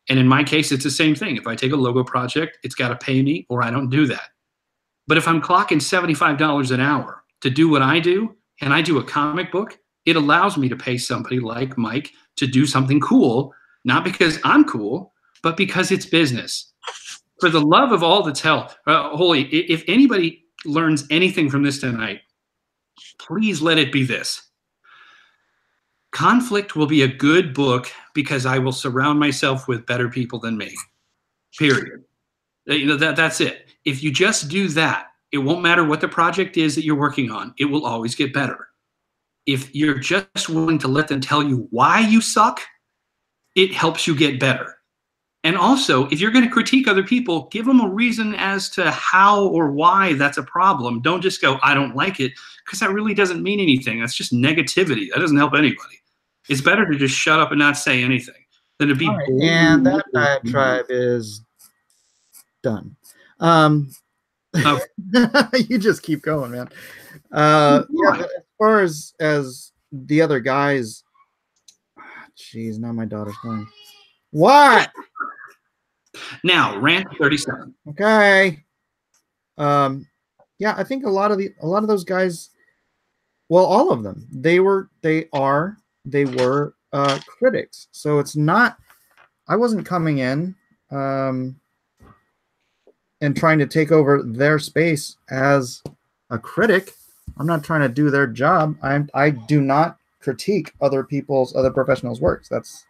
And in my case, it's the same thing. If I take a logo project, it's got to pay me, or I don't do that. But if I'm clocking $75 an hour to do what I do, and I do a comic book, it allows me to pay somebody like Mike to do something cool, not because I'm cool, but because it's business. For the love of all that's hell, holy, if anybody learns anything from this tonight, please let it be this. Conflict will be a good book because I will surround myself with better people than me, period. That's it. If you just do that, it won't matter what the project is that you're working on. It will always get better. If you're just willing to let them tell you why you suck, it helps you get better. And also, if you're going to critique other people, give them a reason as to how or why that's a problem. Don't just go, I don't like it, because that really doesn't mean anything. That's just negativity. That doesn't help anybody. It's better to just shut up and not say anything than to be. Right, and that diatribe is done. You just keep going, man. Yeah, as far as the other guys, jeez, now my daughter's going. What? Now, rant 37. Okay. Yeah, I think a lot of those guys Well, all of them. They were critics. So it's not. I wasn't coming in and trying to take over their space as a critic. I'm not trying to do their job. I do not critique other professionals' works. That's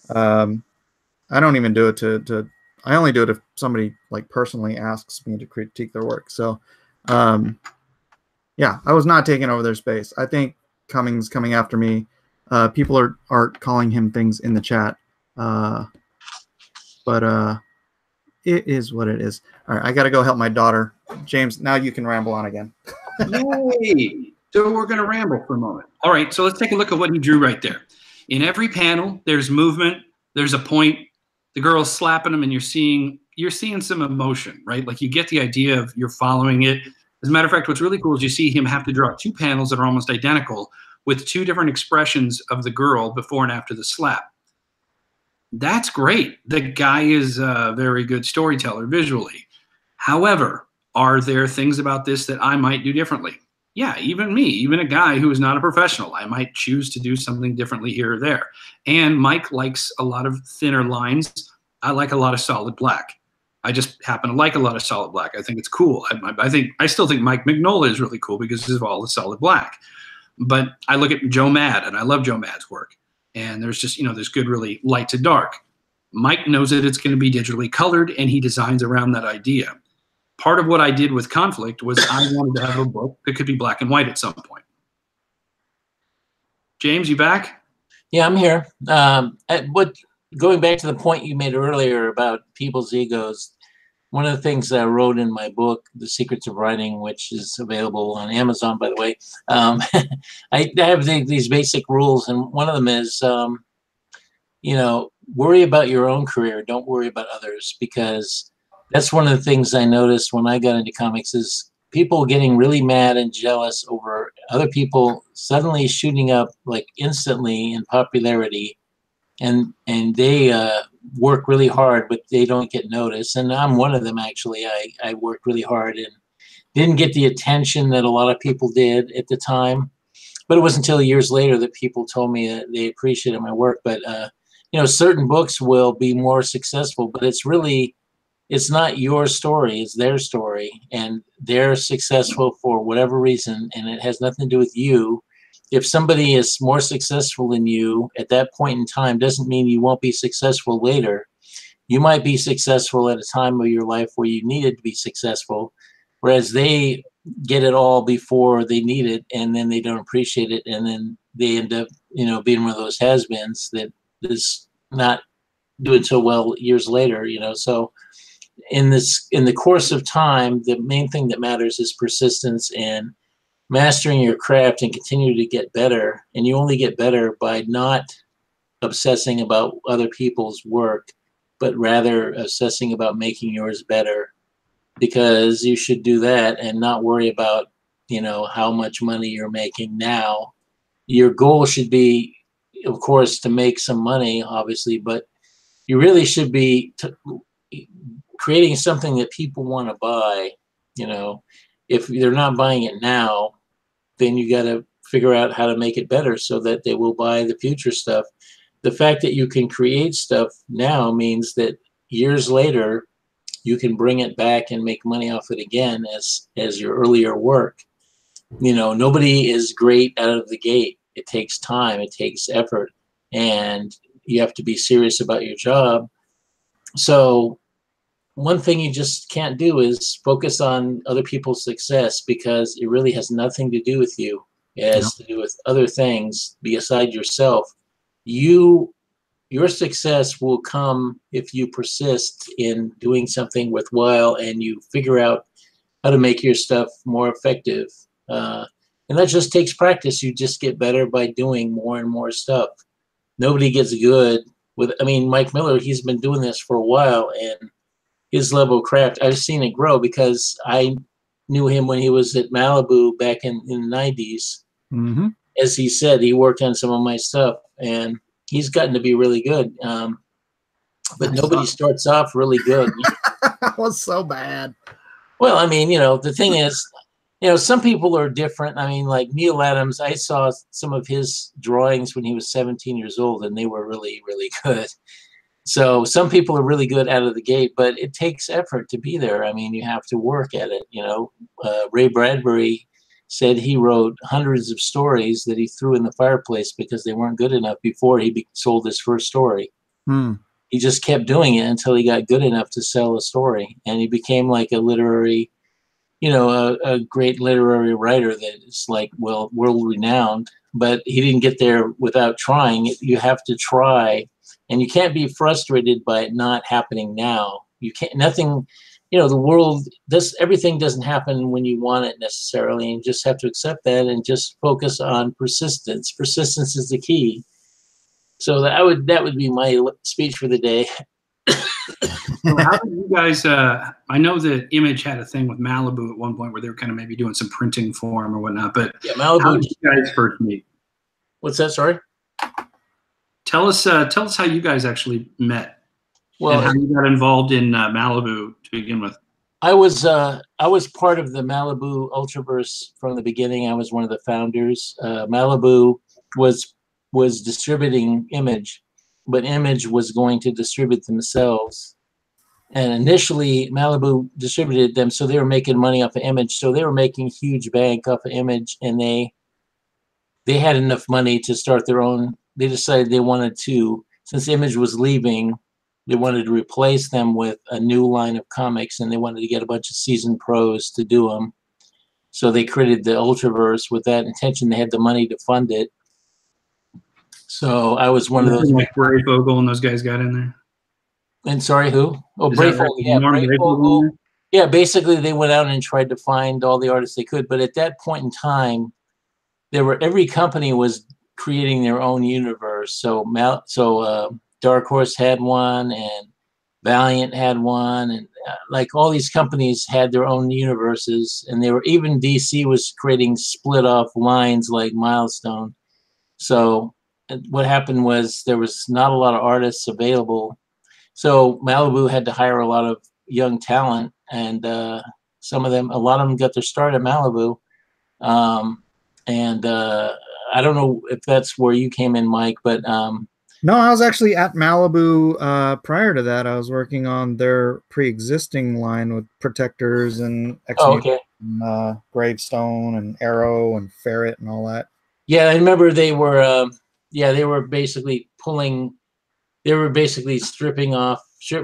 I don't even do it to I only do it if somebody like personally asks me to critique their work. So yeah, I was not taking over their space. I think Cummings coming after me. People are calling him things in the chat. But it is what it is. All right, I got to go help my daughter. James, now you can ramble on again. Yay! So we're going to ramble for a moment. All right, so let's take a look at what he drew right there. In every panel, there's movement. There's a point. The girl's slapping him, and you're seeing some emotion, right? Like you get the idea of you're following it. As a matter of fact, what's really cool is you see him have to draw two panels that are almost identical with two different expressions of the girl before and after the slap. That's great. The guy is a very good storyteller visually. However, are there things about this that I might do differently? Yeah, even me, even a guy who is not a professional, I might choose to do something differently here or there. And Mike likes a lot of thinner lines. I like a lot of solid black. I just happen to like a lot of solid black. I think it's cool. I still think Mike Mignola is really cool because of all the solid black. But I look at Joe Mad, and I love Joe Mad's work. And there's just, there's good really light to dark. Mike knows that it's going to be digitally colored, and he designs around that idea. Part of what I did with Conflict was I wanted to have a book that could be black and white at some point. James, you back? Yeah, I'm here. Going back to the point you made earlier about people's egos, one of the things that I wrote in my book, The Secrets of Writing, which is available on Amazon, by the way, I have these basic rules, and one of them is, worry about your own career. Don't worry about others, because that's one of the things I noticed when I got into comics is people getting really mad and jealous over other people suddenly shooting up like instantly in popularity, and they work really hard, but they don't get noticed. And I'm one of them, actually. I worked really hard and didn't get the attention that a lot of people did at the time. But it wasn't until years later that people told me that they appreciated my work. But, certain books will be more successful, but it's not your story, it's their story. And they're successful for whatever reason, and it has nothing to do with you. If somebody is more successful than you at that point in time, doesn't mean you won't be successful later. You might be successful at a time of your life where you needed to be successful, whereas they get it all before they need it, and then they don't appreciate it, and then they end up, being one of those has-beens that is not doing so well years later. So in the course of time, the main thing that matters is persistence and mastering your craft and continue to get better. And you only get better by not obsessing about other people's work, but rather obsessing about making yours better, because you should do that and not worry about, how much money you're making now. Your goal should be, of course, to make some money, obviously, but you really should be creating something that people want to buy. If they're not buying it now, then you got to figure out how to make it better so that they will buy the future stuff. The fact that you can create stuff now means that years later, you can bring it back and make money off it again as your earlier work. Nobody is great out of the gate. It takes time, it takes effort, and you have to be serious about your job. So one thing you just can't do is focus on other people's success, because it really has nothing to do with you. It has to do with other things beside yourself. Your success will come if you persist in doing something worthwhile and you figure out how to make your stuff more effective. And that just takes practice. You just get better by doing more and more stuff. Nobody gets good Mike Miller, he's been doing this for a while, and his level of craft, I've seen it grow because I knew him when he was at Malibu back in the 90s. Mm-hmm. As he said, he worked on some of my stuff, and he's gotten to be really good. But nobody starts off really good. That was so bad. Well, the thing is, some people are different. I mean, like Neil Adams, I saw some of his drawings when he was 17 years old, and they were really, really good. So some people are really good out of the gate, but it takes effort to be there. I mean, you have to work at it. Ray Bradbury said he wrote hundreds of stories that he threw in the fireplace because they weren't good enough before he sold his first story. He just kept doing it until he got good enough to sell a story, and he became like a literary, a great literary writer that is like, well, world renowned. But he didn't get there without trying. You have to try, and you can't be frustrated by it not happening now. You can't. Nothing. The world, everything doesn't happen when you want it necessarily, and you just have to accept that and just focus on persistence. Persistence is the key. So that would be my speech for the day. So how did you guys? I know that Image had a thing with Malibu at one point where they were kind of maybe doing some printing for them or whatnot. But yeah, Malibu. How did you guys first meet? What's that? Sorry. Tell us how you guys actually met. Well, and how you got involved in Malibu to begin with. I was part of the Malibu Ultraverse from the beginning. I was one of the founders. Malibu was distributing Image, but Image was going to distribute themselves. And initially, Malibu distributed them, so they were making money off of Image. So they were making huge bank off of Image, and they had enough money to start their own. They decided they wanted to, since Image was leaving, they wanted to replace them with a new line of comics, and they wanted to get a bunch of seasoned pros to do them. So they created the Ultraverse with that intention. They had the money to fund it. So I was one of those. Like Brayfogle and those guys got in there. And sorry, who? Oh, Brayfogle. Right? Yeah, Brayfogle. Yeah, basically they went out and tried to find all the artists they could. But at that point in time, every company was creating their own universe. So Dark Horse had one, and Valiant had one, and like all these companies had their own universes, and even DC was creating split off lines like Milestone. So what happened was there was not a lot of artists available, so Malibu had to hire a lot of young talent, and a lot of them got their start at Malibu, and I don't know if that's where you came in, Mike, but no, I was actually at Malibu prior to that. I was working on their pre-existing line with Protectors and and, Gravestone and Arrow and Ferret and all that. Yeah, I remember they were basically strip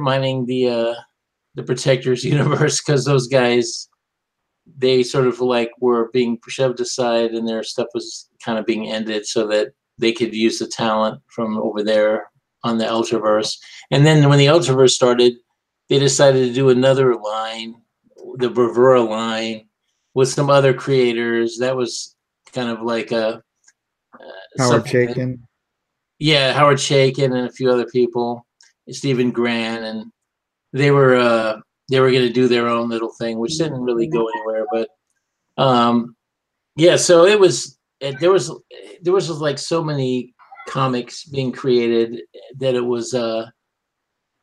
mining the Protectors universe, because those guys, they sort of like were being shoved aside and their stuff was kind of being ended so that they could use the talent from over there on the Ultraverse. And then when the Ultraverse started, they decided to do another line, the Bravura line, with some other creators. That was kind of like a Howard Chaykin. Howard Chaykin and a few other people, Stephen Grant, and they were going to do their own little thing, which didn't really go anywhere. But so it was. There was like so many comics being created that it was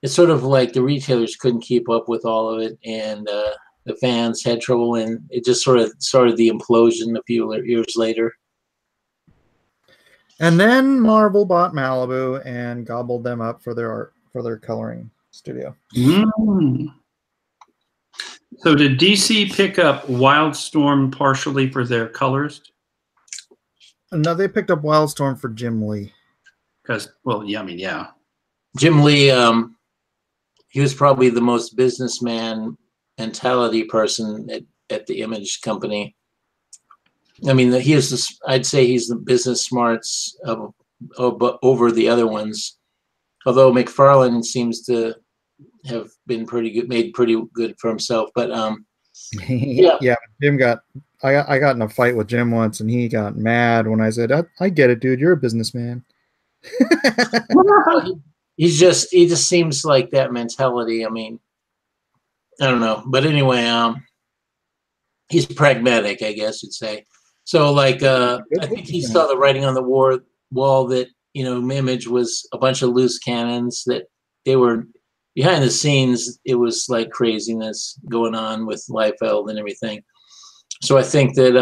it's sort of like the retailers couldn't keep up with all of it, and the fans had trouble, and it just sort of started the implosion a few years later. And then Marvel bought Malibu and gobbled them up for their coloring studio. So did DC pick up Wildstorm partially for their colors? No, they picked up Wildstorm for Jim Lee. Yeah. Jim Lee, he was probably the most businessman mentality person at the Image company. I mean, I'd say he's the business smarts over the other ones. Although McFarlane seems to have been made pretty good for himself. But yeah, Jim I got in a fight with Jim once, and he got mad when I said, I get it, dude. You're a businessman. He just seems like that mentality. I mean, I don't know. But anyway, he's pragmatic, I guess you'd say. So like, I think he saw the writing on the wall that, Image was a bunch of loose cannons, that they were behind the scenes. It was like craziness going on with Liefeld and everything. So I think that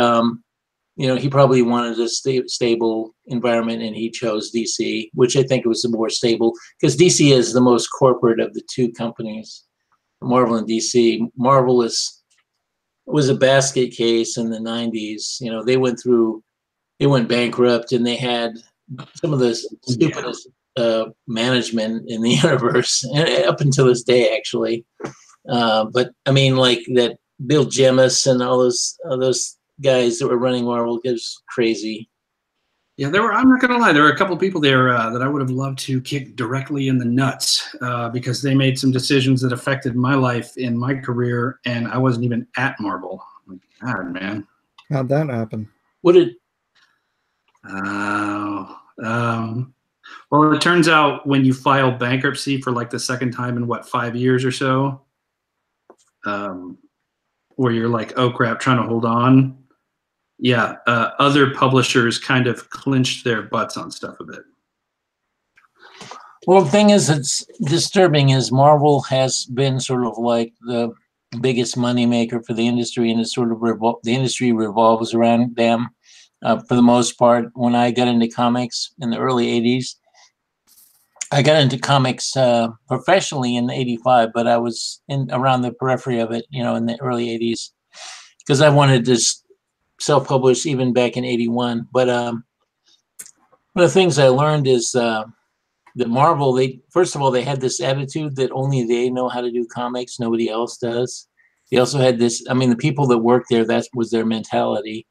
you know, he probably wanted a stable environment, and he chose DC, which I think was the more stable, because DC is the most corporate of the two companies, Marvel and DC. Marvel was a basket case in the 90s. You know, they went bankrupt, and they had some of the stupidest management in the universe, up until this day, actually. But I mean, like that Bill Jemas and all those guys that were running Marvel, it was crazy. Yeah, I'm not going to lie, there were a couple people there that I would have loved to kick directly in the nuts because they made some decisions that affected my life and my career, and I wasn't even at Marvel. Like, God, man. How'd that happen? What did? Well, it turns out when you file bankruptcy for like the second time in 5 years or so, where you're like, oh crap, trying to hold on. Yeah, other publishers kind of clinched their butts on stuff a bit. Well, the thing is, it's disturbing is Marvel has been sort of like the biggest moneymaker for the industry, and it's sort of the industry revolves around them for the most part. When I got into comics in the early 80s, I got into comics professionally in '85, but I was around the periphery of it, you know, in the early '80s, because I wanted to self-publish even back in '81. But one of the things I learned is that Marvel, first of all, they had this attitude that only they know how to do comics, nobody else does. They also had this, I mean, the people that worked there, that was their mentality,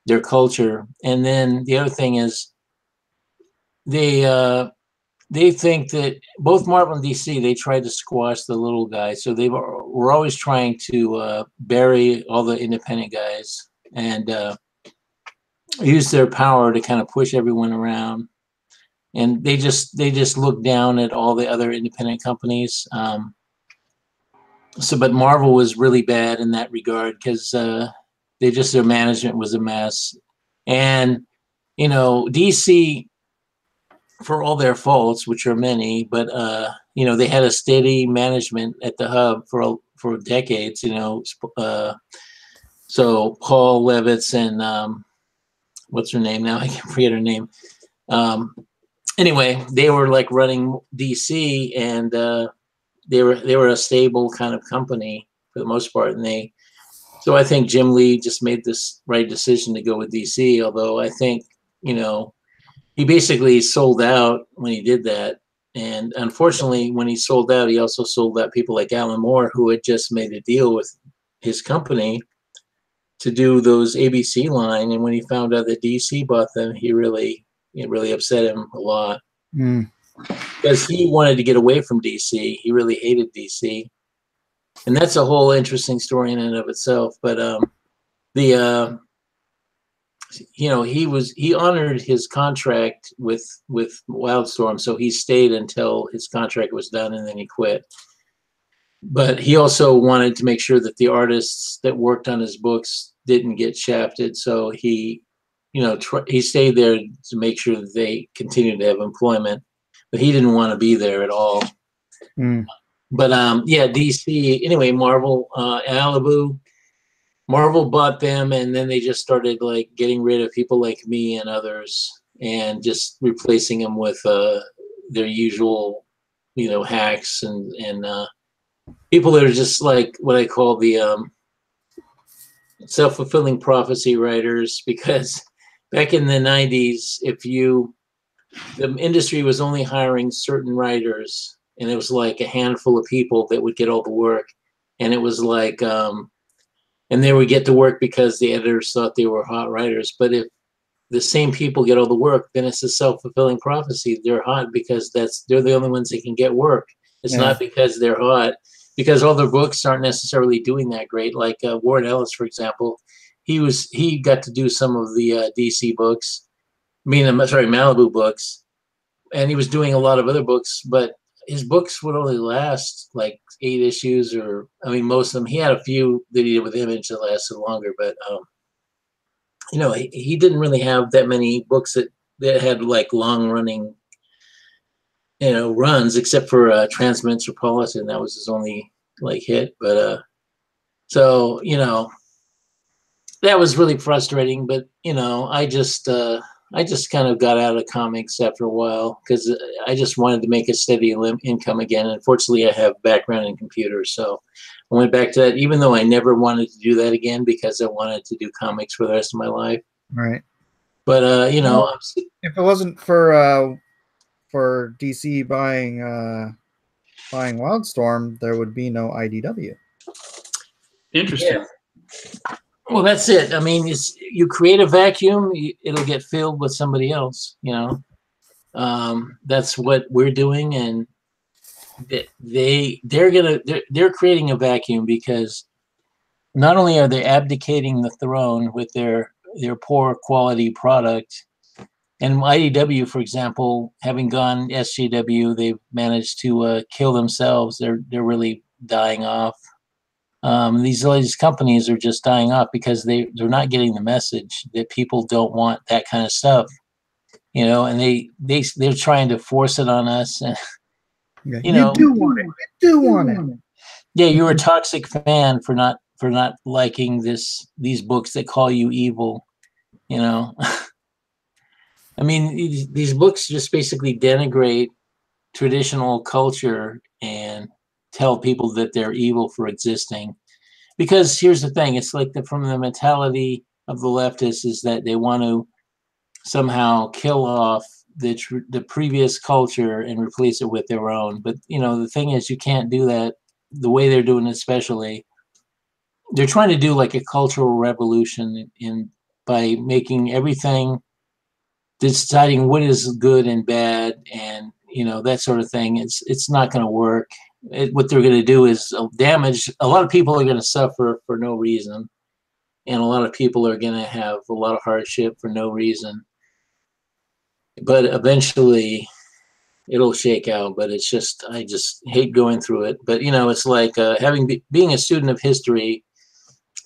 their culture. And then the other thing is they think that both Marvel and DC, they tried to squash the little guys. So they were always trying to bury all the independent guys and use their power to kind of push everyone around. And they just look down at all the other independent companies. But Marvel was really bad in that regard because their management was a mess. And, you know, DC, for all their faults, which are many, but you know, they had a steady management at the hub for decades, you know. So Paul Levitz and what's her name now? I can't forget her name. Anyway, they were like running DC, and they were a stable kind of company for the most part. And so I think Jim Lee just made this right decision to go with DC. Although I think, you know, he basically sold out when he did that. And unfortunately, when he sold out, he also sold out people like Alan Moore, who had just made a deal with his company to do those ABC line. And when he found out that DC bought them, it really upset him a lot. Because he wanted to get away from DC. He really hated DC. And that's a whole interesting story in and of itself. But you know, he honored his contract with Wildstorm, so he stayed until his contract was done, and then he quit. But he also wanted to make sure that the artists that worked on his books didn't get shafted, so he, you know, he stayed there to make sure that they continued to have employment. But he didn't want to be there at all. But yeah, DC. Anyway, Marvel, Malibu. Marvel bought them, and then they just started like getting rid of people like me and others, and just replacing them with their usual, you know, hacks and people that are just like what I call the self-fulfilling prophecy writers. Because back in the 90s, the industry was only hiring certain writers, and it was like a handful of people that would get all the work, and it was like and they would get to work because the editors thought they were hot writers. But if the same people get all the work, then it's a self-fulfilling prophecy. They're hot because they're the only ones that can get work. It's not because they're hot, because all their books aren't necessarily doing that great. Like Warren Ellis, for example, he got to do some of the DC books. Malibu books, and he was doing a lot of other books, but his books would only last like 8 issues, or I mean, most of them. He had a few that he did with Image that lasted longer, but you know, he didn't really have that many books that had like long running, you know, runs, except for Transmetropolitan. That was his only like hit. But so, you know, that was really frustrating. But you know, I just kind of got out of comics after a while because I just wanted to make a steady income again. And fortunately, I have background in computers, so I went back to that. Even though I never wanted to do that again because I wanted to do comics for the rest of my life. Right. But you know, if it wasn't for DC buying Wildstorm, there would be no IDW. Interesting. Yeah. Well, that's it. I mean, you create a vacuum, it'll get filled with somebody else. You know, that's what we're doing, and they're creating a vacuum because not only are they abdicating the throne with their poor quality product, and IDW, for example, having gone SJW, they've managed to kill themselves. They're really dying off. These companies are just dying off because they're not getting the message that people don't want that kind of stuff, you know, and they're trying to force it on us. And, you know, do want it. You do want it. Yeah, you're a toxic fan for not liking these books that call you evil, you know. I mean, these books just basically denigrate traditional culture and tell people that they're evil for existing. Because here's the thing, it's like from the mentality of the leftists is that they want to somehow kill off the previous culture and replace it with their own. But you know, the thing is, you can't do that the way they're doing it. Especially, they're trying to do like a cultural revolution by making everything, deciding what is good and bad, and you know, that sort of thing. It's not going to work. What they're going to do is damage. A lot of people are going to suffer for no reason, and a lot of people are going to have a lot of hardship for no reason. But eventually, it'll shake out. But it's just, I just hate going through it. But you know, it's like being a student of history.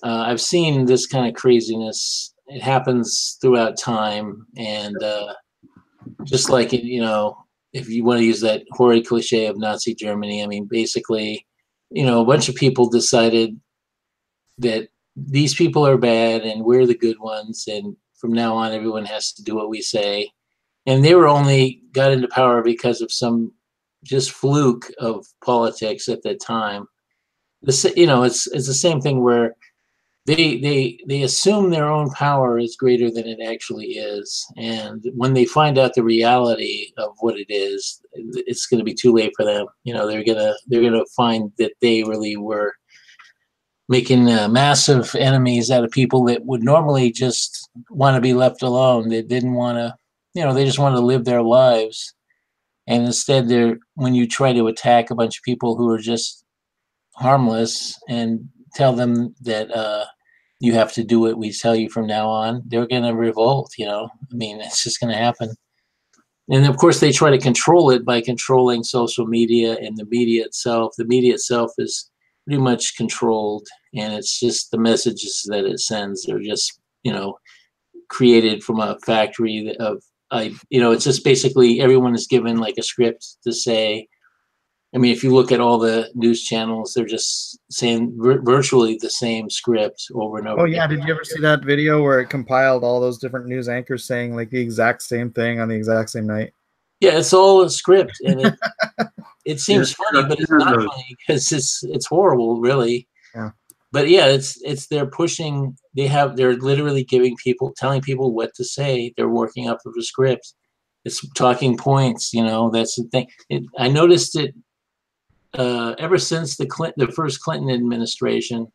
I've seen this kind of craziness. It happens throughout time, and just like you know, if you want to use that horrid cliche of Nazi Germany, I mean, basically, you know, a bunch of people decided that these people are bad and we're the good ones, and from now on, everyone has to do what we say. And they were only got into power because of some just fluke of politics at that time. You know, it's the same thing where they assume their own power is greater than it actually is, and when they find out the reality of what it is, it's going to be too late for them. You know, they're gonna find that they really were making massive enemies out of people that would normally just want to be left alone. They didn't want to, you know, they just wanted to live their lives, and instead, when you try to attack a bunch of people who are just harmless and tell them that you have to do what we tell you from now on, they're going to revolt. You know, I mean, it's just going to happen. And of course, they try to control it by controlling social media and the media itself. The media itself is pretty much controlled, and it's just the messages that it sends. They're just, you know, created from a factory of, you know, it's just basically everyone is given like a script to say. I mean, if you look at all the news channels, they're just saying virtually the same script over and over. Oh yeah, did you ever see that video where it compiled all those different news anchors saying like the exact same thing on the exact same night? Yeah, it's all a script, and it seems funny, but it's not funny because it's horrible, really. Yeah. But yeah, it's they're pushing. They're literally telling people what to say. They're working off of a script. It's talking points. You know, that's the thing. I noticed it. Ever since the first Clinton administration,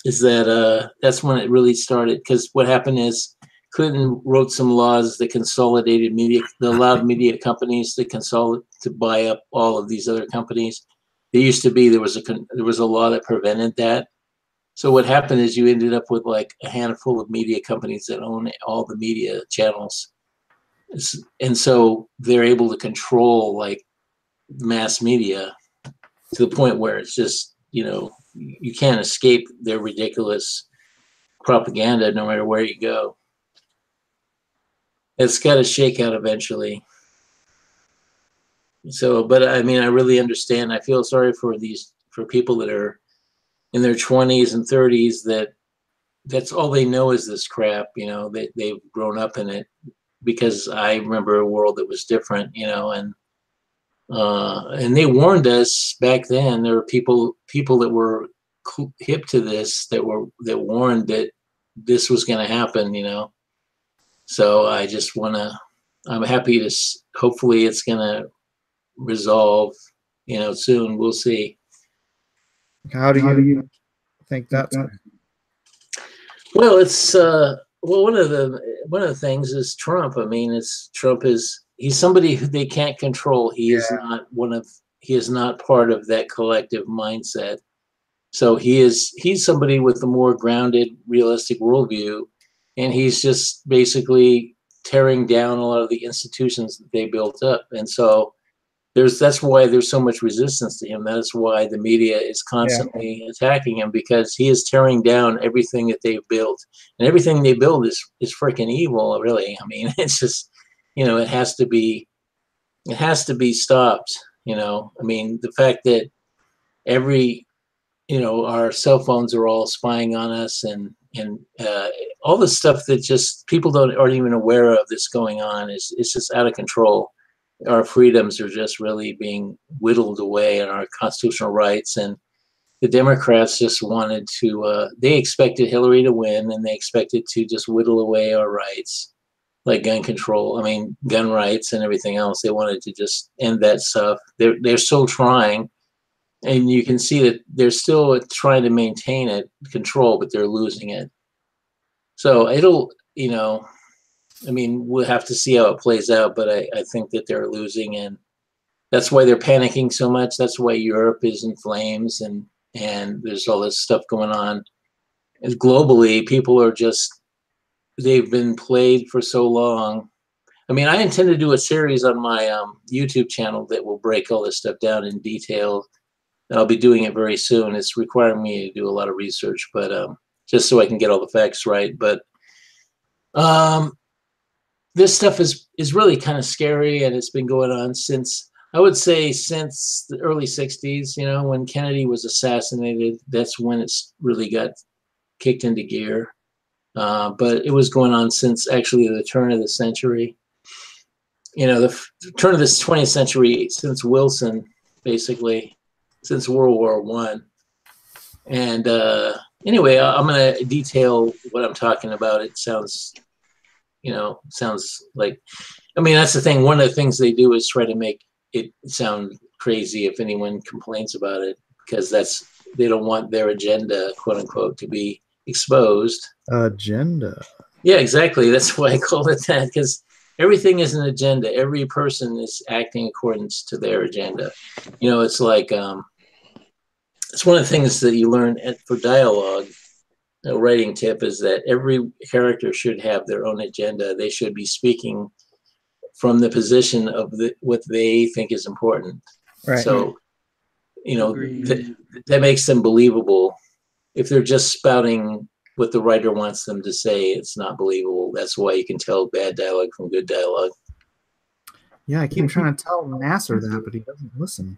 is that that's when it really started. Because what happened is Clinton wrote some laws that consolidated media, that allowed media companies to buy up all of these other companies. There used to be there was a law that prevented that. So what happened is you ended up with like a handful of media companies that own all the media channels, and so they're able to control like mass media to the point where it's just, you know, you can't escape their ridiculous propaganda no matter where you go. It's got to shake out eventually. So, but I mean, I really understand. I feel sorry for people that are in their 20s and 30s that that's all they know is this crap. You know, they've grown up in it, because I remember a world that was different. You know, and they warned us back then. There were people that were hip to this, that warned that this was going to happen. You know, so I'm happy to. Hopefully, it's going to resolve. You know, soon. We'll see. How do you think that's? Well, it's one of the things is Trump. I mean, he's somebody who they can't control. He is not part of that collective mindset. So he's somebody with a more grounded, realistic worldview, and he's just basically tearing down a lot of the institutions that they built up. And so that's why there's so much resistance to him. That's why the media is constantly attacking him, because he is tearing down everything that they've built, and everything they build is freaking evil, really. I mean, it's just, you know, it has to be stopped. You know, I mean, the fact that our cell phones are all spying on us, and all the stuff that just people aren't even aware of that's going on it's just out of control. Our freedoms are just really being whittled away, and our constitutional rights. And the Democrats just wanted to, they expected Hillary to win, and they expected to just whittle away our rights, like gun rights and everything else. They wanted to just end that stuff. They're still trying, and you can see that they're still trying to maintain control, but they're losing it. So it'll, you know, I mean, we'll have to see how it plays out, but I think that they're losing, and that's why they're panicking so much. That's why Europe is in flames, and there's all this stuff going on. And globally, people are they've been played for so long. I mean, I intend to do a series on my YouTube channel that will break all this stuff down in detail. And I'll be doing it very soon. It's requiring me to do a lot of research, but just so I can get all the facts right. But this stuff is really kind of scary, and it's been going on since the early 60s, you know, when Kennedy was assassinated. That's when it's really got kicked into gear. But it was going on since actually the turn of the century. You know, the turn of this 20th century, since Wilson, basically, since World War I. And anyway, I'm going to detail what I'm talking about. It sounds like, I mean, that's the thing. One of the things they do is try to make it sound crazy if anyone complains about it, because they don't want their agenda, quote unquote, to be exposed. Agenda. Yeah, exactly. That's why I call it that, because everything is an agenda. Every person is acting according to their agenda. You know, it's like, it's one of the things that you learn for dialogue. A writing tip is that every character should have their own agenda. They should be speaking from the position of what they think is important. Right. So, you know, that makes them believable. If they're just spouting what the writer wants them to say, it's not believable. That's why you can tell bad dialogue from good dialogue. Yeah, I keep trying to tell Nasser that, but he doesn't listen.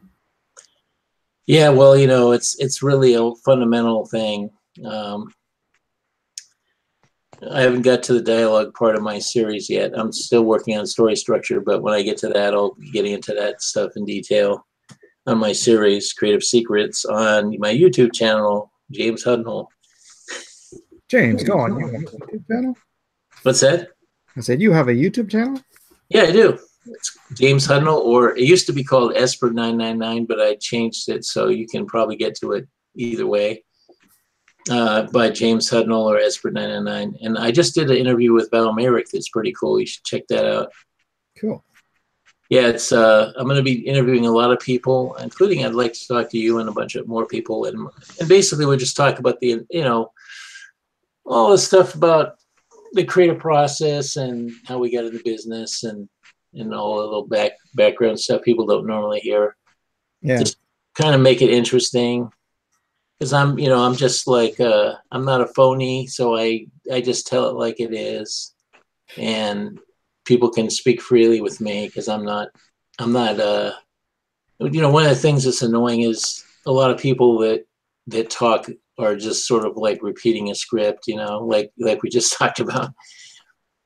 Yeah, well, you know, it's really a fundamental thing. I haven't got to the dialogue part of my series yet. I'm still working on story structure, but when I get to that, I'll be getting into that stuff in detail on my series, Creative Secrets, on my YouTube channel, James Hudnall. James, go on. You have a YouTube channel? What's that? I said, you have a YouTube channel? Yeah, I do. It's James Hudnall, or it used to be called Esper999, but I changed it, so you can probably get to it either way. By James Hudnall or Esper999. And I just did an interview with Val Merrick that's pretty cool. You should check that out. Cool. Yeah, it's I'm going to be interviewing a lot of people, including I'd like to talk to you and a bunch of more people. And basically we'll just talk about the, you know, all the stuff about the creative process and how we got into business, and all the little background stuff people don't normally hear. Yeah. Just kind of make it interesting. Because I'm just like, I'm not a phony, so I just tell it like it is, and people can speak freely with me because I'm not, you know, one of the things that's annoying is a lot of people that that talk are just sort of like repeating a script, you know, like we just talked about.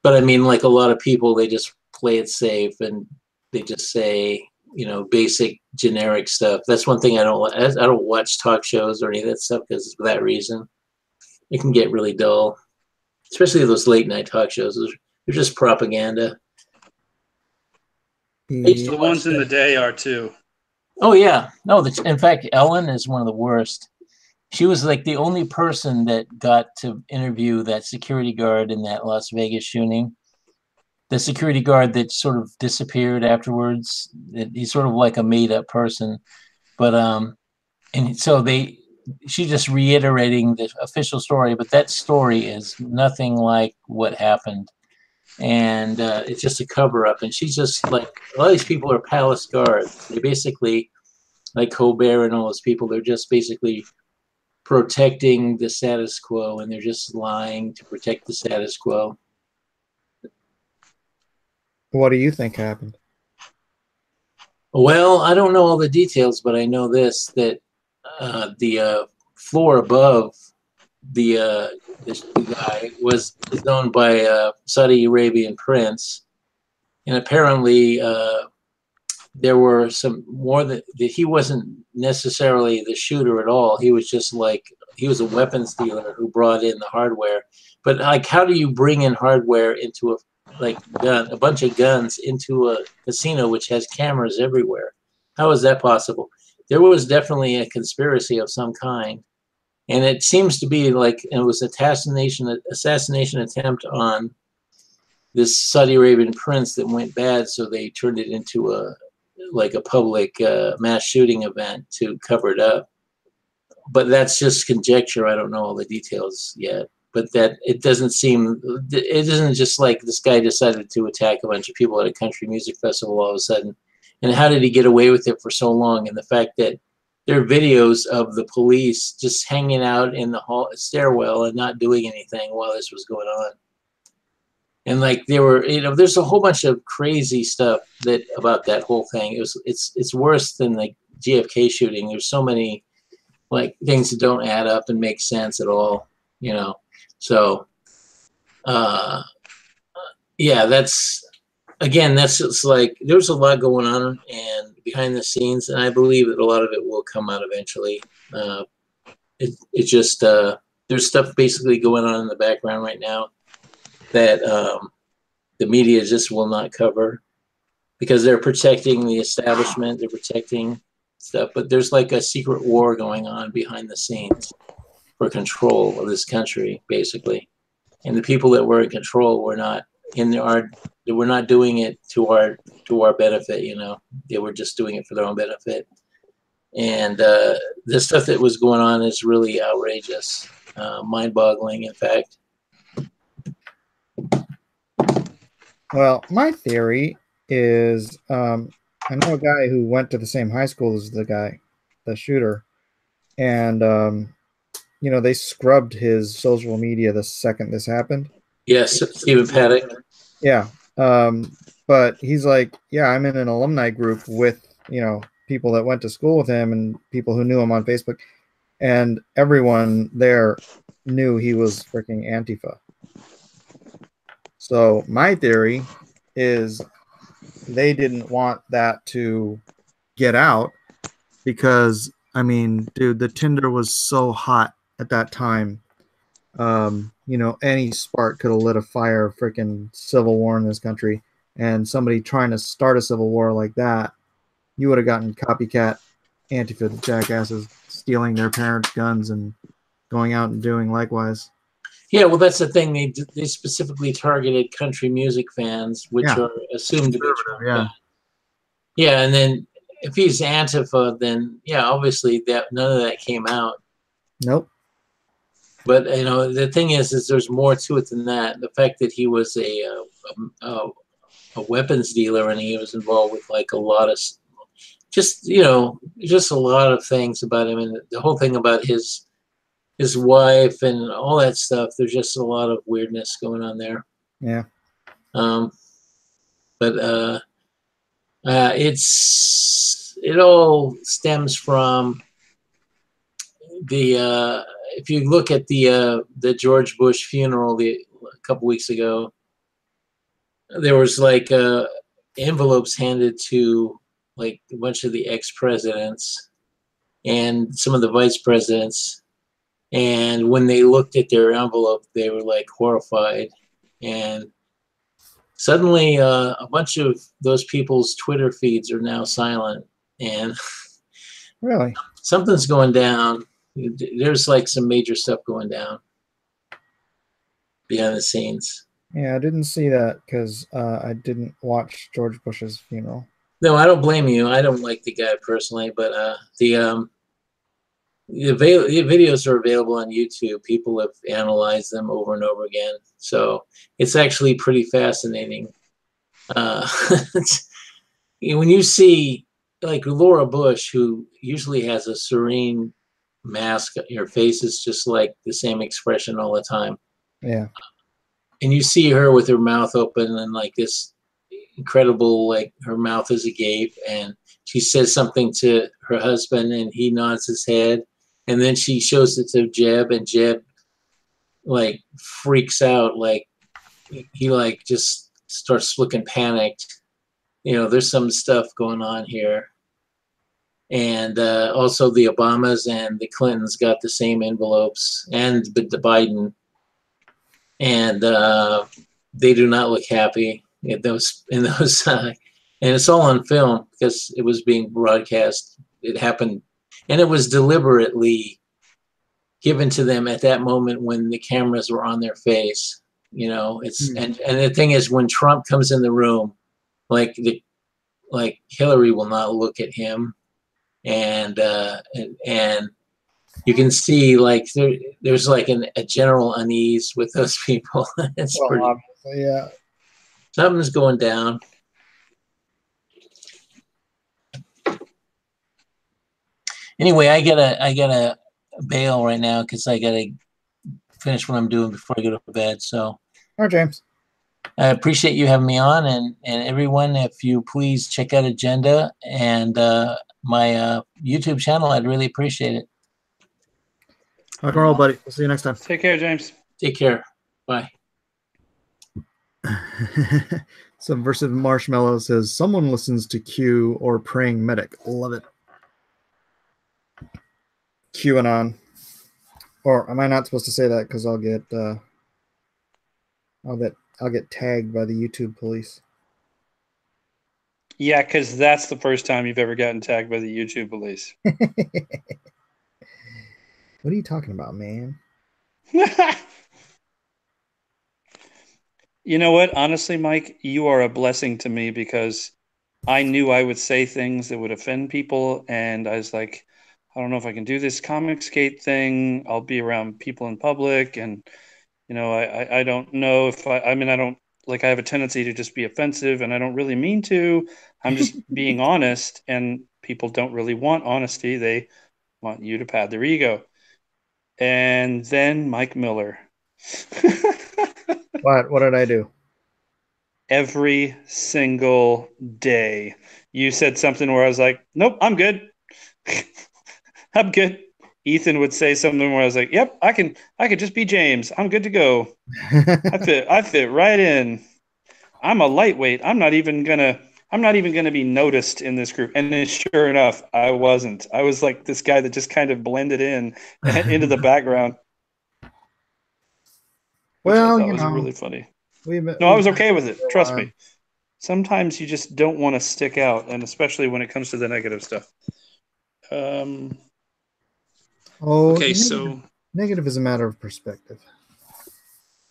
But I mean, like a lot of people, they just play it safe and they just say, you know, basic generic stuff. That's one thing I don't watch talk shows or any of that stuff because for that reason, it can get really dull, especially those late night talk shows. They're just propaganda. The ones in the day are too. Oh yeah, no. In fact, Ellen is one of the worst. She was like the only person that got to interview that security guard in that Las Vegas shooting. The security guard that sort of disappeared afterwards. He's sort of like a made-up person, but and so she just reiterating the official story, but that story is nothing like what happened, and it's just a cover-up. And she's just like, a lot of these people are palace guards. They basically, like Colbert and all those people, they're just basically protecting the status quo, and they're just lying to protect the status quo. What do you think happened? Well, I don't know all the details, but I know this, that the floor above the guy is owned by a Saudi Arabian prince, and apparently there were some more that he wasn't necessarily the shooter at all. He was just like, he was a weapons dealer who brought in the hardware. But like, how do you bring in hardware into a bunch of guns into a casino which has cameras everywhere? How is that possible? There was definitely a conspiracy of some kind, and it seems to be like it was assassination attempt on this Saudi Arabian prince that went bad, so they turned it into a public mass shooting event to cover it up. But that's just conjecture. I don't know all the details yet. But that it isn't just like this guy decided to attack a bunch of people at a country music festival all of a sudden. And how did he get away with it for so long? And the fact that there are videos of the police just hanging out in the stairwell and not doing anything while this was going on. And like there were, you know, there's a whole bunch of crazy stuff about that whole thing. It's worse than the JFK shooting. There's so many like things that don't add up and make sense at all, you know. So, yeah, that's just like there's a lot going on and behind the scenes, and I believe that a lot of it will come out eventually. It's just there's stuff basically going on in the background right now that the media just will not cover because they're protecting the establishment, they're protecting stuff, but there's like a secret war going on behind the scenes for control of this country, basically. And the people that were in control were not we're not doing it to our benefit, you know. They were just doing it for their own benefit. And the stuff that was going on is really outrageous, mind-boggling, in fact. Well, my theory is I know a guy who went to the same high school as the shooter, and you know, they scrubbed his social media the second this happened. Yes, Stephen Paddock. Yeah, but he's like, yeah, I'm in an alumni group with, you know, people that went to school with him and people who knew him on Facebook, and everyone there knew he was freaking Antifa. So my theory is they didn't want that to get out because, I mean, dude, the Tinder was so hot at that time. You know, any spark could have lit a fire of freaking civil war in this country. And somebody trying to start a civil war like that, you would have gotten copycat Antifa jackasses stealing their parents' guns and going out and doing likewise. Yeah, well, that's the thing. They specifically targeted country music fans, which are assumed to be true. Yeah. Yeah, and then if he's Antifa, then yeah, obviously that none of that came out. Nope. But you know, the thing is there's more to it than that. The fact that he was a weapons dealer and he was involved with like a lot of just a lot of things about him, and the whole thing about his wife and all that stuff. There's just a lot of weirdness going on there. Yeah. But it all stems from if you look at the George Bush funeral a couple weeks ago, there was like envelopes handed to like a bunch of the ex-presidents and some of the vice presidents. And when they looked at their envelope, they were like horrified. And suddenly a bunch of those people's Twitter feeds are now silent. And Really? something's going down. There's like some major stuff going down behind the scenes. Yeah, I didn't see that because I didn't watch George Bush's funeral. No, I don't blame you. I don't like the guy personally, but the videos are available on YouTube. People have analyzed them over and over again, so it's actually pretty fascinating. When you see like Laura Bush, who usually has a serene mask, her face is just like the same expression all the time. Yeah. And you see her with her mouth open and like this incredible, like her mouth is agape, and she says something to her husband and he nods his head, and then she shows it to Jeb, and Jeb like freaks out, like he like just starts looking panicked. You know, there's some stuff going on here. And also the Obamas and the Clintons got the same envelopes, and the Biden, and they do not look happy in those and it's all on film because it was being broadcast. It happened, and it was deliberately given to them at that moment when the cameras were on their face. You know, it's and the thing is, when Trump comes in the room, like Hillary will not look at him, and you can see like there's like a general unease with those people. It's pretty, obviously, yeah. Something's going down. Anyway, I gotta bail right now because I gotta finish what I'm doing before I go to bed. So, All right, James. I appreciate you having me on, and everyone, if you please check out Agenda and my YouTube channel, I'd really appreciate it. Rock and roll, buddy. We'll see you next time. Take care, James. Take care. Bye. Subversive Marshmallow says, someone listens to Q or Praying Medic. Love it. QAnon. Or am I not supposed to say that because I'll get tagged by the YouTube police? Yeah, because that's the first time you've ever gotten tagged by the YouTube police. What are you talking about, man? You know what? Honestly, Mike, you are a blessing to me because I knew I would say things that would offend people. And I was like, I don't know if I can do this Comicsgate thing. I'll be around people in public. And, you know, I don't know if I don't, like, I have a tendency to just be offensive, and I don't really mean to. I'm just being honest, and people don't really want honesty. They want you to pad their ego. And then Mike Miller. What did I do? Every single day you said something where I was like, nope, I'm good. I'm good. Ethan would say something where I was like, yep, I can just be James. I'm good to go. I fit right in. I'm a lightweight. I'm not even gonna be noticed in this group. And then sure enough, I wasn't. I was like this guy that just kind of blended in into the background. Well, that was really funny. I was okay with it. Trust me. Sometimes you just don't want to stick out, and especially when it comes to the negative stuff. Okay, so negative is a matter of perspective.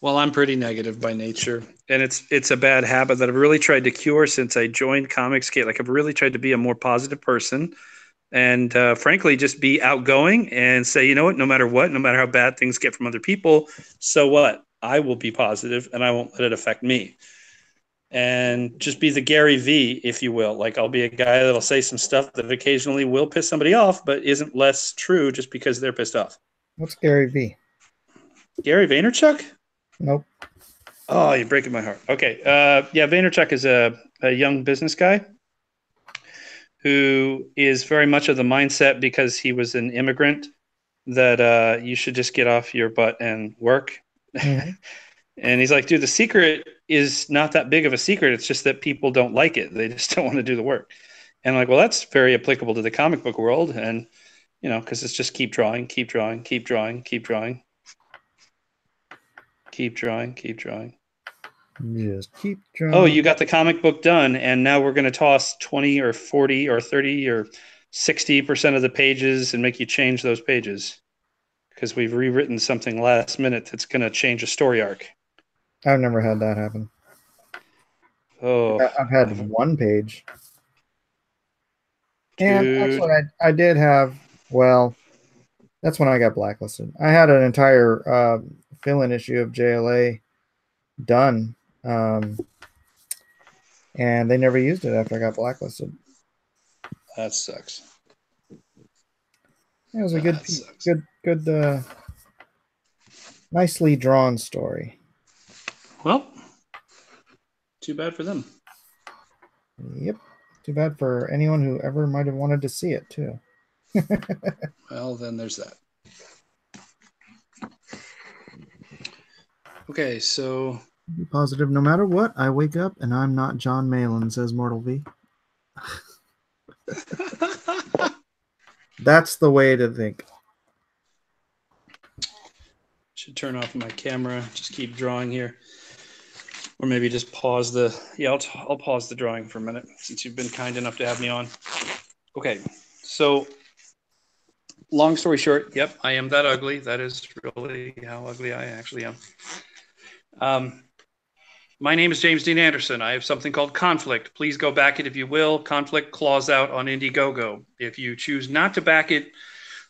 Well, I'm pretty negative by nature, and it's a bad habit that I've really tried to cure since I joined Comicsgate. Like, I've really tried to be a more positive person, and frankly, just be outgoing and say, you know what, no matter how bad things get from other people, so what? I will be positive, and I won't let it affect me. And just be the Gary V, if you will. Like, I'll be a guy that'll say some stuff that occasionally will piss somebody off, but isn't less true just because they're pissed off. What's Gary V? Gary Vaynerchuk? Nope. Oh, you're breaking my heart. Okay. Yeah, Vaynerchuk is a young business guy who is very much of the mindset, because he was an immigrant that you should just get off your butt and work. Mhm. And he's like, dude, the secret is not that big of a secret. It's just that people don't like it. They just don't want to do the work. And I'm like, well, that's very applicable to the comic book world. And, you know, because it's just keep drawing, keep drawing, keep drawing, keep drawing, keep drawing, keep drawing. Just keep drawing. Oh, you got the comic book done, and now we're going to toss 20 or 40 or 30 or 60% of the pages and make you change those pages because we've rewritten something last minute that's going to change a story arc. I've never had that happen. Oh, I've had one page. And dude. actually, I did have, well, that's when I got blacklisted. I had an entire fill-in issue of JLA done, and they never used it after I got blacklisted. That sucks. It was a good piece, good, nicely drawn story. Well, too bad for them. Yep. Too bad for anyone who ever might have wanted to see it, too. Well, then there's that. Okay, so... Be positive no matter what. I wake up and I'm not John Malin, says Mortal V. That's the way to think. Should turn off my camera. Just keep drawing here. Or maybe just pause the... Yeah, I'll pause the drawing for a minute since you've been kind enough to have me on. Okay, so long story short, yep, I am that ugly. That is really how ugly I actually am. My name is James Dean Anderson. I have something called Conflict. Please go back it if you will. Conflict claws out on Indiegogo. If you choose not to back it,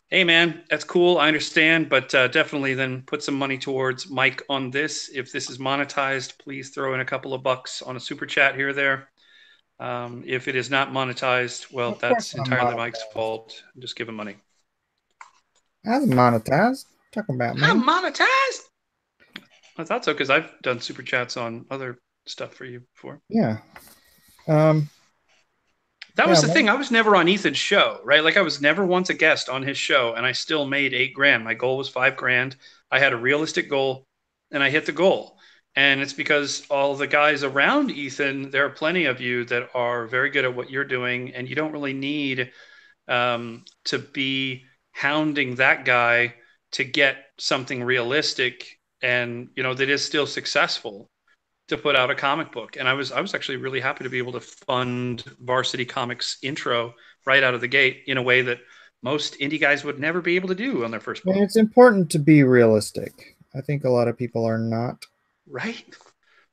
hey man, that's cool. I understand, but definitely then put some money towards Mike on this. If this is monetized, please throw in a couple of bucks on a super chat here or there. If it is not monetized, well, that's entirely Mike's fault. Just give him money. I'm monetized. Talking about me. I'm monetized. I thought so because I've done super chats on other stuff for you before. Yeah. That was the thing. I was never on Ethan's show, right? Like I was never once a guest on his show, and I still made $8,000. My goal was $5,000. I had a realistic goal, and I hit the goal. And it's because all the guys around Ethan, there are plenty of you that are very good at what you're doing, and you don't really need to be hounding that guy to get something realistic and, you know, that is still successful to put out a comic book. And I was actually really happy to be able to fund Varsity Comics intro right out of the gate in a way that most indie guys would never be able to do on their first book. And it's important to be realistic. I think a lot of people are not. Right.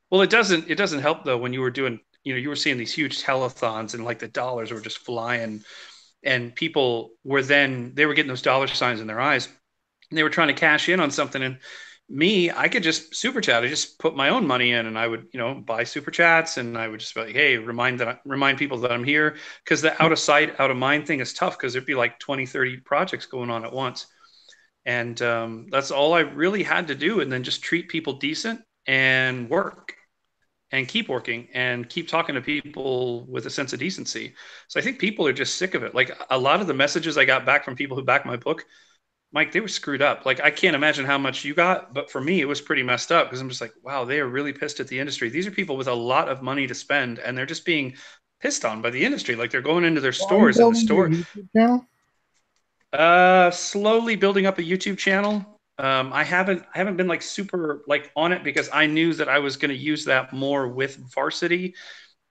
Well, it doesn't help though when you were doing, you know, you were seeing these huge telethons and like the dollars were just flying and people were they were getting those dollar signs in their eyes and they were trying to cash in on something. And me, I could just super chat. I just put my own money in and I would, you know, buy super chats and I would just be like, hey, remind people that I'm here. Because the out of sight, out of mind thing is tough because there'd be like 20, 30 projects going on at once. And that's all I really had to do. And then just treat people decent and work and keep working and keep talking to people with a sense of decency. So I think people are just sick of it. Like a lot of the messages I got back from people who backed my book, Mike, they were screwed up. Like, I can't imagine how much you got, but for me, it was pretty messed up because I'm just like, wow, they are really pissed at the industry. These are people with a lot of money to spend, and they're just being pissed on by the industry. Like, they're going into their stores and the store. YouTube channel? Slowly building up a YouTube channel. I haven't been like super like on it because I knew that I was going to use that more with Varsity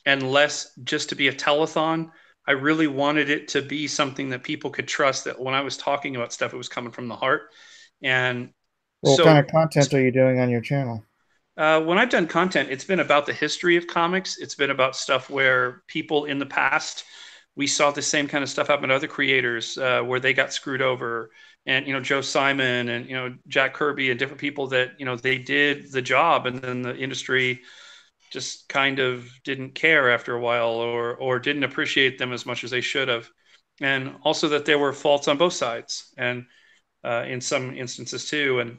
and less just to be a telethon. I really wanted it to be something that people could trust that when I was talking about stuff, it was coming from the heart. And what kind of content are you doing on your channel? When I've done content, it's been about the history of comics. It's been about stuff where people in the past, we saw the same kind of stuff happen to other creators where they got screwed over. And, you know, Joe Simon and, you know, Jack Kirby and different people that, you know, they did the job and then the industry just kind of didn't care after a while or didn't appreciate them as much as they should have. And also that there were faults on both sides and in some instances too. And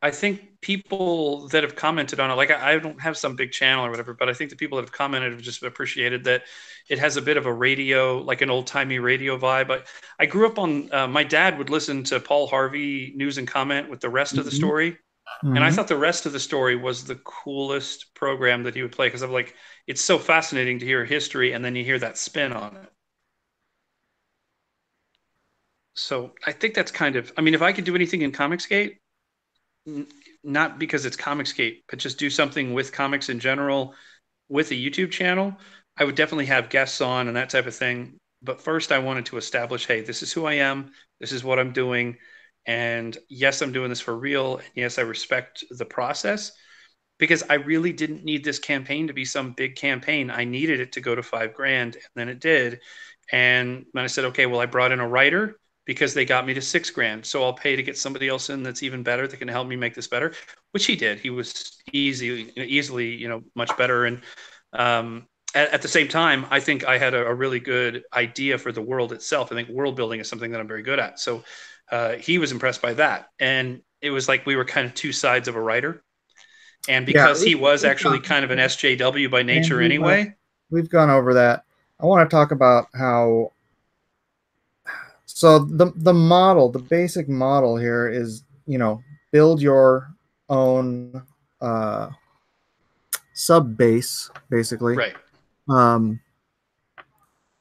I think people that have commented on it, like I don't have some big channel or whatever, but I think the people that have commented have just appreciated that it has a bit of a radio, like an old timey radio vibe. I grew up on, my dad would listen to Paul Harvey news and comment with the rest of the story. And I thought the rest of the story was the coolest program that he would play, because I'm like, it's so fascinating to hear history and then you hear that spin on it. So I think that's kind of, I mean, if I could do anything in Comicsgate, not because it's Comicsgate, but just do something with comics in general with a YouTube channel, I would definitely have guests on and that type of thing. But first I wanted to establish, hey, this is who I am. This is what I'm doing. And yes, I'm doing this for real. And yes, I respect the process, because I really didn't need this campaign to be some big campaign. I needed it to go to $5,000, and then it did. And then I said, okay, well, I brought in a writer because they got me to $6,000. So I'll pay to get somebody else in that's even better, that can help me make this better, which he did. He was easily, much better. And at the same time, I think I had a really good idea for the world itself. I think world building is something that I'm very good at. So he was impressed by that. And it was like we were kind of two sides of a writer. And because he was actually kind of an SJW by nature anyway. We've gone over that. I want to talk about how, so the model, the basic model here is, build your own sub base, basically. Right. And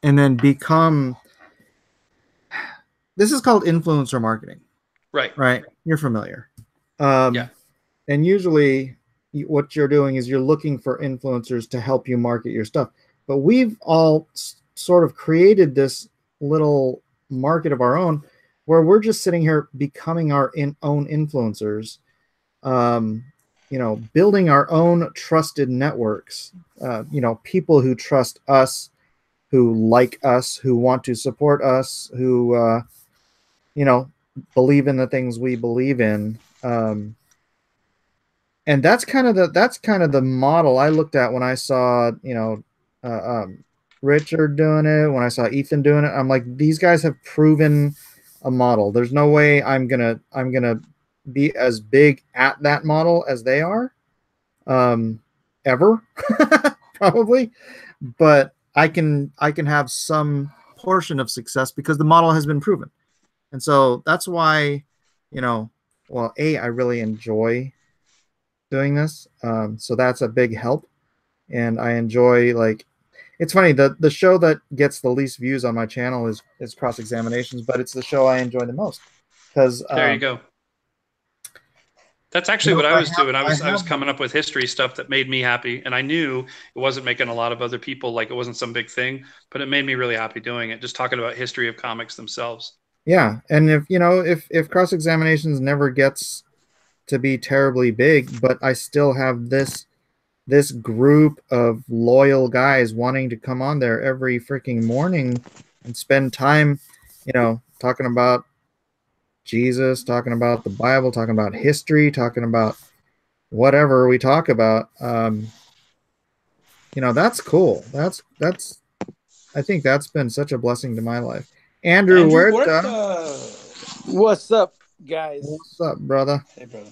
then become, this is called influencer marketing. Right. Right. You're familiar. Yeah. And usually what you're doing is you're looking for influencers to help you market your stuff. But we've all sort of created this little market of our own where we're just sitting here becoming our own influencers, building our own trusted networks, people who trust us, who like us, who want to support us, who, believe in the things we believe in. And that's kind of the model I looked at when I saw, Richard doing it, when I saw Ethan doing it. I'm like, these guys have proven a model. There's no way I'm gonna be as big at that model as they are, ever, probably. But I can have some portion of success because the model has been proven. And so that's why, I really enjoy doing this. So that's a big help. And I enjoy, it's funny, the show that gets the least views on my channel is Cross Examinations, but it's the show I enjoy the most. Because there you go. That's actually what I was doing. I was coming up with history stuff that made me happy, and I knew it wasn't making a lot of other people, like it wasn't some big thing, but it made me really happy doing it, just talking about history of comics themselves. Yeah, and if Cross Examinations never gets to be terribly big, but I still have this group of loyal guys wanting to come on there every freaking morning and spend time, talking about Jesus, talking about the Bible, talking about history, talking about whatever we talk about. That's cool. That's I think that's been such a blessing to my life. Andrew Huerta. What's up, guys? What's up, brother? Hey, brother.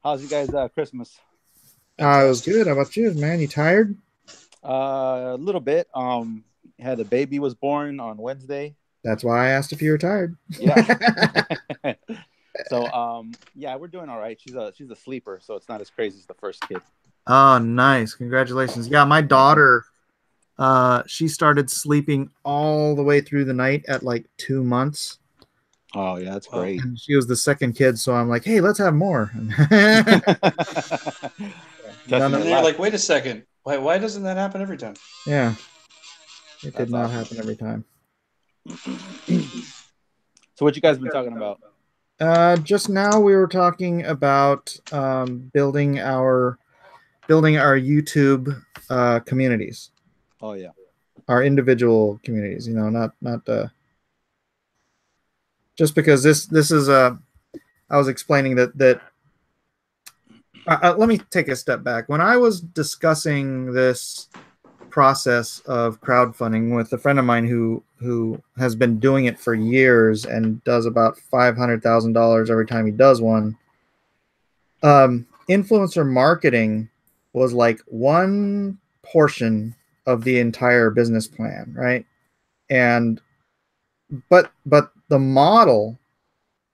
How's you guys' Christmas? It was good. How about you, man? You tired? A little bit. Had a baby was born on Wednesday. That's why I asked if you were tired. Yeah. So, we're doing all right. She's a sleeper, so it's not as crazy as the first kid. Oh, nice. Congratulations. Yeah, my daughter, she started sleeping all the way through the night at 2 months. Oh, yeah, that's great. And she was the second kid, so I'm like, hey, let's have more. And they're like, wait a second. Why doesn't that happen every time? Yeah. It did not happen every time. So what you guys been talking about? Just now we were talking about building our YouTube communities. Oh yeah, our individual communities. Not just because this is I was explaining that. Let me take a step back. When I was discussing this process of crowdfunding with a friend of mine who has been doing it for years and does about $500,000 every time he does one, influencer marketing was like one portion of the entire business plan, right? And but the model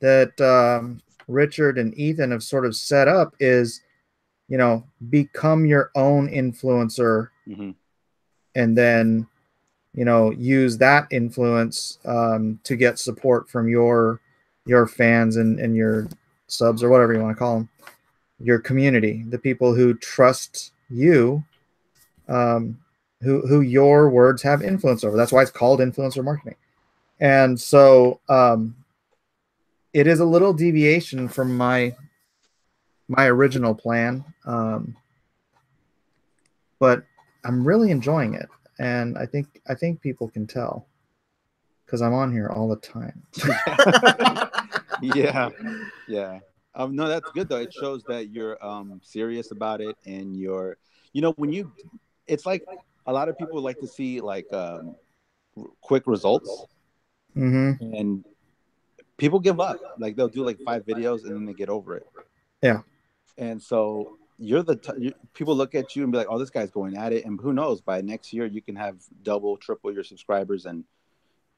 that Richard and Ethan have sort of set up is, you know, become your own influencer, and then, you know, use that influence to get support from your fans and your subs, or whatever you want to call them, your community, the people who trust you, who your words have influence over. That's why it's called influencer marketing. And so it is a little deviation from my original plan, but I'm really enjoying it, and I think people can tell because I'm on here all the time. Yeah. No, that's good though. It shows that you're serious about it, and you're, you know, it's like a lot of people like to see like quick results, and people give up. Like they'll do like 5 videos and then they get over it. Yeah. And so people look at you and be like, oh, this guy's going at it, and who knows, by next year you can have double, triple your subscribers, and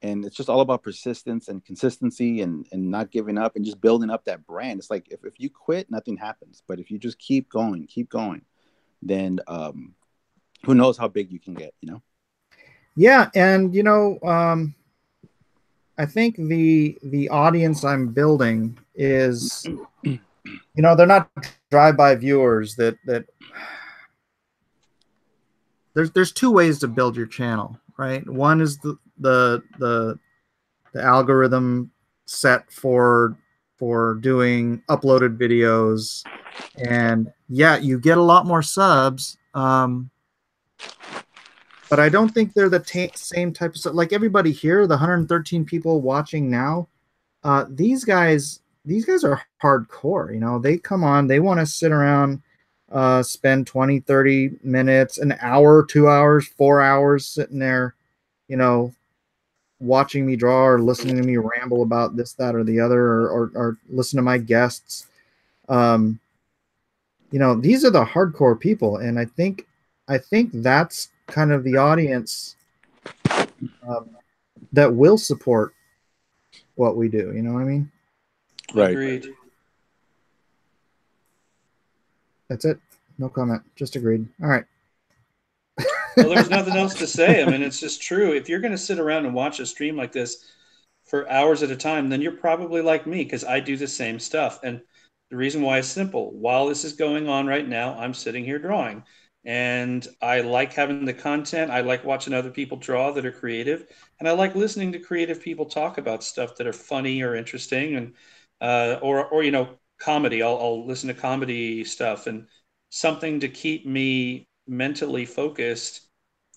it's just all about persistence and consistency and not giving up and just building up that brand. It's like if you quit, nothing happens. But if you just keep going, then who knows how big you can get, you know? Yeah, and you know, I think the audience I'm building is, you know, they're not drive-by viewers that there's 2 ways to build your channel, right? One is the algorithm set for doing uploaded videos, and yeah, you get a lot more subs, but I don't think they're the same type of stuff. Like everybody here, the 113 people watching now, these guys are hardcore. You know, they come on, they want to sit around, spend 20, 30 minutes, an hour, 2 hours, 4 hours sitting there, you know, watching me draw or listening to me ramble about this, that, or the other, or listen to my guests. You know, these are the hardcore people, and I think that's kind of the audience that will support what we do. You know what I mean? Right. Agreed. That's it. No comment. Just agreed. All right. Well, there's nothing else to say. I mean, it's just true. If you're going to sit around and watch a stream like this for hours at a time, then you're probably like me, because I do the same stuff. And the reason why is simple. While this is going on right now, I'm sitting here drawing. And I like having the content. I like watching other people draw that are creative. And I like listening to creative people talk about stuff that are funny or interesting, and or you know, comedy. I'll listen to comedy stuff, and something to keep me mentally focused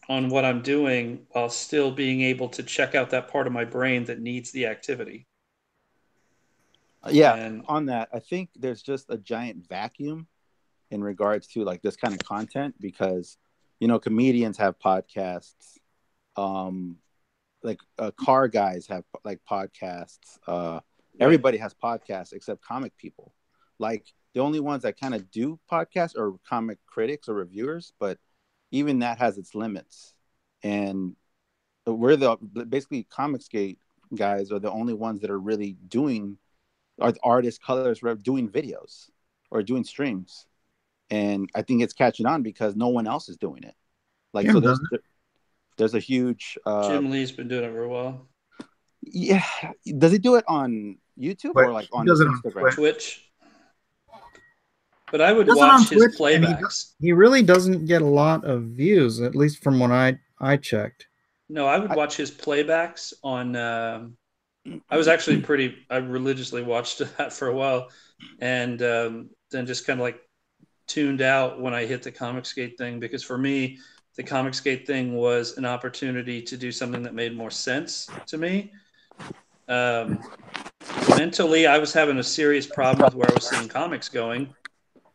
on what I'm doing while still being able to check out that part of my brain that needs the activity. Yeah. And on that, I think there's just a giant vacuum in regards to like this kind of content, because, you know, comedians have podcasts, like car guys have like podcasts, everybody has podcasts except comic people. Like the only ones that kind of do podcasts are comic critics or reviewers, but even that has its limits. And we're basically Comicsgate guys are the only ones that are really doing, are artists, colors, doing videos or doing streams. And I think it's catching on because no one else is doing it. Like, Jim so there's a huge Jim Lee's been doing it for a while. Yeah. Does he do it on YouTube or like on his Instagram? Twitch. But I would watch his playbacks. He really doesn't get a lot of views, at least from when I checked. No, I would watch his playbacks on. I was actually I religiously watched that for a while, and then just kind of like tuned out when I hit the Comicsgate thing, because for me, the Comicsgate thing was an opportunity to do something that made more sense to me. Mentally, I was having a serious problem with where I was seeing comics going.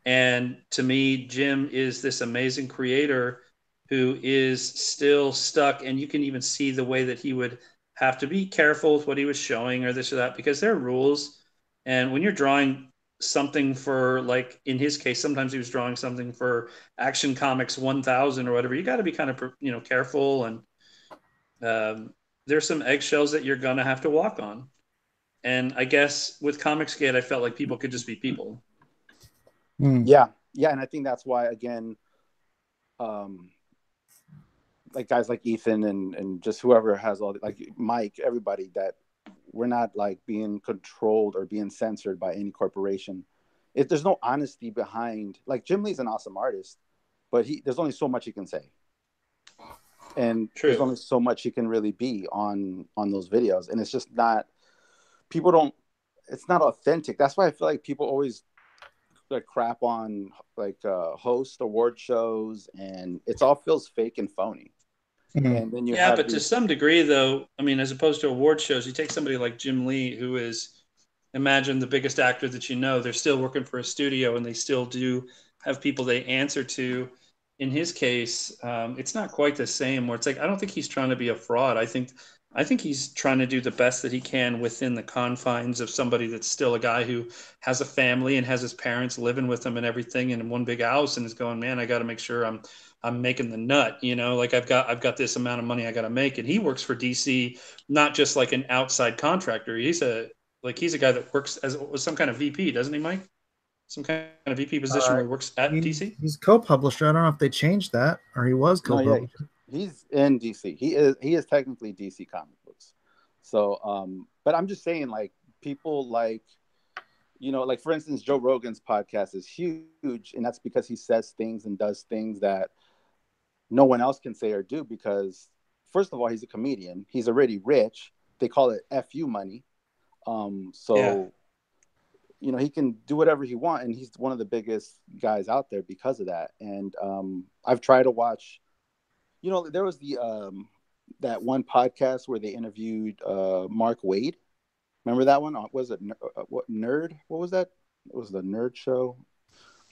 And to me, Jim is this amazing creator who is still stuck. And you can even see the way that he would have to be careful with what he was showing or this or that, because there are rules. And when you're drawing something for, like in his case, sometimes he was drawing something for Action Comics 1000 or whatever. You got to be kind of, you know, careful, and there's some eggshells that you're gonna have to walk on. And I guess with Comicsgate, I felt like people could just be people. Yeah, and I think that's why, again, like guys like Ethan and just whoever has all, like Mike, everybody, that we're not like being controlled or being censored by any corporation. If there's no honesty behind, like Jim Lee's an awesome artist, but there's only so much he can say, and True. there's only so much he can really be on those videos, and it's just not, people don't, it's not authentic. That's why I feel like people always like crap on like host award shows, and it's all feels fake and phony. And then you have but to some degree, though, I mean, as opposed to award shows, you take somebody like Jim Lee, who is, imagine, the biggest actor that you know. They're still working for a studio, and they still do have people they answer to. In his case, it's not quite the same. Where it's like, I don't think he's trying to be a fraud. I think he's trying to do the best that he can within the confines of somebody that's still a guy who has a family and has his parents living with him and everything in one big house, and is going, man, I got to make sure I'm making the nut, you know, like I've got this amount of money I got to make. And he works for DC, not just like an outside contractor. He's a guy that works as some kind of VP, doesn't he, Mike? Some kind of VP position where he works at DC. He's co-publisher. I don't know if they changed that, or he was co-publisher. No, yeah, he's in DC. He is technically DC comic books. So, but I'm just saying, like, people like, you know, like for instance, Joe Rogan's podcast is huge, and that's because he says things and does things that no one else can say or do, because first of all, he's a comedian. He's already rich. They call it FU money. You know, he can do whatever he wants, and he's one of the biggest guys out there because of that. And I've tried to watch, you know, there was the that one podcast where they interviewed Mark Wade. Remember that one? Was it what Nerd? What was that? It was the Nerd Show.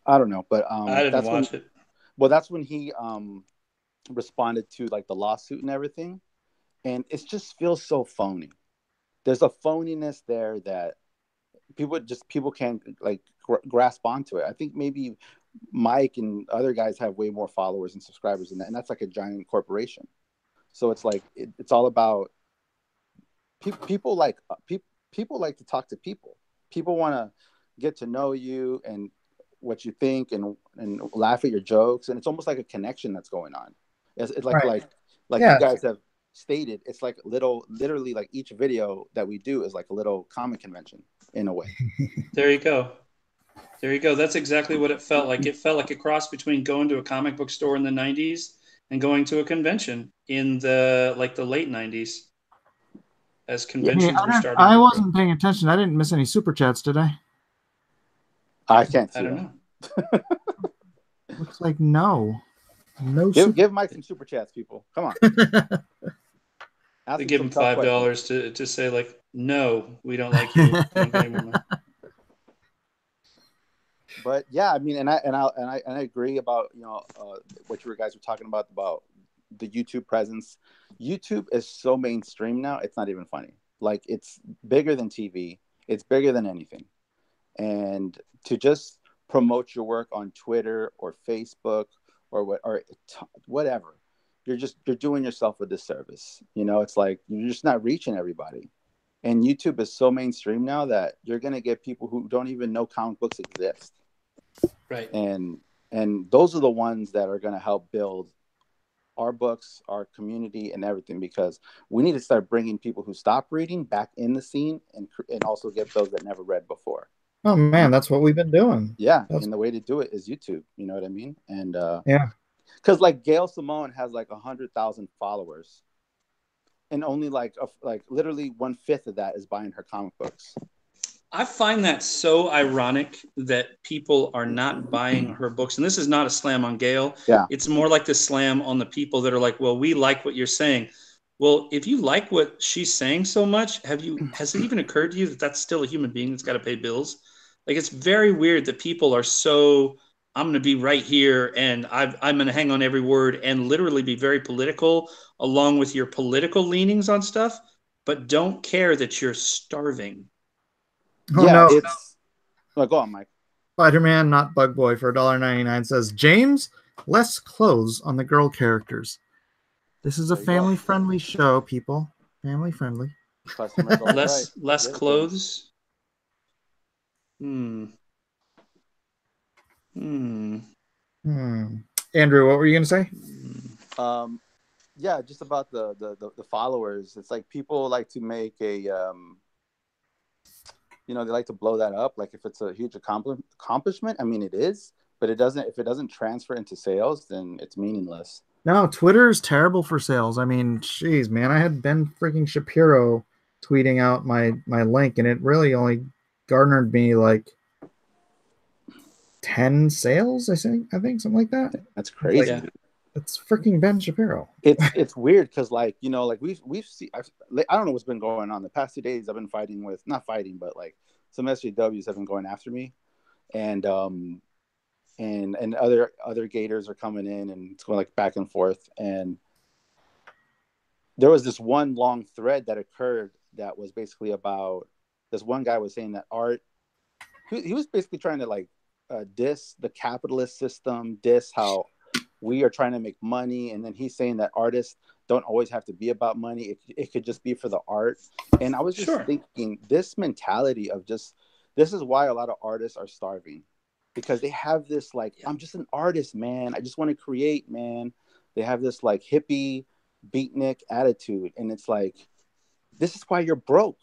I don't know, but I didn't watch it. Well, that's when he responded to like the lawsuit and everything, and it just feels so phony. There's a phoniness there that people can't like grasp onto it. I think maybe Mike and other guys have way more followers and subscribers than that, and that's like a giant corporation. So it's like it's all about people like to talk to people. People want to get to know you and what you think and laugh at your jokes, and it's almost like a connection that's going on. It's like Right. like Yeah. you guys have stated, it's like literally like each video that we do is like a little comic convention in a way. There you go. That's exactly what it felt like. It felt like a cross between going to a comic book store in the 90s and going to a convention in the late 90s, as conventions were starting. I wasn't paying attention. I didn't miss any super chats, did I? I can't see I don't that. know. Looks like no. No. Give Mike some super chats, people. Come on. They give him $5 to say like, no, we don't like you. Don't get any more money. But yeah, I mean, and I agree about, you know, what you guys were talking about the YouTube presence. YouTube is so mainstream now; it's not even funny. Like, it's bigger than TV. It's bigger than anything. And to just promote your work on Twitter or Facebook or whatever, you're doing yourself a disservice. You know, it's like you're just not reaching everybody. And YouTube is so mainstream now that you're gonna get people who don't even know comic books exist. Right. And those are the ones that are gonna help build our books, our community, and everything, because we need to start bringing people who stop reading back in the scene and also get those that never read before. Oh man, that's what we've been doing. Yeah, and the way to do it is YouTube. You know what I mean? And yeah, because like Gail Simone has like 100,000 followers, and only like literally 1/5 of that is buying her comic books. I find that so ironic that people are not buying her books. And this is not a slam on Gail. Yeah. It's more like the slam on the people that are like, well, we like what you're saying. Well, if you like what she's saying so much, has it even occurred to you that that's still a human being that's got to pay bills? Like, it's very weird that people are so, I'm going to be right here and I'm going to hang on every word and literally be very political along with your political leanings on stuff, but don't care that you're starving. Oh, yeah, no. Oh, go on, Mike. Spider-Man, not Bug Boy, for $1.99 says, James, less clothes on the girl characters. This is a There you go. family-friendly show, people. Family-friendly. Customers always right. Less Get it, clothes. Hmm. Andrew, what were you going to say? Yeah, just about the followers. It's like people like to make a they like to blow that up, like if it's a huge accomplishment. I mean, it is, but if it doesn't transfer into sales, then it's meaningless. No, Twitter is terrible for sales. I mean, geez, man, I had Ben freaking Shapiro tweeting out my link, and it really only garnered me like 10 sales, I think something like that. That's crazy. Yeah. It's freaking Ben Shapiro. It's weird because we've seen, I don't know what's been going on the past 2 days. I've been not fighting, but like some SJWs have been going after me, and other gators are coming in, and it's going like back and forth. And there was this one long thread that occurred that was basically about this one guy was saying that art. He was basically trying to like diss the capitalist system, diss how we are trying to make money, and then he's saying that artists don't always have to be about money. It could just be for the art. And I was just thinking, this mentality of this is why a lot of artists are starving, because they have this like, I'm just an artist, man. I just want to create, man. They have this like hippie beatnik attitude, and it's like, this is why you're broke.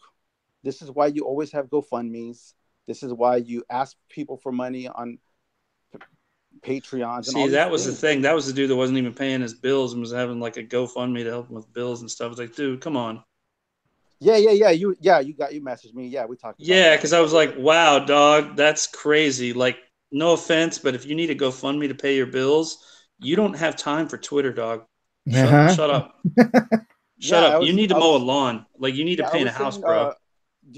This is why you always have GoFundMes. This is why you ask people for money on Patreons. See, that was the thing. That was the dude that wasn't even paying his bills and was having like a GoFundMe to help him with bills and stuff. I was like, dude, come on. Yeah. You messaged me. Yeah, we talked about Yeah, because I was like, wow, dog, that's crazy. Like, no offense, but if you need a GoFundMe to pay your bills, you don't have time for Twitter, dog. Shut up. Shut up. You need to mow a lawn. Like, you need to paint a house, bro. I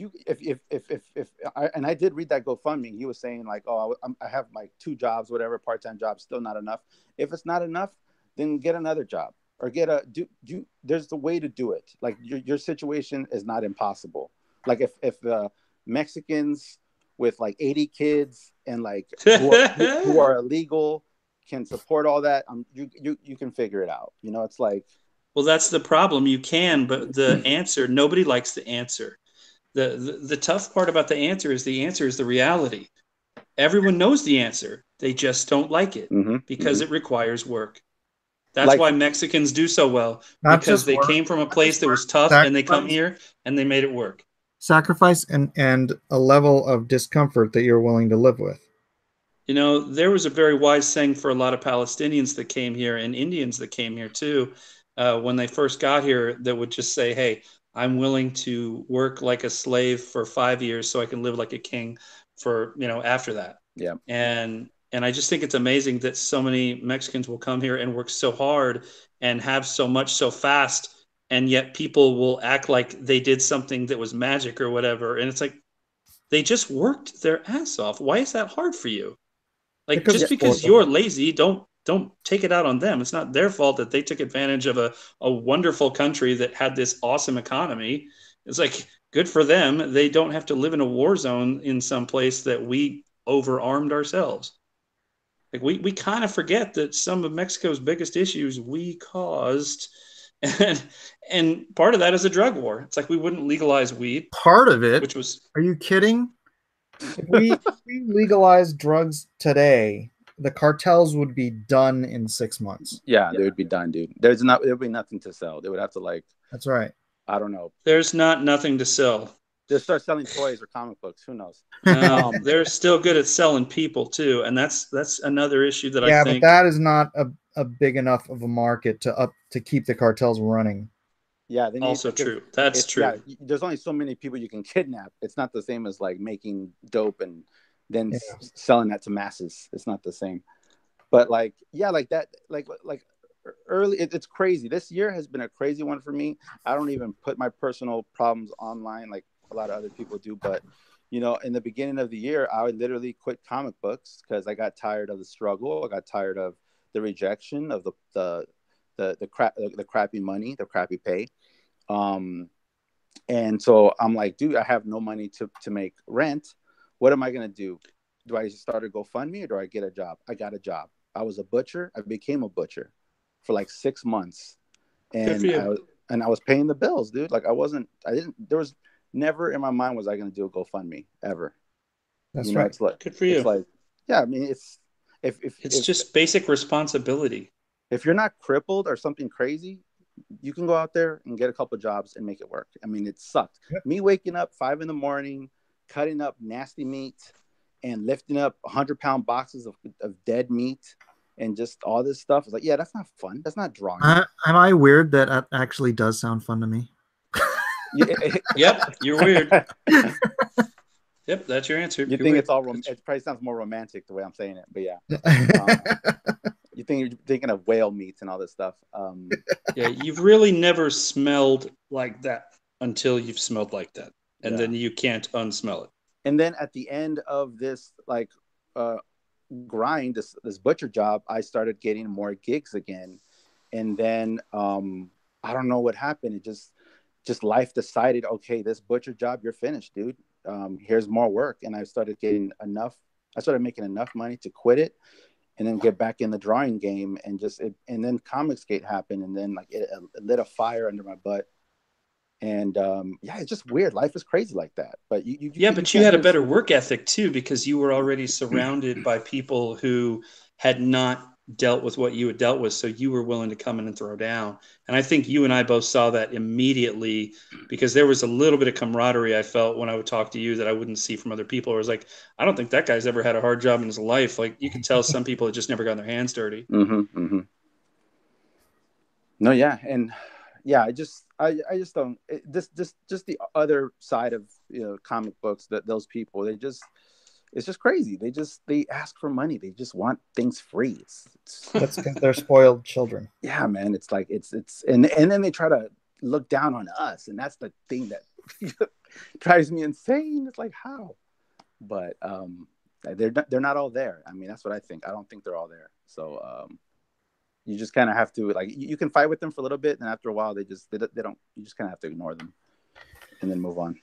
did read that GoFundMe. He was saying like, oh, I have like 2 jobs, whatever, part-time jobs, still not enough. If it's not enough, then get another job or there's the way to do it. Like your situation is not impossible. Like if Mexicans with like 80 kids and like who are illegal can support all that, you can figure it out. It's like, well, that's the problem. You can, but the answer, nobody likes the answer. The tough part about the answer is the reality. Everyone knows the answer. They just don't like it because it requires work. That's why Mexicans do so well, because they came from a place that was tough, and they come here and they made it work. Sacrifice and a level of discomfort that you're willing to live with. There was a very wise saying for a lot of Palestinians that came here, and Indians that came here too, when they first got here, that would just say, hey, I'm willing to work like a slave for 5 years so I can live like a king for, after that. Yeah. And I just think it's amazing that so many Mexicans will come here and work so hard and have so much so fast. And yet people will act like they did something that was magic or whatever. And it's like, they just worked their ass off. Why is that hard for you? Like, because you're lazy, don't take it out on them. It's not their fault that they took advantage of a wonderful country that had this awesome economy. It's like, good for them. They don't have to live in a war zone in some place that we overarmed ourselves. Like, we kind of forget that some of Mexico's biggest issues we caused, and part of that is a drug war. It's like we wouldn't legalize weed. Part of it, which was, are you kidding? If we legalized drugs today, the cartels would be done in 6 months. Yeah, they would be done, dude. There would be nothing to sell. They would have to like. That's right. I don't know. There's nothing to sell. They'll start selling toys or comic books. Who knows? They're still good at selling people too, and that's another issue that I think. Yeah, but that is not a big enough of a market to keep the cartels running. Yeah, also true. That's true. Yeah, there's only so many people you can kidnap. It's not the same as like making dope and then selling that to masses. It's not the same. But like, yeah, like that, like early. It's crazy. This year has been a crazy one for me. I don't even put my personal problems online like a lot of other people do. But in the beginning of the year, I would literally quit comic books because I got tired of the struggle. I got tired of the rejection of the crappy money, the crappy pay. And so I'm like, dude, I have no money to make rent. what am I going to do? Do I start a GoFundMe or do I get a job? I got a job. I was a butcher. I became a butcher for like 6 months. Good for you. And I was paying the bills, dude. Like there was never in my mind was I going to do a GoFundMe ever. That's you know, right. it's like, Good for you. It's like, yeah, I mean, it's, It's just basic responsibility. if you're not crippled or something crazy, you can go out there and get a couple jobs and make it work. I mean, it sucked. Yep. Me waking up 5 a.m, cutting up nasty meat and lifting up 100-pound boxes of dead meat and just all this stuff. It's like, yeah, that's not fun. That's not drawing. Am I weird? That actually does sound fun to me. Yep, you're weird. Yep, that's your answer. You You're think weird. it's all it probably sounds more romantic the way I'm saying it, but yeah. You think you're thinking of whale meats and all this stuff. Yeah, you've really never smelled like that until you've smelled like that. And then you can't unsmell it. And then at the end of this like grind, this butcher job, I started getting more gigs again. And then I don't know what happened. It just life decided, okay, this butcher job, you're finished, dude. Here's more work. And I started making enough money to quit it and then get back in the drawing game. And then Comicsgate happened. And then like it lit a fire under my butt. And yeah, it's just weird. Life is crazy like that. But you had a better work ethic too, because you were already surrounded by people who had not dealt with what you had dealt with, so you were willing to come in and throw down. And I think you and I both saw that immediately, because there was a little bit of camaraderie I felt when I would talk to you that I wouldn't see from other people. It was like, I don't think that guy's ever had a hard job in his life. Like, you could tell some people had just never gotten their hands dirty. No, yeah. And yeah, I just don't. Just the other side of comic books, that those people, it's just crazy. They ask for money. They just want things free. That's because they're spoiled children. Yeah, man. It's like and then they try to look down on us, and that's the thing that drives me insane. It's like, how? But they're not all there. I mean, that's what I think. I don't think they're all there. So you just kind of have to, like, you can fight with them for a little bit, and after a while, they don't. You just kind of have to ignore them, and then move on.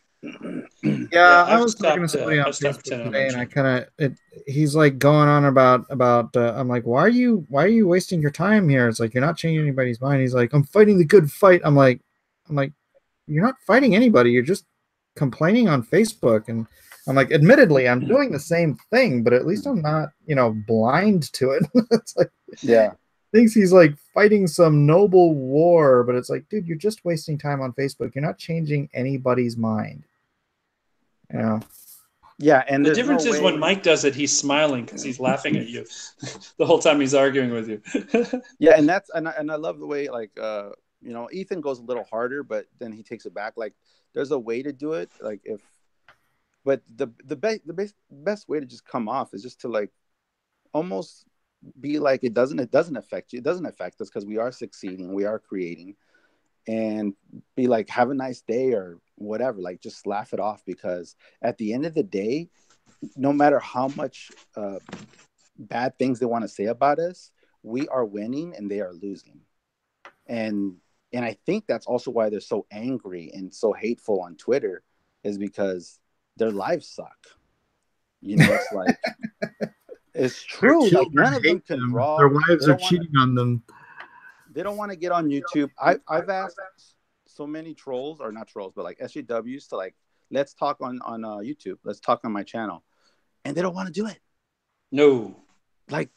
Yeah, I was talking to somebody on Facebook today, and he's like going on about. I'm like, why are you wasting your time here? It's like, you're not changing anybody's mind. He's like, I'm fighting the good fight. I'm like, you're not fighting anybody. You're just complaining on Facebook. And I'm like, admittedly, I'm doing the same thing, but at least I'm not, blind to it. It's like, yeah. Thinks he's like fighting some noble war, but it's like, dude, you're just wasting time on Facebook. You're not changing anybody's mind. Yeah, and the difference is when Mike does it, he's smiling because he's laughing at you the whole time he's arguing with you. Yeah, and I love the way, like, Ethan goes a little harder, but then he takes it back. Like, there's a way to do it. Like, but the best way to just come off is just to, like, almost be like, it doesn't affect you. It doesn't affect us because we are succeeding, we are creating, and be like, have a nice day or whatever. Like, just laugh it off, because at the end of the day, no matter how much bad things they want to say about us, we are winning and they are losing. And I think that's also why they're so angry and so hateful on Twitter, is because their lives suck. It's like, it's true. Like, none of them can draw. Their wives are cheating on them. They don't want to get on YouTube. I've asked so many trolls, or not trolls, but like SJWs, to, like, let's talk on YouTube. Let's talk on my channel. And they don't want to do it. No. Like,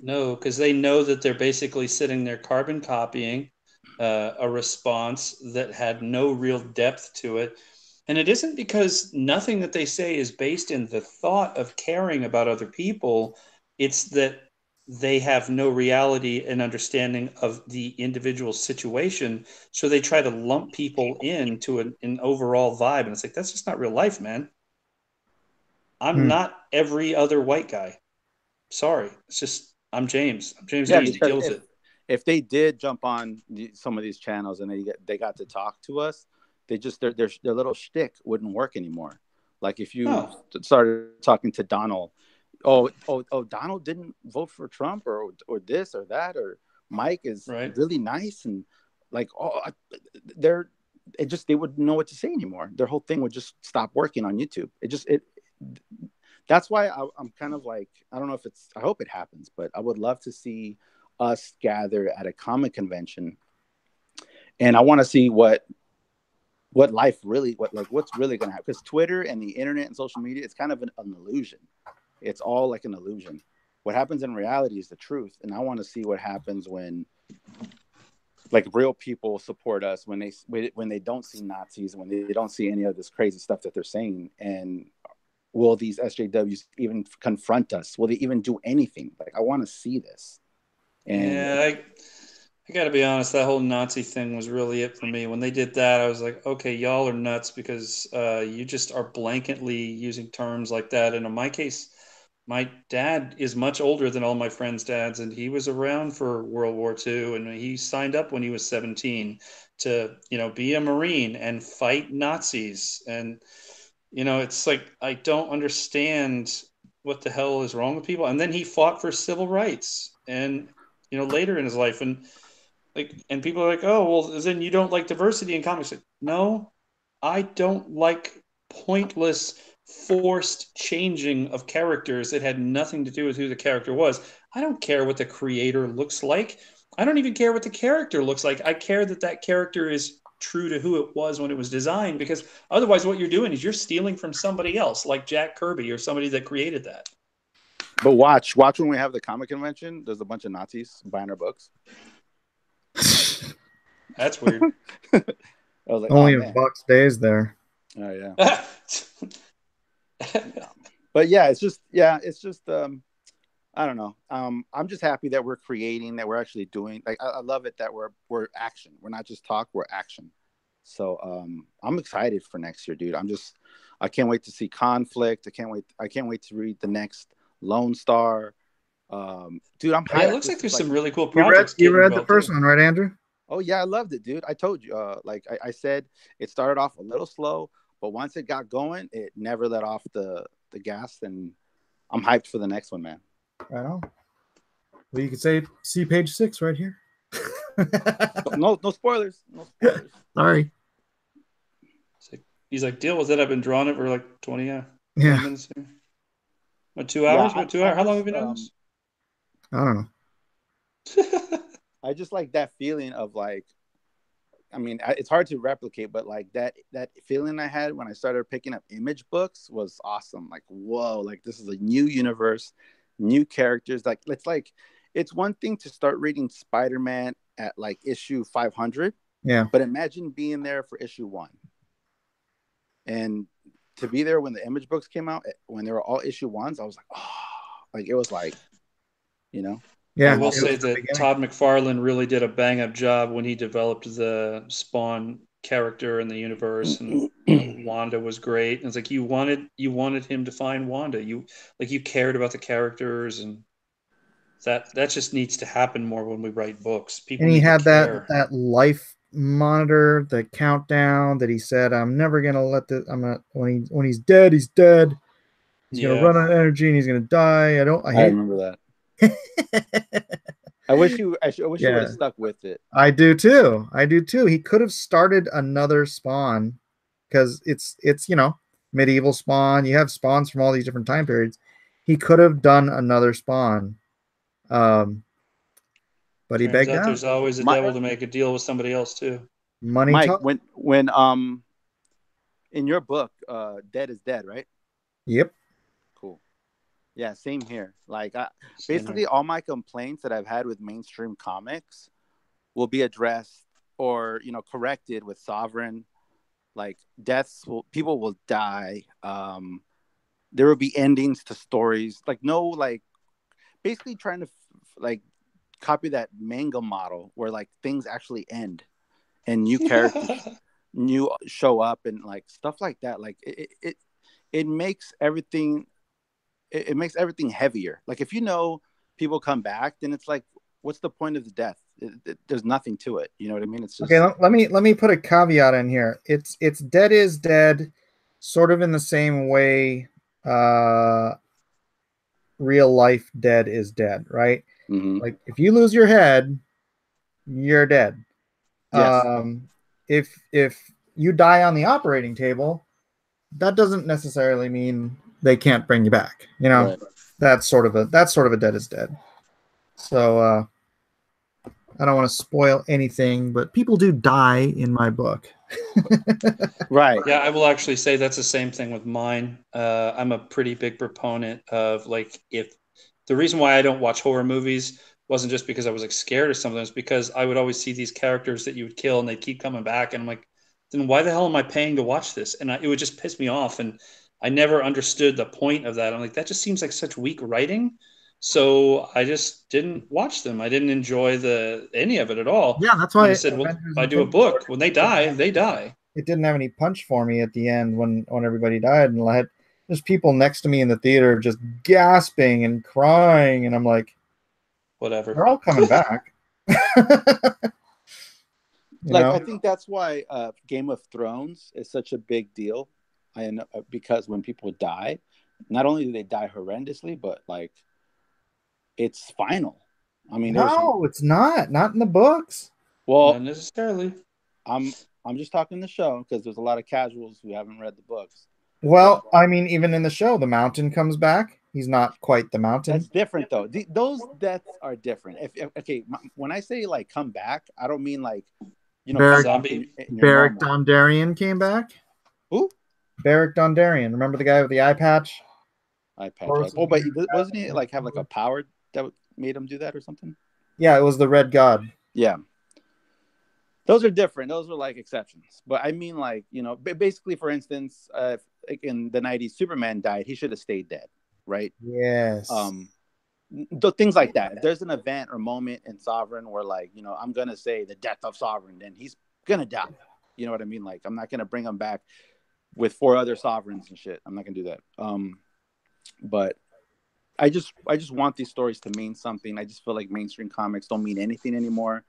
no, because they know that they're basically sitting there carbon copying a response that had no real depth to it. And it isn't because nothing that they say is based in the thought of caring about other people. It's that they have no reality and understanding of the individual situation. So they try to lump people into an overall vibe. And it's like, that's just not real life, man. I'm not every other white guy. Sorry. It's just, I'm James. I'm James. Yeah, He kills it. If they did jump on some of these channels and they got to talk to us, their little shtick wouldn't work anymore. Like, if you started talking to Donald, Donald didn't vote for Trump, or this or that, or Mike is really nice, and like, they wouldn't know what to say anymore. Their whole thing would just stop working on YouTube. that's why I'm kind of like, I don't know if it's, I hope it happens, but I would love to see us gather at a comic convention, and I want to see what life really, what's really going to happen, because Twitter and the internet and social media, it's kind of an illusion. It's all like an illusion. What happens in reality is the truth, and I want to see what happens when like real people support us, when they don't see Nazis, when they don't see any of this crazy stuff that they're saying. And will these SJWs even confront us? Will they even do anything? Like, I want to see this. And yeah, I got to be honest, that whole Nazi thing was really it for me. When they did that, I was like, okay, y'all are nuts, because you just are blanketly using terms like that. And in my case, my dad is much older than all my friends' dads, and he was around for World War II, and he signed up when he was 17 to, be a Marine and fight Nazis. And, it's like, I don't understand what the hell is wrong with people. And then he fought for civil rights, and, later in his life. And people are like, oh, well, then you don't like diversity in comics. Like, no, I don't like pointless, forced changing of characters that had nothing to do with who the character was. I don't care what the creator looks like. I don't even care what the character looks like. I care that that character is true to who it was when it was designed, because otherwise what you're doing is you're stealing from somebody else, like Jack Kirby or somebody that created that. but watch when we have the comic convention, there's a bunch of Nazis buying our books. That's weird. I was like, Only oh, if man. Buck stays there. Oh yeah. But yeah, it's just I don't know. I'm just happy that we're creating, that we're actually doing. Like, I love it that we're action. We're not just talk, we're action. So I'm excited for next year, dude. I can't wait to see Conflict. I can't wait to read the next Lone Star. Dude, I'm hyped. Yeah, it looks like there's some really cool projects. You read the first one, right, Andrew? Oh yeah, I loved it, dude. I told you, like I said, it started off a little slow, but once it got going, it never let off the gas, and I'm hyped for the next one, man. Right on. Well, you could see page 6 right here. No spoilers. No spoilers. Sorry. He's like, deal with it. I've been drawing it for like 20 minutes here. What, 2 hours? Yeah, 2 hours? How long have you been doing this? I don't know. I just like that feeling of like, I mean, it's hard to replicate, but like that feeling I had when I started picking up image books was awesome. Like, whoa, like this is a new universe, new characters. Like, it's one thing to start reading Spider-Man at like issue 500. Yeah. But imagine being there for issue 1. And to be there when the image books came out, when they were all issue 1s, I was like, oh, like it was like, Yeah, I will say that Todd McFarlane really did a bang-up job when he developed the Spawn character in the universe, and Wanda was great. And it's like you wanted him to find Wanda. You cared about the characters, and that just needs to happen more when we write books. People and he need had to care. that life monitor, the countdown that he said, "I'm never gonna let this. I'm not when he's dead, he's dead. He's gonna run out of energy and he's gonna die." I remember that. I wish you would have stuck with it. I do too. He could have started another Spawn, because it's medieval Spawn. You have Spawns from all these different time periods. He could have done another Spawn, but he begged out. There's always a devil to make a deal with somebody else too. Money. Mike, when in your book, Dead is Dead, right? Yep. Yeah, same here. Like, basically, all my complaints that I've had with mainstream comics will be addressed or corrected with Sovereign. Like, people will die. There will be endings to stories. Like, no, like, basically trying to like copy that manga model where like things actually end and new characters new show up and like stuff like that. Like, it makes everything. It makes everything heavier. Like, if people come back, then it's like, what's the point of the death? There's nothing to it. You know what I mean? It's just... Okay, let me put a caveat in here. It's Dead is Dead, sort of in the same way real life dead is dead, right? Mm-hmm. Like, if you lose your head, you're dead. Yes. If you die on the operating table, that doesn't necessarily mean they can't bring you back. You know, Right. that's sort of a dead is dead. So I don't want to spoil anything, but people do die in my book. Right. Yeah, I will actually say that's the same thing with mine. I'm a pretty big proponent of, like, if the reason why I don't watch horror movies wasn't just because I was like scared of some of them, it's because I would always see these characters that you would kill and they keep coming back, and I'm like, then why the hell am I paying to watch this? And it would just piss me off, and I never understood the point of that. I'm like, that just seems like such weak writing. So I just didn't watch them. I didn't enjoy any of it at all. Yeah, that's And why I said, well, Avengers if I do a Infinity book, when they die, they die. it didn't have any punch for me at the end when everybody died, and I had there's people next to me in the theater just gasping and crying, and I'm like, Whatever. they're all coming back. Like, I think that's why Game of Thrones is such a big deal. Because when people die, not only do they die horrendously, but like it's final. I mean, no, it's not in the books. Well, not necessarily. I'm just talking the show because there's a lot of casuals who haven't read the books. Well, I mean, even in the show, the Mountain comes back. He's not quite the Mountain. That's different, though. Those deaths are different. When I say like come back, I don't mean like, you know, Beric, zombie. Beric Dondarrion came back. Who? Beric Dondarrion. Remember the guy with the eye patch? Eye patch. Oh, but wasn't he like have like a power that made him do that or something? Yeah, it was the Red God. Yeah. Those are different. Those are like exceptions. But I mean, like, you know, basically, for instance, in the 90s, Superman died. He should have stayed dead, right? Yes. Things like that. If there's an event or moment in Sovereign where, like, you know, I'm going to say the death of Sovereign, then he's going to die. You know what I mean? Like, I'm not going to bring him back with 4 other Sovereigns and shit. I'm not going to do that. But I just want these stories to mean something. I just feel like mainstream comics don't mean anything anymore.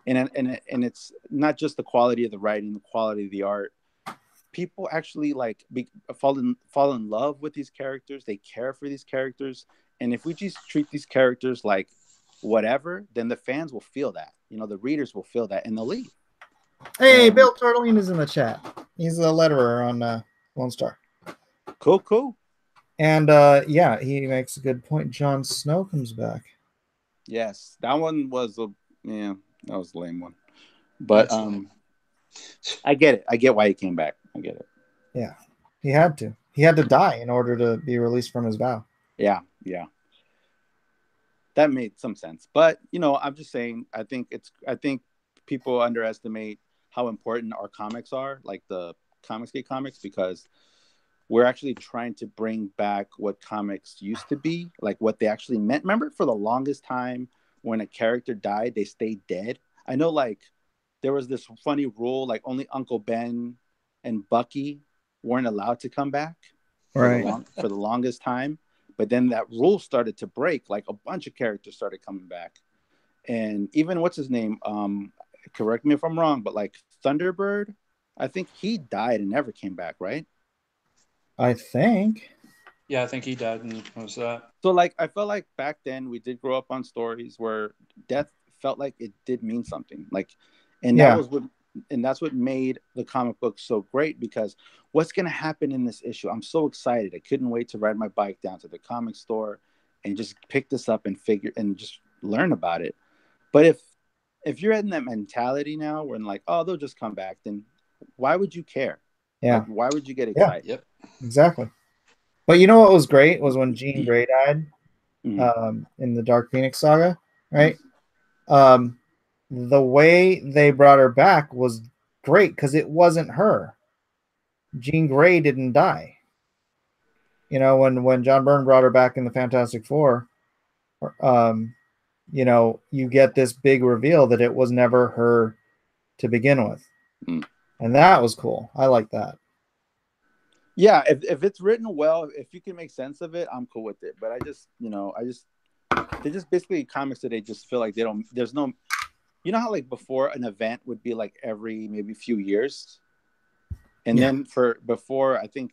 And it's not just the quality of the writing, the quality of the art. People actually like fall in love with these characters. They care for these characters. And if we just treat these characters like whatever, then the fans will feel that. You know, the readers will feel that, and they'll leave. Hey, Bill Tortellini is in the chat. He's a letterer on Lone Star. Cool. And yeah, he makes a good point. Jon Snow comes back. Yes, that one was that was a lame one. But I get it. I get why he came back. I get it. Yeah, he had to. He had to die in order to be released from his vow. Yeah. That made some sense. But, you know, I'm just saying, I think people underestimate how important our comics are, like the Comicsgate comics, because we're actually trying to bring back what comics used to be, like what they actually meant. Remember, for the longest time, when a character died, they stayed dead. I know, like, there was this funny rule, like only Uncle Ben and Bucky weren't allowed to come back for the longest time. But then that rule started to break. Like a bunch of characters started coming back. And even what's his name? Correct me if I'm wrong, but like Thunderbird, I think he died and never came back, right? I think. Yeah, I think he died, and what was that? So like I felt like back then we did grow up on stories where death felt like it did mean something. Like, and that's what made the comic book so great, because what's going to happen in this issue? I'm so excited. I couldn't wait to ride my bike down to the comic store and just pick this up and just learn about it. But if you're in that mentality now, when like, oh, they'll just come back, then why would you care? Yeah. Like, why would you get excited? Yep. Exactly. But you know what was great was when Jean Grey died Mm-hmm. in the Dark Phoenix saga, right? The way they brought her back was great because it wasn't her. Jean Grey didn't die. You know, when John Byrne brought her back in the Fantastic Four, you know, you get this big reveal that it was never her to begin with. And that was cool. I like that. Yeah, if it's written well, if you can make sense of it, I'm cool with it. But they're just basically comics that they just feel like there's no, you know how like before an event would be like every maybe few years, and then before I think,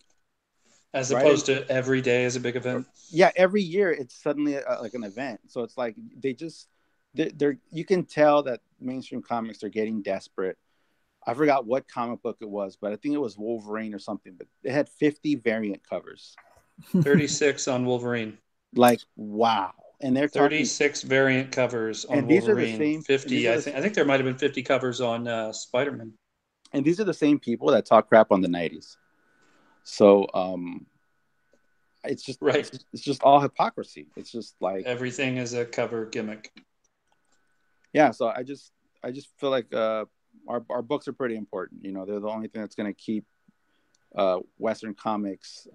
as opposed to every day as a big event. Yeah, every year it's suddenly like an event. So it's like they're you can tell that mainstream comics are getting desperate. I forgot what comic book it was, but I think it was Wolverine or something. But it had 50 variant covers. 36 on Wolverine. Like, wow. And they're talking 36 variant covers on and these are the Wolverine. same 50. I think there might have been 50 covers on Spider-Man. and these are the same people that talk crap on the 90s. So it's just Right. it's just all hypocrisy. It's just like Everything is a cover gimmick. yeah, so I just feel like our books are pretty important. You know, they're the only thing that's going to keep Western comics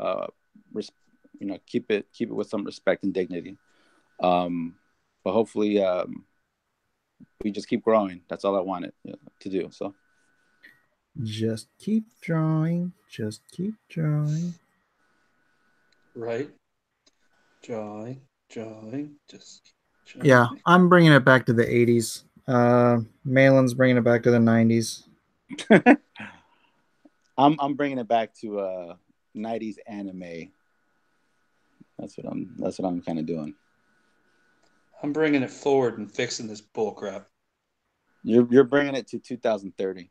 keep it with some respect and dignity. But hopefully we just keep growing. That's all I wanted to do. So Just keep drawing. Just keep drawing. Right. Drawing. Just keep drawing. Yeah, I'm bringing it back to the 80s. Malin's bringing it back to the 90s. I'm bringing it back to 90s anime. That's what I'm kind of doing. I'm bringing it forward and fixing this bull crap. You're bringing it to 2030,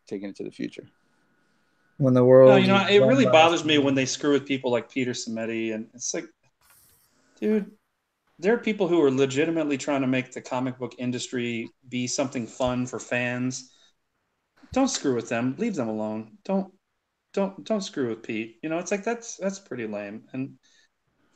taking it to the future. When the world. No, you know, it really bothers me when they screw with people like Peter Simeti, and it's like, dude, there are people who are legitimately trying to make the comic book industry be something fun for fans. Don't screw with them. Leave them alone. Don't screw with Pete. You know, it's like that's pretty lame. And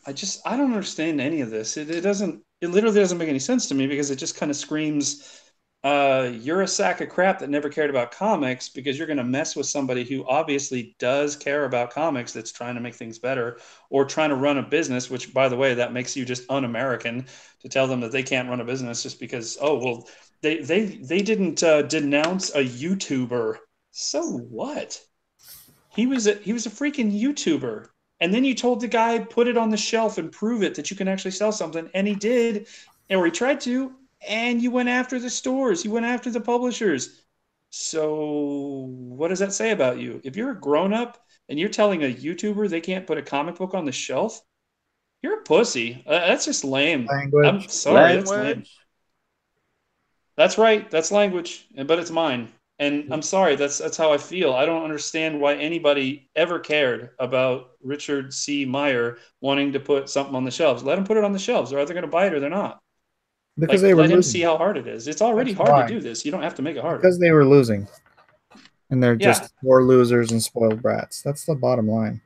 I don't understand any of this. It literally doesn't make any sense to me because it just kind of screams, you're a sack of crap that never cared about comics because you're going to mess with somebody who obviously does care about comics, that's trying to make things better or trying to run a business, which, by the way, that makes you just un-American to tell them that they can't run a business just because, oh, well, they didn't denounce a YouTuber. So what? He was a freaking YouTuber. And then you told the guy, put it on the shelf and prove it that you can actually sell something. And he did, or he tried to. And you went after the stores. You went after the publishers. So what does that say about you? If you're a grown-up and you're telling a YouTuber they can't put a comic book on the shelf, you're a pussy. That's just lame. Language. I'm sorry. Language. That's lame. That's right. That's language, but it's mine. And I'm sorry, that's how I feel. I don't understand why anybody ever cared about Richard C. Meyer wanting to put something on the shelves. Let him put it on the shelves. They're either going to buy it or they're not. Because they were let him losing. see how hard it is. It's already That's hard why. to do this. You don't have to make it harder. Because they were losing. And they're Yeah. just poor losers and spoiled brats. That's the bottom line.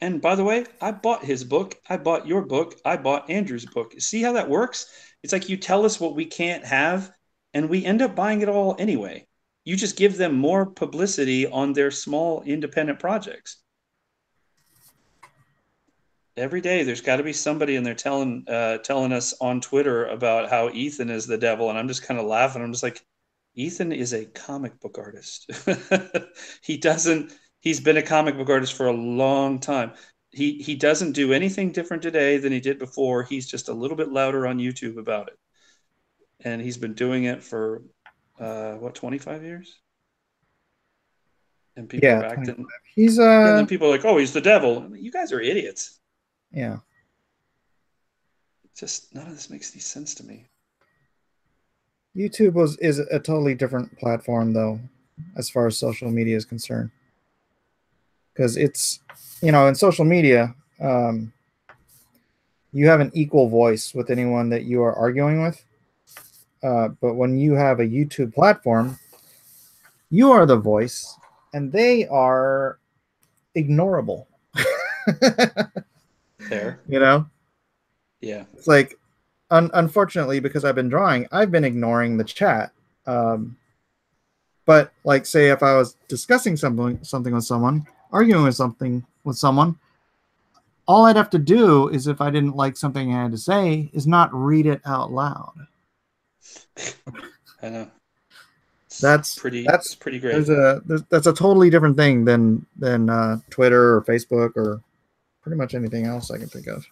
And by the way, I bought his book. I bought your book. I bought Andrew's book. See how that works? It's like you tell us what we can't have, and we end up buying it all anyway. You just give them more publicity on their small independent projects. Every day, there's got to be somebody in there telling us on Twitter about how Ethan is the devil, and I'm just kind of laughing. I'm just like, Ethan is a comic book artist. He's been a comic book artist for a long time. He doesn't do anything different today than he did before. He's just a little bit louder on YouTube about it. And he's been doing it for 25 years? And people are acting. 25. He's and then people are like, oh, he's the devil. You guys are idiots. Yeah. Just none of this makes any sense to me. YouTube is a totally different platform, though, as far as social media is concerned. Because it's, in social media, you have an equal voice with anyone that you are arguing with. But when you have a YouTube platform, you are the voice, and they are ignorable. Fair. Yeah. It's like, unfortunately, because I've been drawing, I've been ignoring the chat. But like, say if I was discussing something with someone, arguing with someone, all I'd have to do is, if I didn't like something I had to say, is not read it out loud. I know. That's pretty great. That's a totally different thing than Twitter or Facebook or pretty much anything else I can think of.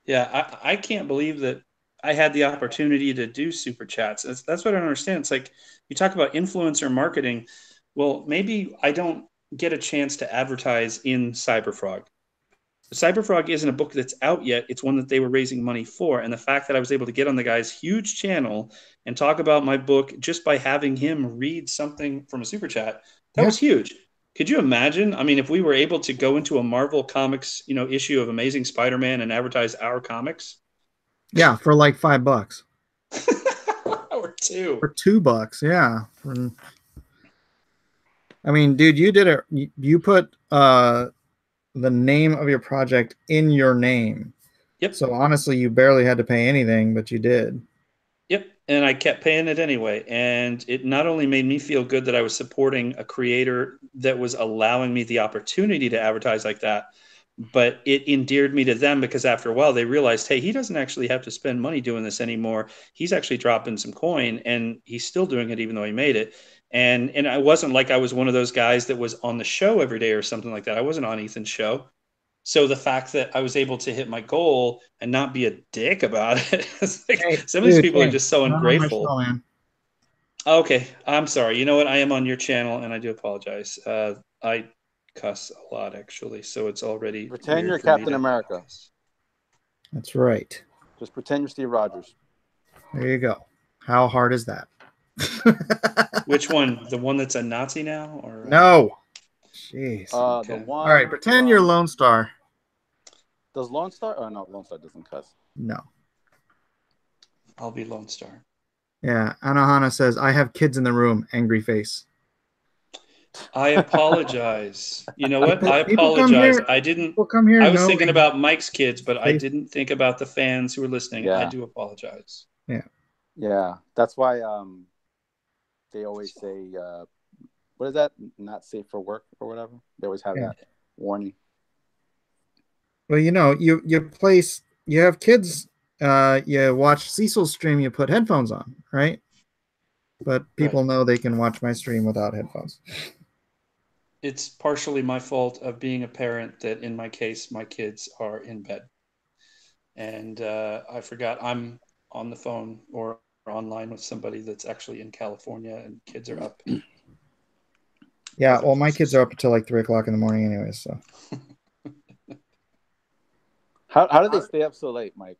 Yeah, I can't believe that I had the opportunity to do super chats. That's what I don't understand. It's like you talk about influencer marketing. Well, maybe I don't get a chance to advertise in Cyberfrog. Cyberfrog isn't a book that's out yet. It's one that they were raising money for. And the fact that I was able to get on the guy's huge channel and talk about my book just by having him read something from a super chat, that was huge. Could you imagine? I mean, if we were able to go into a Marvel Comics, issue of Amazing Spider-Man and advertise our comics, Yeah, for like $5. or two. For $2, yeah. I mean, dude, you did it. You put the name of your project in your name. Yep. So honestly, you barely had to pay anything, but you did. Yep. And I kept paying it anyway. And it not only made me feel good that I was supporting a creator that was allowing me the opportunity to advertise like that, but it endeared me to them because after a while they realized, hey, he doesn't actually have to spend money doing this anymore. He's actually dropping some coin and he's still doing it even though he made it. And I wasn't like I was one of those guys that was on the show every day or something like that. I wasn't on Ethan's show. So the fact that I was able to hit my goal and not be a dick about it, it's like Hey, some of these dude, people are hey, just so not on my ungrateful. show, man. Okay, I'm sorry. You know what? I am on your channel, and I do apologize. I cuss a lot, actually, so it's already Pretend weird you're for me Captain to America. cuss. That's right. Just pretend you're Steve Rogers. There you go. How hard is that? Which one? The one that's a Nazi now, or No. Jeez. Okay. The one. All right, pretend you're Lone Star. Does Lone Star? Oh no, Lone Star doesn't cuss. No. I'll be Lone Star. Yeah, Anohana says, I have kids in the room, angry face. I apologize. You know what? I People come apologize. here. I didn't. People come here I was knowing- thinking about Mike's kids, but I Face- didn't think about the fans who were listening. Yeah. I do apologize. Yeah, that's why they always say what is that? Not safe for work or whatever. They always have Yeah. that warning. Well, you have kids, you watch Cecil's stream, you put headphones on, right? But people know they can watch my stream without headphones. It's partially my fault of being a parent that in my case, my kids are in bed. And I forgot I'm on the phone or online with somebody that's actually in California and kids are up. Yeah, well, my kids are up until like 3 o'clock in the morning anyway, so. How do they stay up so late, Mike?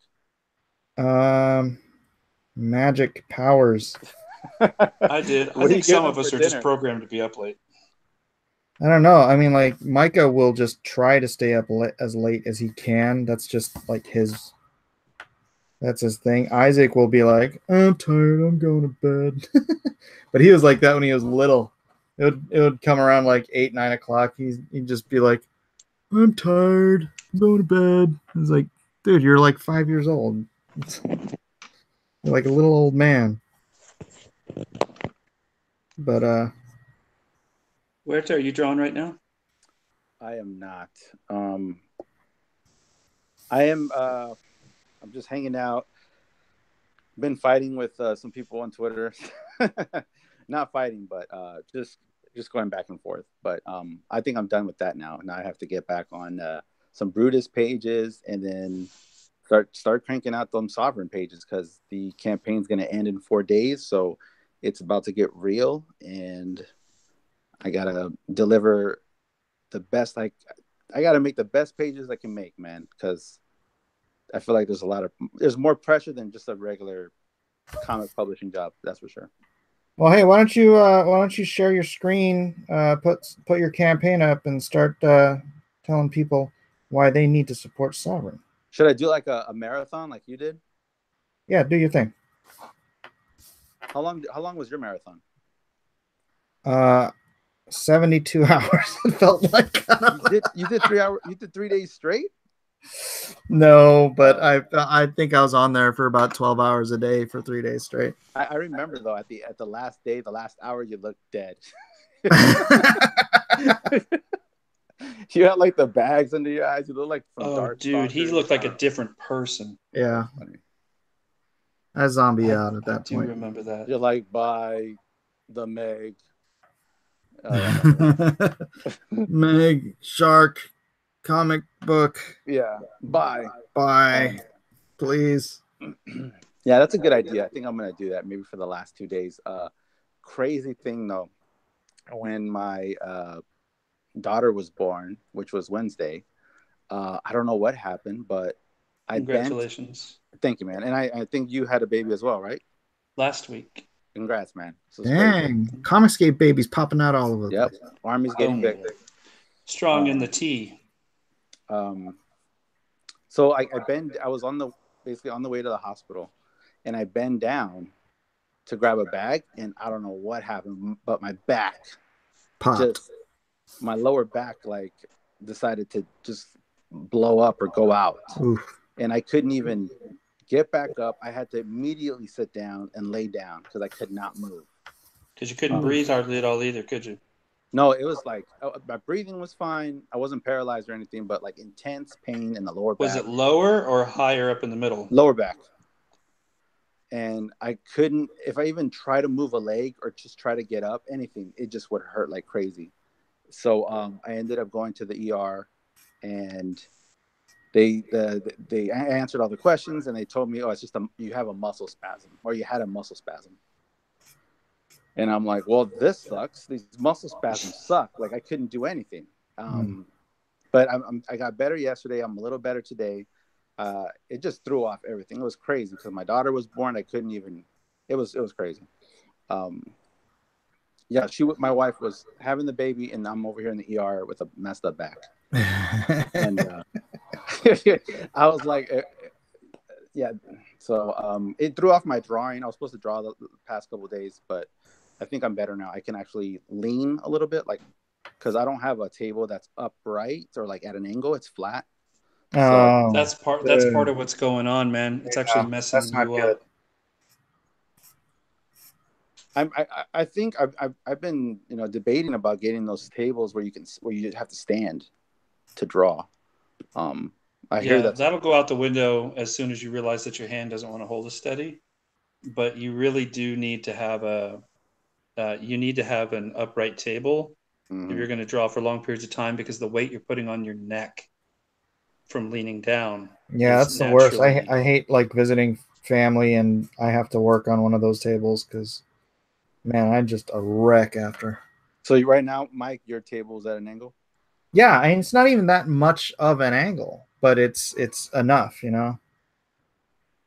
Magic powers. I did. I What do think you some give of them us for are just dinner? programmed to be up late. I don't know. I mean, like, Micah will just try to stay up as late as he can. That's just like that's his thing. Isaac will be like, I'm tired, I'm going to bed. But he was like that when he was little. It would come around like 8, 9 o'clock. He'd just be like, I'm tired, I'm going to bed. It's like, dude, you're like 5 years old. You're like a little old man. But Where are you drawing right now? I am not. I am. I'm just hanging out. Been fighting with some people on Twitter. Not fighting, but just going back and forth. But I think I'm done with that now. Now I have to get back on some Brutus pages and then start cranking out them Sovereign pages because the campaign's going to end in 4 days. So it's about to get real, and I gotta deliver the best. I gotta make the best pages I can make, man, because I feel like there's more pressure than just a regular comic publishing job. That's for sure. well, hey, why don't you share your screen, put your campaign up, and start telling people why they need to support Sovereign. Should I do like a marathon like you did? Yeah, do your thing. How long was your marathon? 72 hours. It felt like. You did 3 hours. You did 3 days straight. No, but I think I was on there for about 12 hours a day for 3 days straight. I remember though at the last day, the last hour, you looked dead. You had like the bags under your eyes. You look like from Dark dude, he Stalkers. looked like a different person. Yeah, I zombie out at I that do point. remember that. You're like by the Meg. Meg, Shark, comic book. Yeah. Bye. Bye, please. Yeah, that's a good idea. I think I'm gonna do that maybe for the last 2 days. Crazy thing though, when my daughter was born, which was Wednesday, I don't know what happened, but Congratulations. Thank you, man. And I think you had a baby as well, right? Last week. Congrats, man. This is crazy. Dang, Comicscape babies popping out all over the Yep. place. Army's getting big. Strong in the T. So I was basically on the way to the hospital, and I bend down to grab a bag, and I don't know what happened, but my back Popped. my lower back like decided to just blow up or go out. Oof. And I couldn't even get back up. I had to immediately sit down and lay down because I could not move. Because you couldn't breathe hardly at all either, could you? No, it was like my breathing was fine. I wasn't paralyzed or anything, but like intense pain in the lower back. Was it lower or higher up in the middle? Lower back. And I couldn't, if I even try to move a leg or just try to get up, anything, it just would hurt like crazy. So I ended up going to the ER, and they answered all the questions, and they told me, oh, it's just you have a muscle spasm, or you had a muscle spasm. And I'm like, well, this sucks. These muscle spasms suck. Like I couldn't do anything. But I got better yesterday. I'm a little better today. It just threw off everything. It was crazy because my daughter was born. I couldn't even. It was crazy. Yeah, my wife was having the baby, and I'm over here in the ER with a messed up back. And I was like, yeah. So it threw off my drawing. I was supposed to draw the past couple of days, but I think I'm better now. I can actually lean a little bit, like because I don't have a table that's upright or like at an angle. It's flat. Oh, That's part of what's going on, man. It's actually messing you up. I think I've been debating about getting those tables where you have to stand to draw. I hear that'll go out the window as soon as you realize that your hand doesn't want to hold it steady. But you really do need to have an upright table if you're going to draw for long periods of time, because the weight you're putting on your neck from leaning down. Yeah, that's the worst. I hate like visiting family and I have to work on one of those tables because, man, I'm just a wreck after. So right now, Mike, your table is at an angle? Yeah, I mean, it's not even that much of an angle, but it's enough,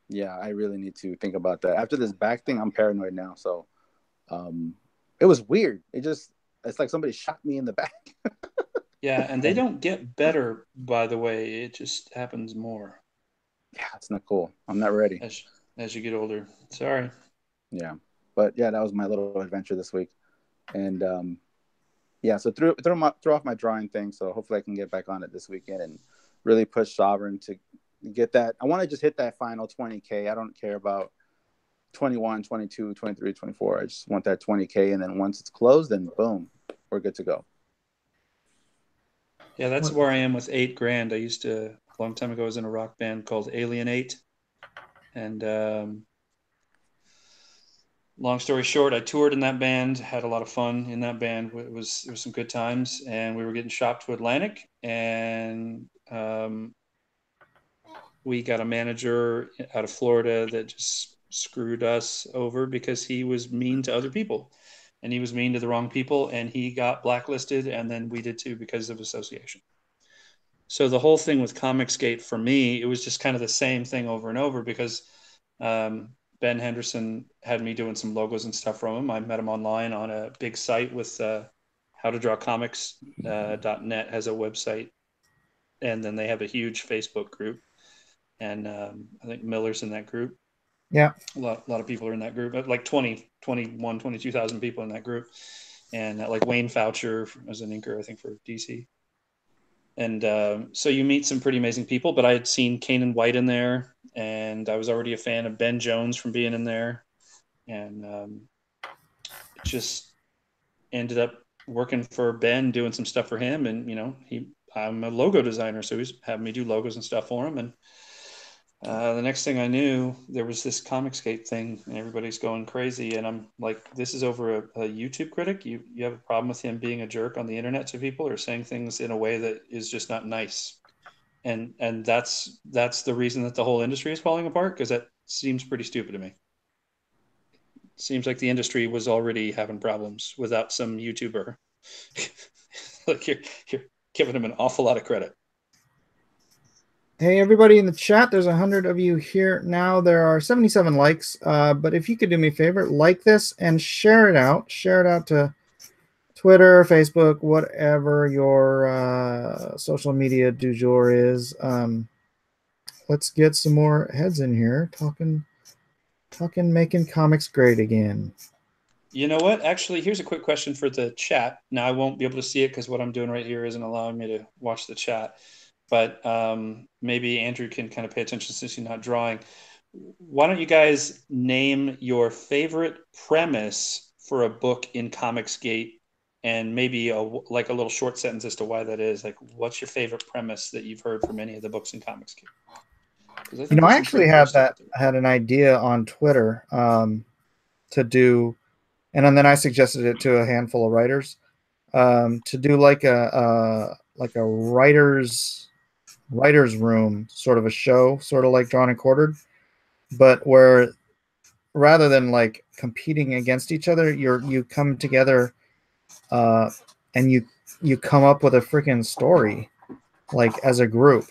Yeah, I really need to think about that. After this back thing, I'm paranoid now. So it was weird. It's like somebody shot me in the back. Yeah, and they don't get better, by the way. It just happens more. Yeah, it's not cool. I'm not ready. As you get older. Sorry. Yeah. But yeah, that was my little adventure this week. And yeah, so threw off my drawing thing. So hopefully I can get back on it this weekend and really push Sovereign to get that. I want to just hit that final 20K. I don't care about 21, 22, 23, 24. I just want that 20K. And then once it's closed, then boom, we're good to go. Yeah, that's where I am with $8,000. I used to, a long time ago, I was in a rock band called Alienate. And long story short, I toured in that band, had a lot of fun in that band. It was some good times, and we were getting shopped to Atlantic, and we got a manager out of Florida that just screwed us over because he was mean to other people, and he was mean to the wrong people, and he got blacklisted, and then we did too because of association. So the whole thing with Comicsgate, for me, it was just kind of the same thing over and over because Ben Henderson had me doing some logos and stuff from him. I met him online on a big site with howtodrawcomics.net has a website, and then they have a huge Facebook group, and I think Miller's in that group. Yeah, a lot of people are in that group, like 22,000 people in that group, and like Wayne Foucher as an inker, I think, for DC. And so you meet some pretty amazing people, but I had seen Kanan White in there, and I was already a fan of Ben Jones from being in there, and just ended up working for Ben, doing some stuff for him. And I'm a logo designer, so he's having me do logos and stuff for him. And the next thing I knew, there was this Comicsgate thing, and everybody's going crazy. And I'm like, this is over a YouTube critic. You have a problem with him being a jerk on the internet to people or saying things in a way that is just not nice. And that's the reason that the whole industry is falling apart, because that seems pretty stupid to me. It seems like the industry was already having problems without some YouTuber. Like you're giving him an awful lot of credit. Hey, everybody in the chat, there's 100 of you here now. There are 77 likes, but if you could do me a favor, like this and share it out. Share it out to Twitter, Facebook, whatever your social media du jour is. Let's get some more heads in here talking, making comics great again. You know what? Actually, here's a quick question for the chat. Now, I won't be able to see it because what I'm doing right here isn't allowing me to watch the chat. But maybe Andrew can kind of pay attention since he's not drawing. Why don't you guys name your favorite premise for a book in Comicsgate, and maybe like a little short sentence as to why that is. Like, what's your favorite premise that you've heard from any of the books in Comicsgate? I actually had an idea on Twitter to do, and then I suggested it to a handful of writers to do like a writers room, sort of a show, sort of like Drawn and Quartered, but where rather than like competing against each other, you come together and you come up with a freaking story, like as a group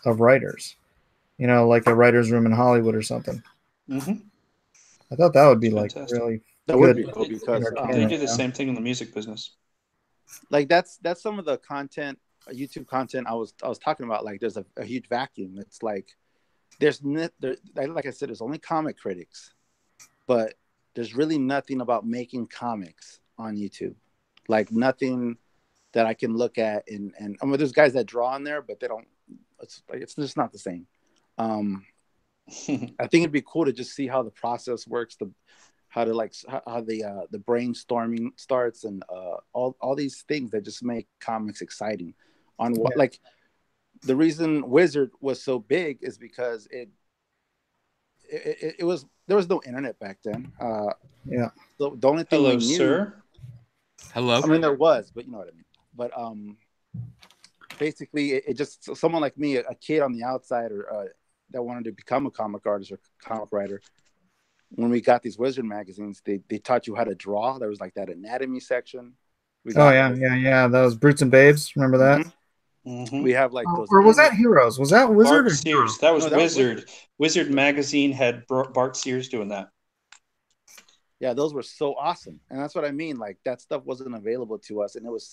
of writers, like a writer's room in Hollywood or something. Mm-hmm. I thought that would be like really that good. would be cool because they do the same thing in the music business. Like that's some of the content, YouTube content I was talking about. Like there's a huge vacuum. It's like like I said, there's only comic critics, but there's really nothing about making comics on YouTube. Like nothing that I can look at and I mean, there's guys that draw on there, but they don't. It's just not the same. I think it'd be cool to just see how the process works, how the brainstorming starts, and all these things that just make comics exciting. Like the reason Wizard was so big is because it was there was no internet back then. So the only thing we knew, sir. Hello. I mean, there was, but you know what I mean. But basically, it just someone like me, a kid on the outside, or that wanted to become a comic artist or comic writer. When we got these Wizard magazines, they taught you how to draw. There was like that anatomy section. Yeah. Those Brutes and Babes. Remember that? Mm-hmm. Mm-hmm. We have like those. Or was that Heroes? Was that Wizard Bart or Sears? That was No, that Wizard. was Wizard magazine had Bart Sears doing that. Yeah, those were so awesome, and that's what I mean. Like that stuff wasn't available to us, and it was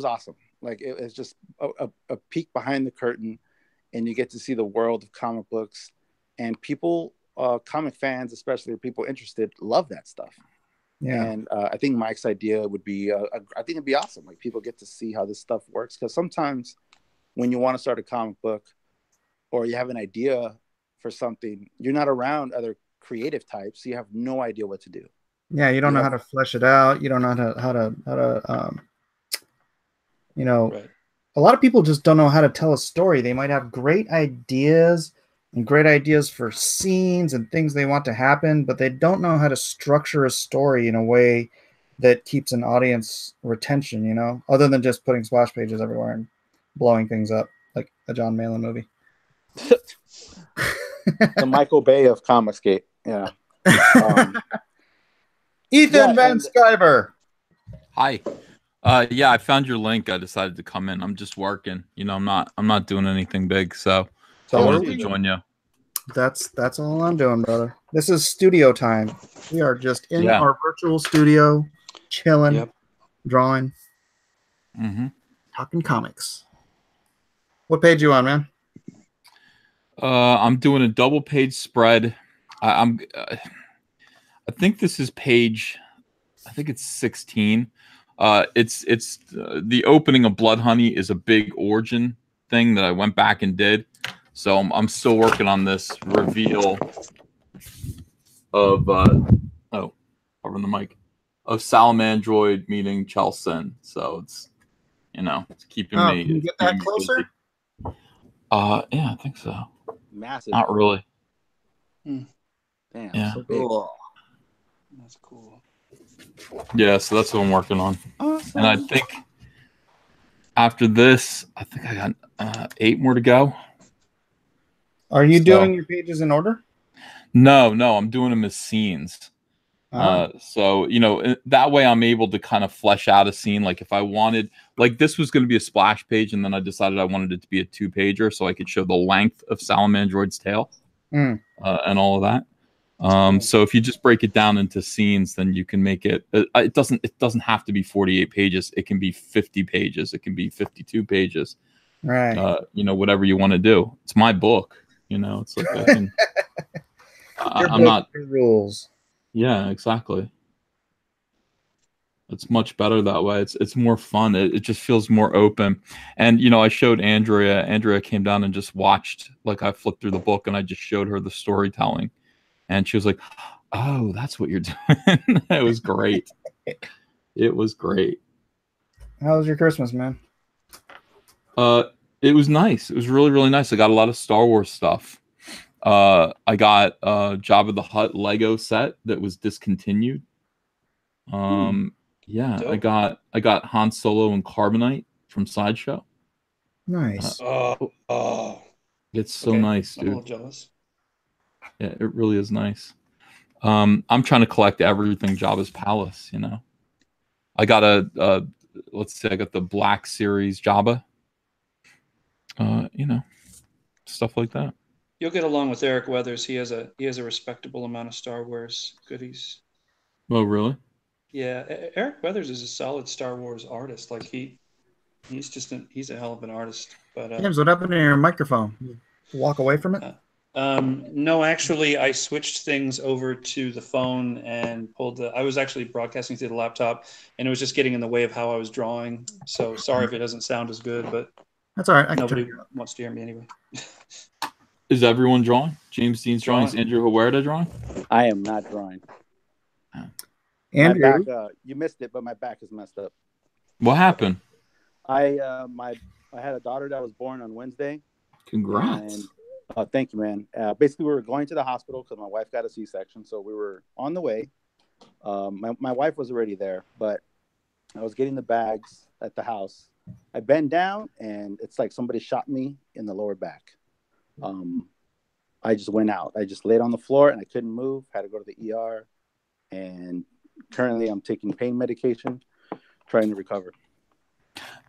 awesome. Like it was just a peek behind the curtain, and you get to see the world of comic books, and people, comic fans, especially people interested, love that stuff. Yeah. And I think Mike's idea would be, I think it'd be awesome. Like people get to see how this stuff works, because sometimes when you want to start a comic book, or you have an idea for something, you're not around other creative types, so you have no idea what to do. Yeah, you don't know how to flesh it out. You don't know how to right. A lot of people just don't know how to tell a story. They might have great ideas for scenes and things they want to happen, but they don't know how to structure a story in a way that keeps an audience retention, other than just putting splash pages everywhere and blowing things up like a John Malin movie. The Michael Bay of Comicsgate. Yeah. Ethan Van Sciver. Hi. Yeah, I found your link. I decided to come in. I'm just working. I'm not doing anything big, so I wanted to join you. That's all I'm doing, brother. This is studio time. We are just in our virtual studio, chilling, drawing, talking comics. What page you on, man? I'm doing a double page spread. I think this is page. I think it's 16. It's the opening of Blood Honey is a big origin thing that I went back and did. So I'm still working on this reveal of over the mic of Salamandroid meeting Chelsen. So it's keeping me. Can you get that closer? Yeah, I think so. Massive. Not really. Damn. Yeah. So big. Cool. That's cool. Yeah, so that's what I'm working on. Awesome. And I think after this, I think I got 8 more to go. Are you doing your pages in order? No, I'm doing them as scenes. So, you know, that way I'm able to kind of flesh out a scene. Like if I wanted, like this was going to be a splash page, and then I decided I wanted it to be a 2-pager so I could show the length of Salamandroid's tail and all of that. So if you just break it down into scenes, then you can make it. It doesn't have to be 48 pages. It can be 50 pages. It can be 52 pages. Right. You know, whatever you want to do. It's my book. You know, it's like I can. I'm not rules. Yeah, exactly. It's much better that way. It's more fun. It just feels more open. And you know, I showed Andrea. Andrea came down and just watched. Like I flipped through the book and I just showed her the storytelling, and she was like, "Oh, that's what you're doing." It was great. It was great. How was your Christmas, man? It was nice. It was really, really nice. I got a lot of Star Wars stuff. I got Jabba the Hutt Lego set that was discontinued. Yeah, Dope. I got Han Solo and Carbonite from Sideshow. Nice. It's so nice, I'm a dude. little jealous. Yeah, it really is nice. I'm trying to collect everything Jabba's Palace, you know. I got let's say I got the Black Series Jabba. You know, stuff like that. You'll get along with Eric Weathers. He has a respectable amount of Star Wars goodies. Oh, really? Yeah, Eric Weathers is a solid Star Wars artist. Like he's a hell of an artist. But James, what happened to your microphone? Walk away from it? No, actually, I switched things over to the phone and I was actually broadcasting through the laptop, and it was just getting in the way of how I was drawing. So sorry if it doesn't sound as good, but that's all right. Nobody wants to hear me anyway. Is everyone drawing? James Dean's drawing. Is Andrew Huerta drawing? I am not drawing. Andrew, my back, you missed it, but my back is messed up. What happened? I had a daughter that was born on Wednesday. Congrats. And, thank you, man. Basically, we were going to the hospital because my wife got a C-section, so we were on the way. My wife was already there, but I was getting the bags at the house. I bend down, and it's like somebody shot me in the lower back. I just went out. I just laid on the floor, and I couldn't move. Had to go to the ER, and currently I'm taking pain medication, trying to recover.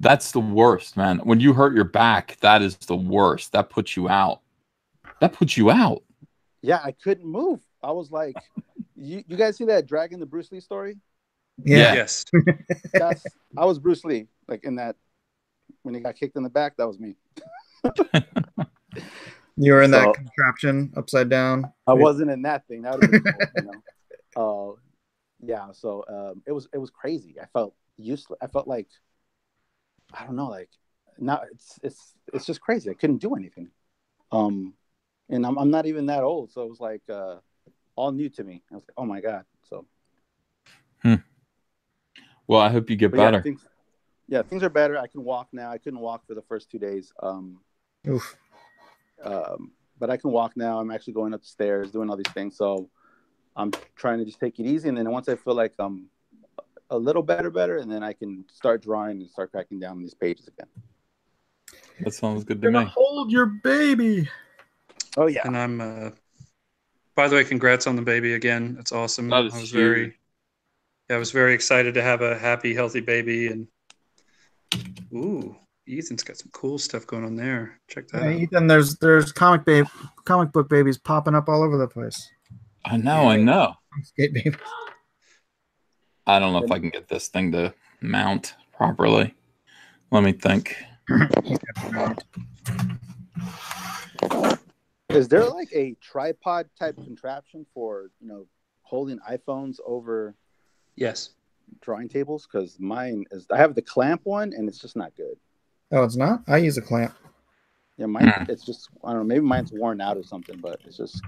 That's the worst, man. When you hurt your back, that is the worst. That puts you out. That puts you out. Yeah, I couldn't move. I was like, you guys see that Dragon the Bruce Lee story? Yeah. Yes. I was Bruce Lee, like in that when he got kicked in the back. That was me. You were in that contraption upside down. I wasn't in that thing. That would have been cool, you know. Yeah. So it was crazy. I felt useless. I felt like I don't know. Like now it's just crazy. I couldn't do anything. And I'm not even that old, so it was like all new to me. I was like, oh my god. So. Well, I hope you get better. Yeah, things are better. I can walk now. I couldn't walk for the first 2 days. Oof. But I can walk now. I'm actually going up the stairs, doing all these things. So I'm trying to just take it easy. And then once I feel like I'm a little better, and then I can start drawing and start cracking down on these pages again. That sounds good to me. Hold your baby. Oh yeah. And I'm. By the way, congrats on the baby again. That's awesome. That is I was very excited to have a happy, healthy baby. And ooh, Ethan's got some cool stuff going on there. Check that out. Ethan, there's comic book babies popping up all over the place. I know. Skate babies. I don't know if I can get this thing to mount properly. Let me think. Is there like a tripod type contraption for, holding iPhones over Yes. drawing tables? Because mine is, I have the clamp one and it's just not good. Oh, it's not? I use a clamp. Yeah, mine, it's just, I don't know, maybe mine's worn out or something, but it's just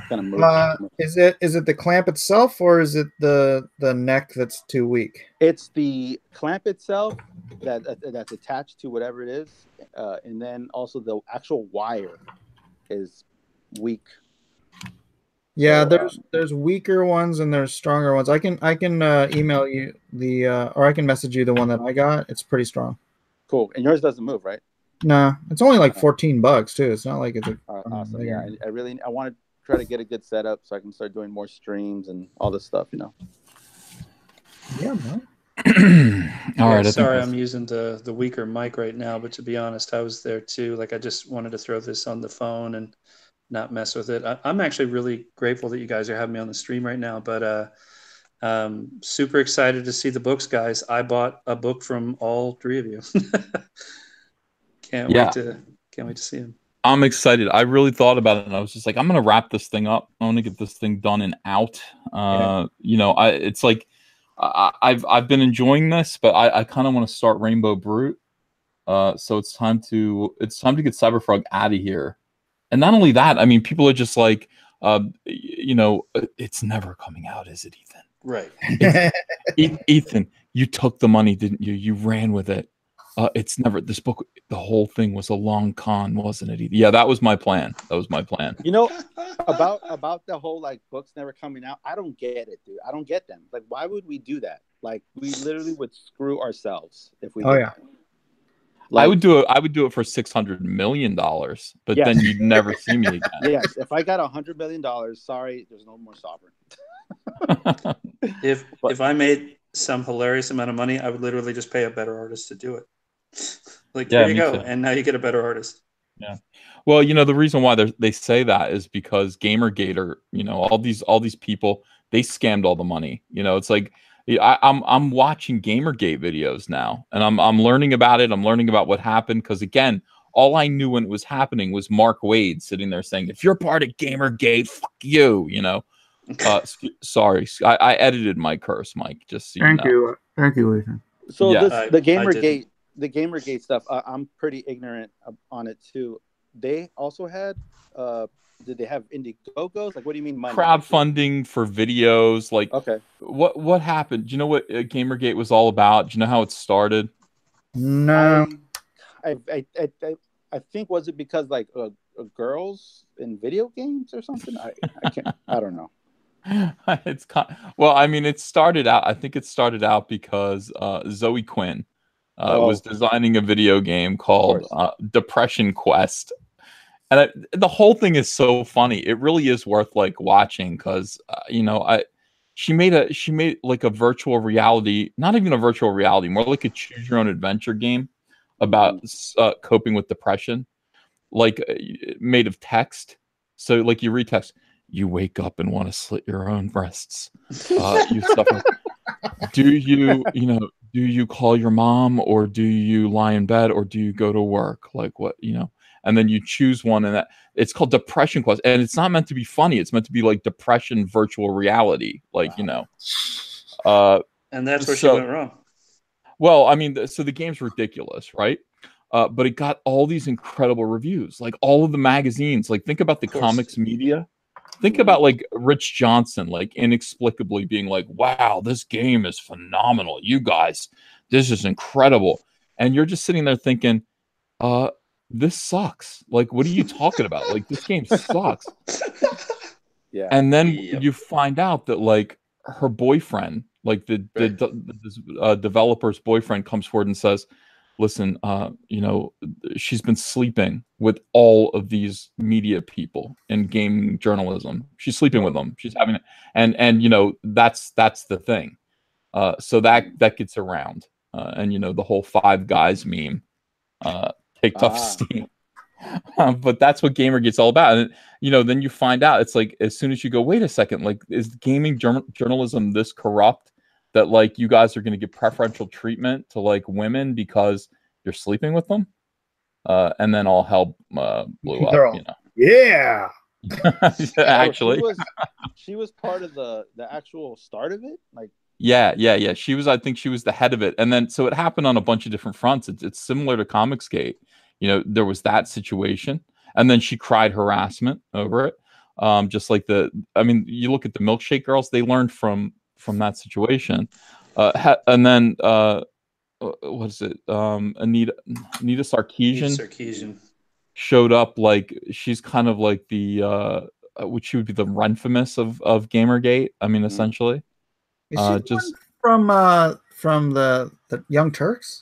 kind of moved. Is it the clamp itself, or is it the neck that's too weak? It's the clamp itself that's attached to whatever it is, and then also the actual wire is weak. Yeah, so, there's weaker ones and there's stronger ones. I can email you or I can message you the one that I got. It's pretty strong. Cool. And yours doesn't move, right? No, it's only like $14 too. It's not like it's awesome. Yeah, I wanted try to get a good setup so I can start doing more streams and all this stuff, you know. Yeah, man. All right. Sorry, I'm using the weaker mic right now, but to be honest, I was there too. Like, I just wanted to throw this on the phone and not mess with it. I'm actually really grateful that you guys are having me on the stream right now, but super excited to see the books, guys. I bought a book from all three of you. Can't wait to see them. I'm excited. I really thought about it, and I was just like, I'm gonna wrap this thing up. I want to get this thing done and out. You know, it's like I've been enjoying this, but I kind of want to start Rainbow Brute. So it's time to get Cyberfrog out of here. And not only that, I mean, people are just like, you know, it's never coming out, is it, Ethan? Right. Ethan, you took the money, didn't you? You ran with it. It's never, this book, the whole thing was a long con, wasn't it? Yeah, that was my plan. You know, about the whole like books never coming out, I don't get it, dude. I don't get them. Like, why would we do that? Like, we literally would screw ourselves if we did that. Like, I would do it for $600 million, but then you'd never see me again. Yes, if I got $100 million, sorry, there's no more Sovereign. If I made some hilarious amount of money, I would literally just pay a better artist to do it. Like, there you go, and now you get a better artist. Yeah. Well, you know, the reason why they say that is because Gamergate, or, you know, all these people, they scammed all the money. You know, it's like, I'm watching Gamergate videos now, and I'm learning about it. I'm learning about what happened, because again, all I knew when it was happening was Mark Wade sitting there saying, "If you're part of Gamergate, fuck you," you know. Sorry, I edited my curse, Mike. Just so you know. Thank you, Ethan. So the Gamergate stuff, I'm pretty ignorant on it too. They also had, did they have Indiegogos? Like, what do you mean money? Crowdfunding for videos, like, okay. What happened? Do you know what Gamergate was all about? Do you know how it started? No. I think, was it because like girls in video games or something? I can't. I don't know. Well, I mean, it started out. I think it started out because Zoe Quinn was designing a video game called Depression Quest, and the whole thing is so funny. It really is worth like watching, because you know, she made like a virtual reality, not even a virtual reality, more like a choose your own adventure game about coping with depression, like made of text. So like you read text. You wake up and want to slit your own breasts. You suffer. Do you call your mom, or do you lie in bed, or do you go to work? Like, what, you know? And then you choose one, and that it's called Depression Quest, and it's not meant to be funny. It's meant to be like depression virtual reality, like, you know. And that's where she went wrong. Well, I mean, so the game's ridiculous, right? But it got all these incredible reviews, like all of the magazines. Like, think about the comics media. Think about like Rich Johnson, like inexplicably being like, "Wow, this game is phenomenal. You guys, this is incredible." And you're just sitting there thinking, this sucks. Like, what are you talking about? Like, this game sucks. Yeah. And then you find out that like her boyfriend, like the developer's boyfriend, comes forward and says, "Listen, you know, she's been sleeping with all of these media people in game journalism. She's sleeping with them. She's having it." And you know, that's the thing. So that gets around. And you know, the whole Five Guys meme kicked off steam. But that's what Gamergate's all about. And you know, then you find out, it's like, as soon as you go, wait a second, like, is gaming journalism this corrupt that like you guys are going to give preferential treatment to like women because you're sleeping with them? And then all hell blew up. You know? Yeah. Actually, she was part of the actual start of it. Like, yeah. She was. I think she was the head of it. And then so it happened on a bunch of different fronts. It's similar to Comicsgate. You know, there was that situation, and then she cried harassment over it. Just like I mean, you look at the Milkshake Girls; they learned from that situation. And then what is it? Anita Sarkeesian showed up. Like, she's kind of like the which she would be the Renfamous of Gamergate. I mean, essentially. Is she just from the Young Turks?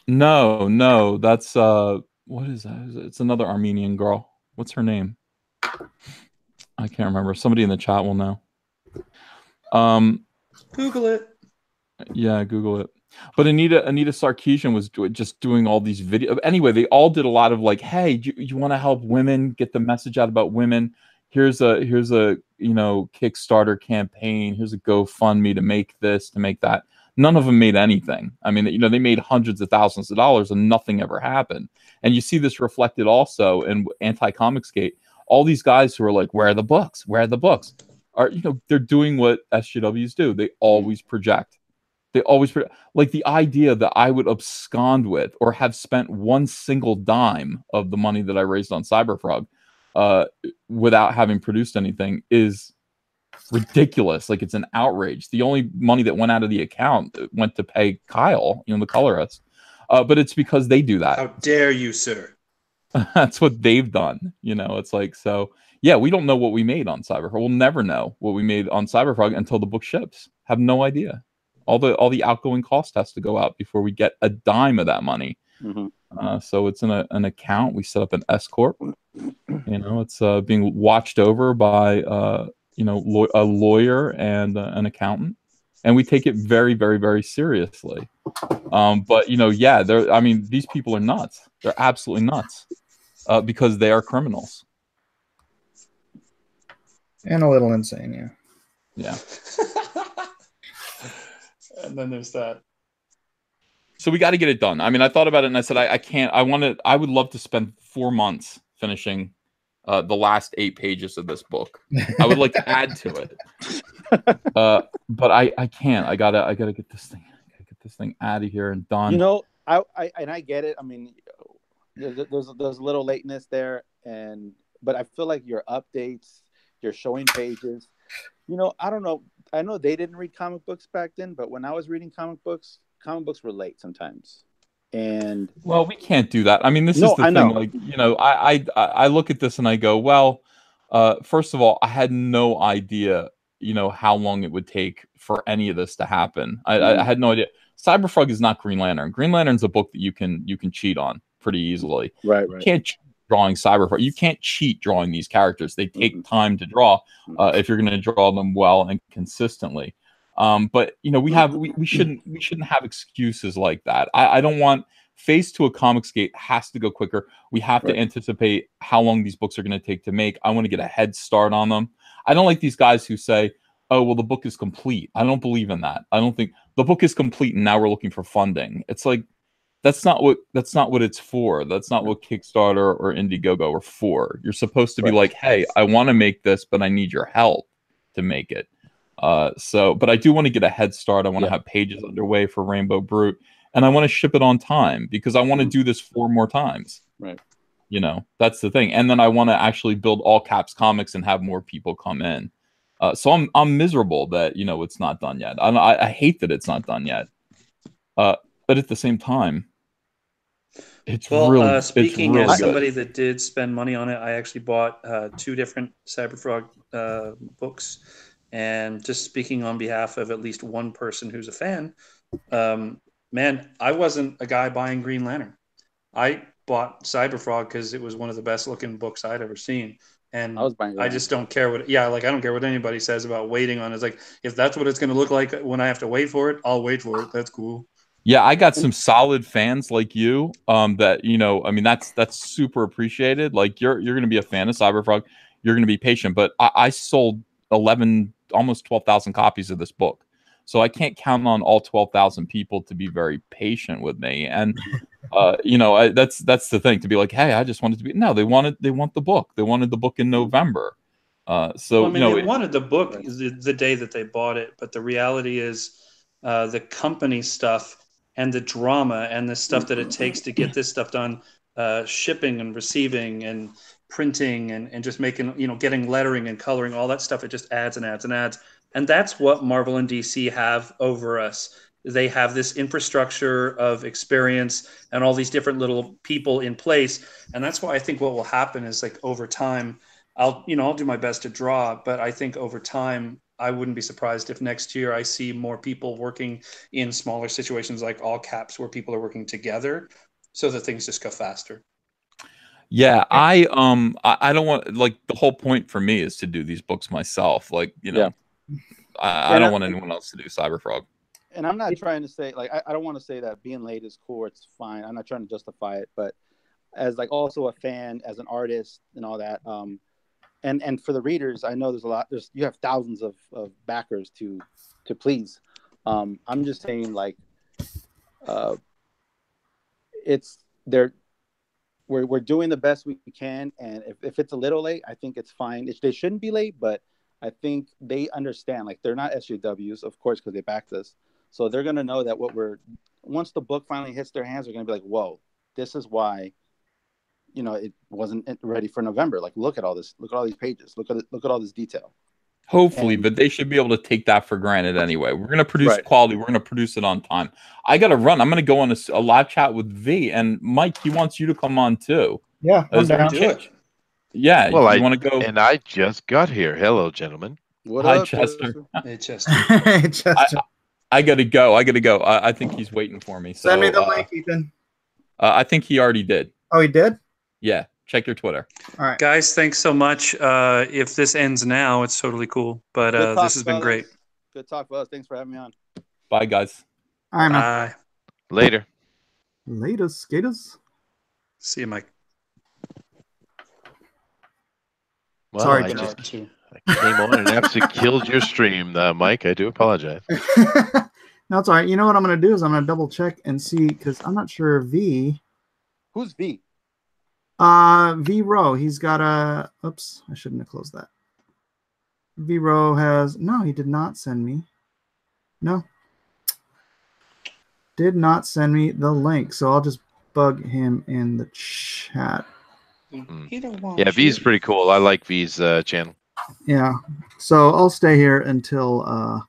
No, that's what is that? It's another Armenian girl. What's her name? I can't remember. Somebody in the chat will know. Google it. Yeah, Google it. But Anita Sarkeesian was just doing all these videos. Anyway, they all did a lot of like, hey, you want to help women get the message out about women? Here's a Kickstarter campaign. Here's a GoFundMe to make this, to make that. None of them made anything. I mean, they made hundreds of thousands of dollars and nothing ever happened. And you see this reflected also in Anti-Comicsgate. All these guys who are like, where are the books? Where are the books? They're doing what SJWs do. They always project. They always like the idea that I would abscond with or have spent one single dime of the money that I raised on Cyberfrog without having produced anything is ridiculous. Like, it's an outrage. The only money that went out of the account went to pay Kyle, the colorist. But it's because they do that. How dare you, sir? That's what they've done. It's like, so yeah, we don't know what we made on Cyberfrog. We'll never know what we made on Cyberfrog until the book ships. Have no idea. All the outgoing cost has to go out before we get a dime of that money. Mm-hmm. So it's in an account. We set up an S corp. It's being watched over by a lawyer and an accountant, and we take it very, very, very seriously. But these people are nuts. They're absolutely nuts because they are criminals and a little insane. Yeah. And then there's that. So we got to get it done. I mean, I thought about it and I said, I can't. I would love to spend 4 months finishing the last 8 pages of this book. I would like to add to it, but I can't. I gotta get this thing. This thing out of here and done. I get it. I mean, there's a little lateness there, but I feel like your updates, your showing pages. I don't know. I know they didn't read comic books back then, but when I was reading comic books were late sometimes. And well, we can't do that. I mean, this is the thing. Like, I look at this and I go, well, first of all, I had no idea, how long it would take for any of this to happen. I had no idea. Cyberfrog is not Green Lantern. Green Lantern's a book that you can cheat on pretty easily. Right. You can't cheat drawing Cyberfrog. You can't cheat drawing these characters. They take time to draw if you're going to draw them well and consistently. But we shouldn't have excuses like that. I don't want Phase 2 of Comicsgate has to go quicker. We have to anticipate how long these books are going to take to make. I want to get a head start on them. I don't like these guys who say, oh, well, the book is complete. I don't believe in that. I don't think the book is complete and now we're looking for funding. It's like, that's not what it's for. That's not what Kickstarter or Indiegogo are for. You're supposed to be like, hey, I want to make this, but I need your help to make it. But I do want to get a head start. I want to have pages underway for Rainbow Brute, and I want to ship it on time because I want to do this 4 more times. Right. That's the thing. And then I want to actually build all caps comics and have more people come in. So I'm miserable that, it's not done yet. I hate that it's not done yet. But at the same time, speaking as somebody that did spend money on it, I actually bought 2 different Cyberfrog books. And just speaking on behalf of at least one person who's a fan, man, I wasn't a guy buying Green Lantern. I bought Cyberfrog because it was one of the best looking books I'd ever seen. And I just don't care I don't care what anybody says about waiting on it. It's like, if that's what it's going to look like when I have to wait for it, I'll wait for it. That's cool. Yeah, I got some solid fans like you. That that's super appreciated. Like you're going to be a fan of Cyberfrog. You're going to be patient. But I sold 11, almost 12,000 copies of this book, so I can't count on all 12,000 people to be very patient with me. And that's the thing, to be like, hey, I just wanted to be. No, they want the book. They wanted the book in November. They wanted the book the day that they bought it. But the reality is, the company stuff and the drama and the stuff that it takes to get this stuff done, shipping and receiving and printing and just making, getting lettering and coloring, all that stuff, it just adds and adds and adds. And that's what Marvel and DC have over us. They have this infrastructure of experience and all these different little people in place. And that's why I think what will happen is, like, over time, I'll do my best to draw, but I think over time, I wouldn't be surprised if next year I see more people working in smaller situations like all caps, where people are working together so that things just go faster. Yeah, I don't want, like, the whole point for me is to do these books myself. Like, you know, I don't want anyone else to do Cyberfrog. And I'm not trying to say, like, I don't want to say that being late is cool. It's fine. I'm not trying to justify it, but as like also a fan, as an artist, and all that. And for the readers, I know you have thousands of backers to please. I'm just saying, like, we're doing the best we can, and if it's a little late, I think it's fine. They shouldn't be late, but I think they understand. Like, they're not SJWs, of course, because they backed us. So they're gonna know that once the book finally hits their hands, they're gonna be like, "Whoa, this is why, you know, it wasn't ready for November. Like, look at all this. Look at all these pages. Look at all this detail." Hopefully, but they should be able to take that for granted anyway. We're going to produce quality. We're going to produce it on time. I got to run. I'm going to go on a live chat with V. And Mike, he wants you to come on too. Yeah, I'm down. Do it. Yeah, well, you want to go? And I just got here. Hello, gentlemen. Hi, Chester. Hey, Chester. Hey, Chester. I got to go. I think he's waiting for me. So, Send me the link, Ethan. I think he already did. Oh, he did? Yeah. Check your Twitter. All right. Guys, thanks so much. If this ends now, it's totally cool. But this has been great. Good talk, fellas. Thanks for having me on. Bye, guys. All right, man. Bye. Later. Later, skaters. See you, Mike. Well, Sorry, I came on and absolutely killed your stream, Mike. I do apologize. No, it's all right. You know what I'm going to do is I'm going to double check and see, because I'm not sure V. Who's V? V Row. He's got a. Oops, I shouldn't have closed that. V Row has. No, he did not send me. No. Did not send me the link. So I'll just bug him in the chat. Yeah, V's pretty cool. I like V's channel. Yeah. So I'll stay here until.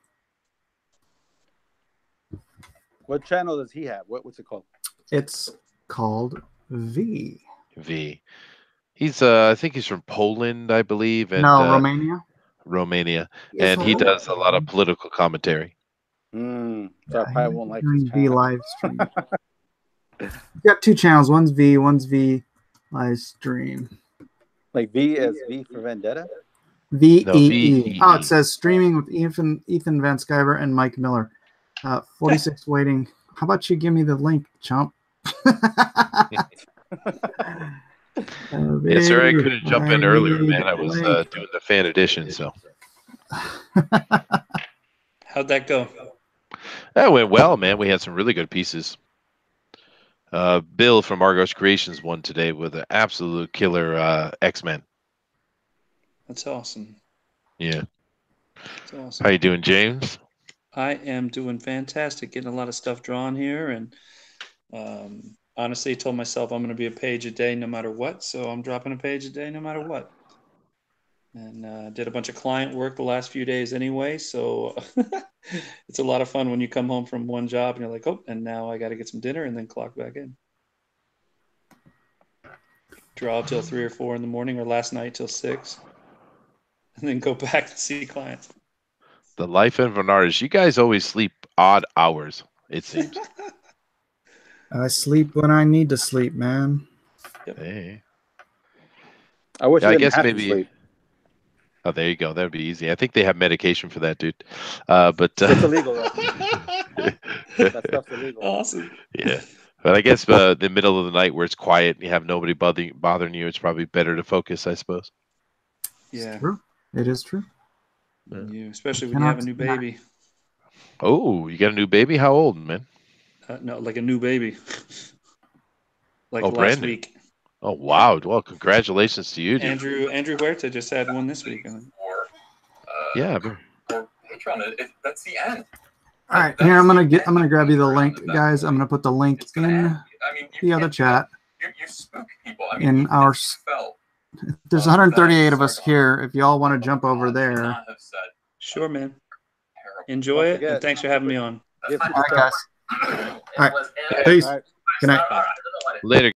What channel does he have? What's it called? It's called V. V. He's I think he's from Poland, I believe. And, no, Romania. Romania. And he does a lot of political commentary. So I probably won't like his V live stream. He's got two channels. One's V live stream. Like V as V for Vendetta? VEE. Oh, it says streaming with Ethan Van Sciver and Mike Miller. 46 waiting. How about you give me the link, chump? Yeah, sorry, I couldn't jump in earlier, man. I was doing the fan edition, so. How'd that go? That went well, man. We had some really good pieces. Bill from Argos Creations won today with an absolute killer X-Men. That's awesome. Yeah. That's awesome. How you doing, James? I am doing fantastic. Getting a lot of stuff drawn here, and honestly, told myself I'm going to be a page a day no matter what. So I'm dropping a page a day no matter what. And did a bunch of client work the last few days anyway. So it's a lot of fun when you come home from one job and you're like, oh, and now I got to get some dinner and then clock back in. Draw till 3 or 4 in the morning, or last night till 6, and then go back to see clients. The life of an artist. You guys always sleep odd hours, it seems. I sleep when I need to sleep, man. Yep. Hey. I wish I guess maybe. Sleep. Oh, there you go. That would be easy. I think they have medication for that, dude. But it's illegal. That stuff's illegal. Awesome. Yeah, but I guess the middle of the night where it's quiet and you have nobody bothering you, it's probably better to focus, I suppose. Yeah, it's true. It is true. You, especially when you have a new baby. Oh, you got a new baby? How old, man? No, like a new baby. Like last week. Oh, wow. Well, congratulations to you, dude. Andrew Huerta just had one this week. Yeah. Patreon, that's the end. All right, here I'm gonna grab you the link, guys. I'm gonna put the link in the other chat. You spook people. In our there's 138 of us here. If y'all want to jump over there. Sure, man. Enjoy it, and thanks for having me on. All right, guys. All right. Peace. Good night. Later.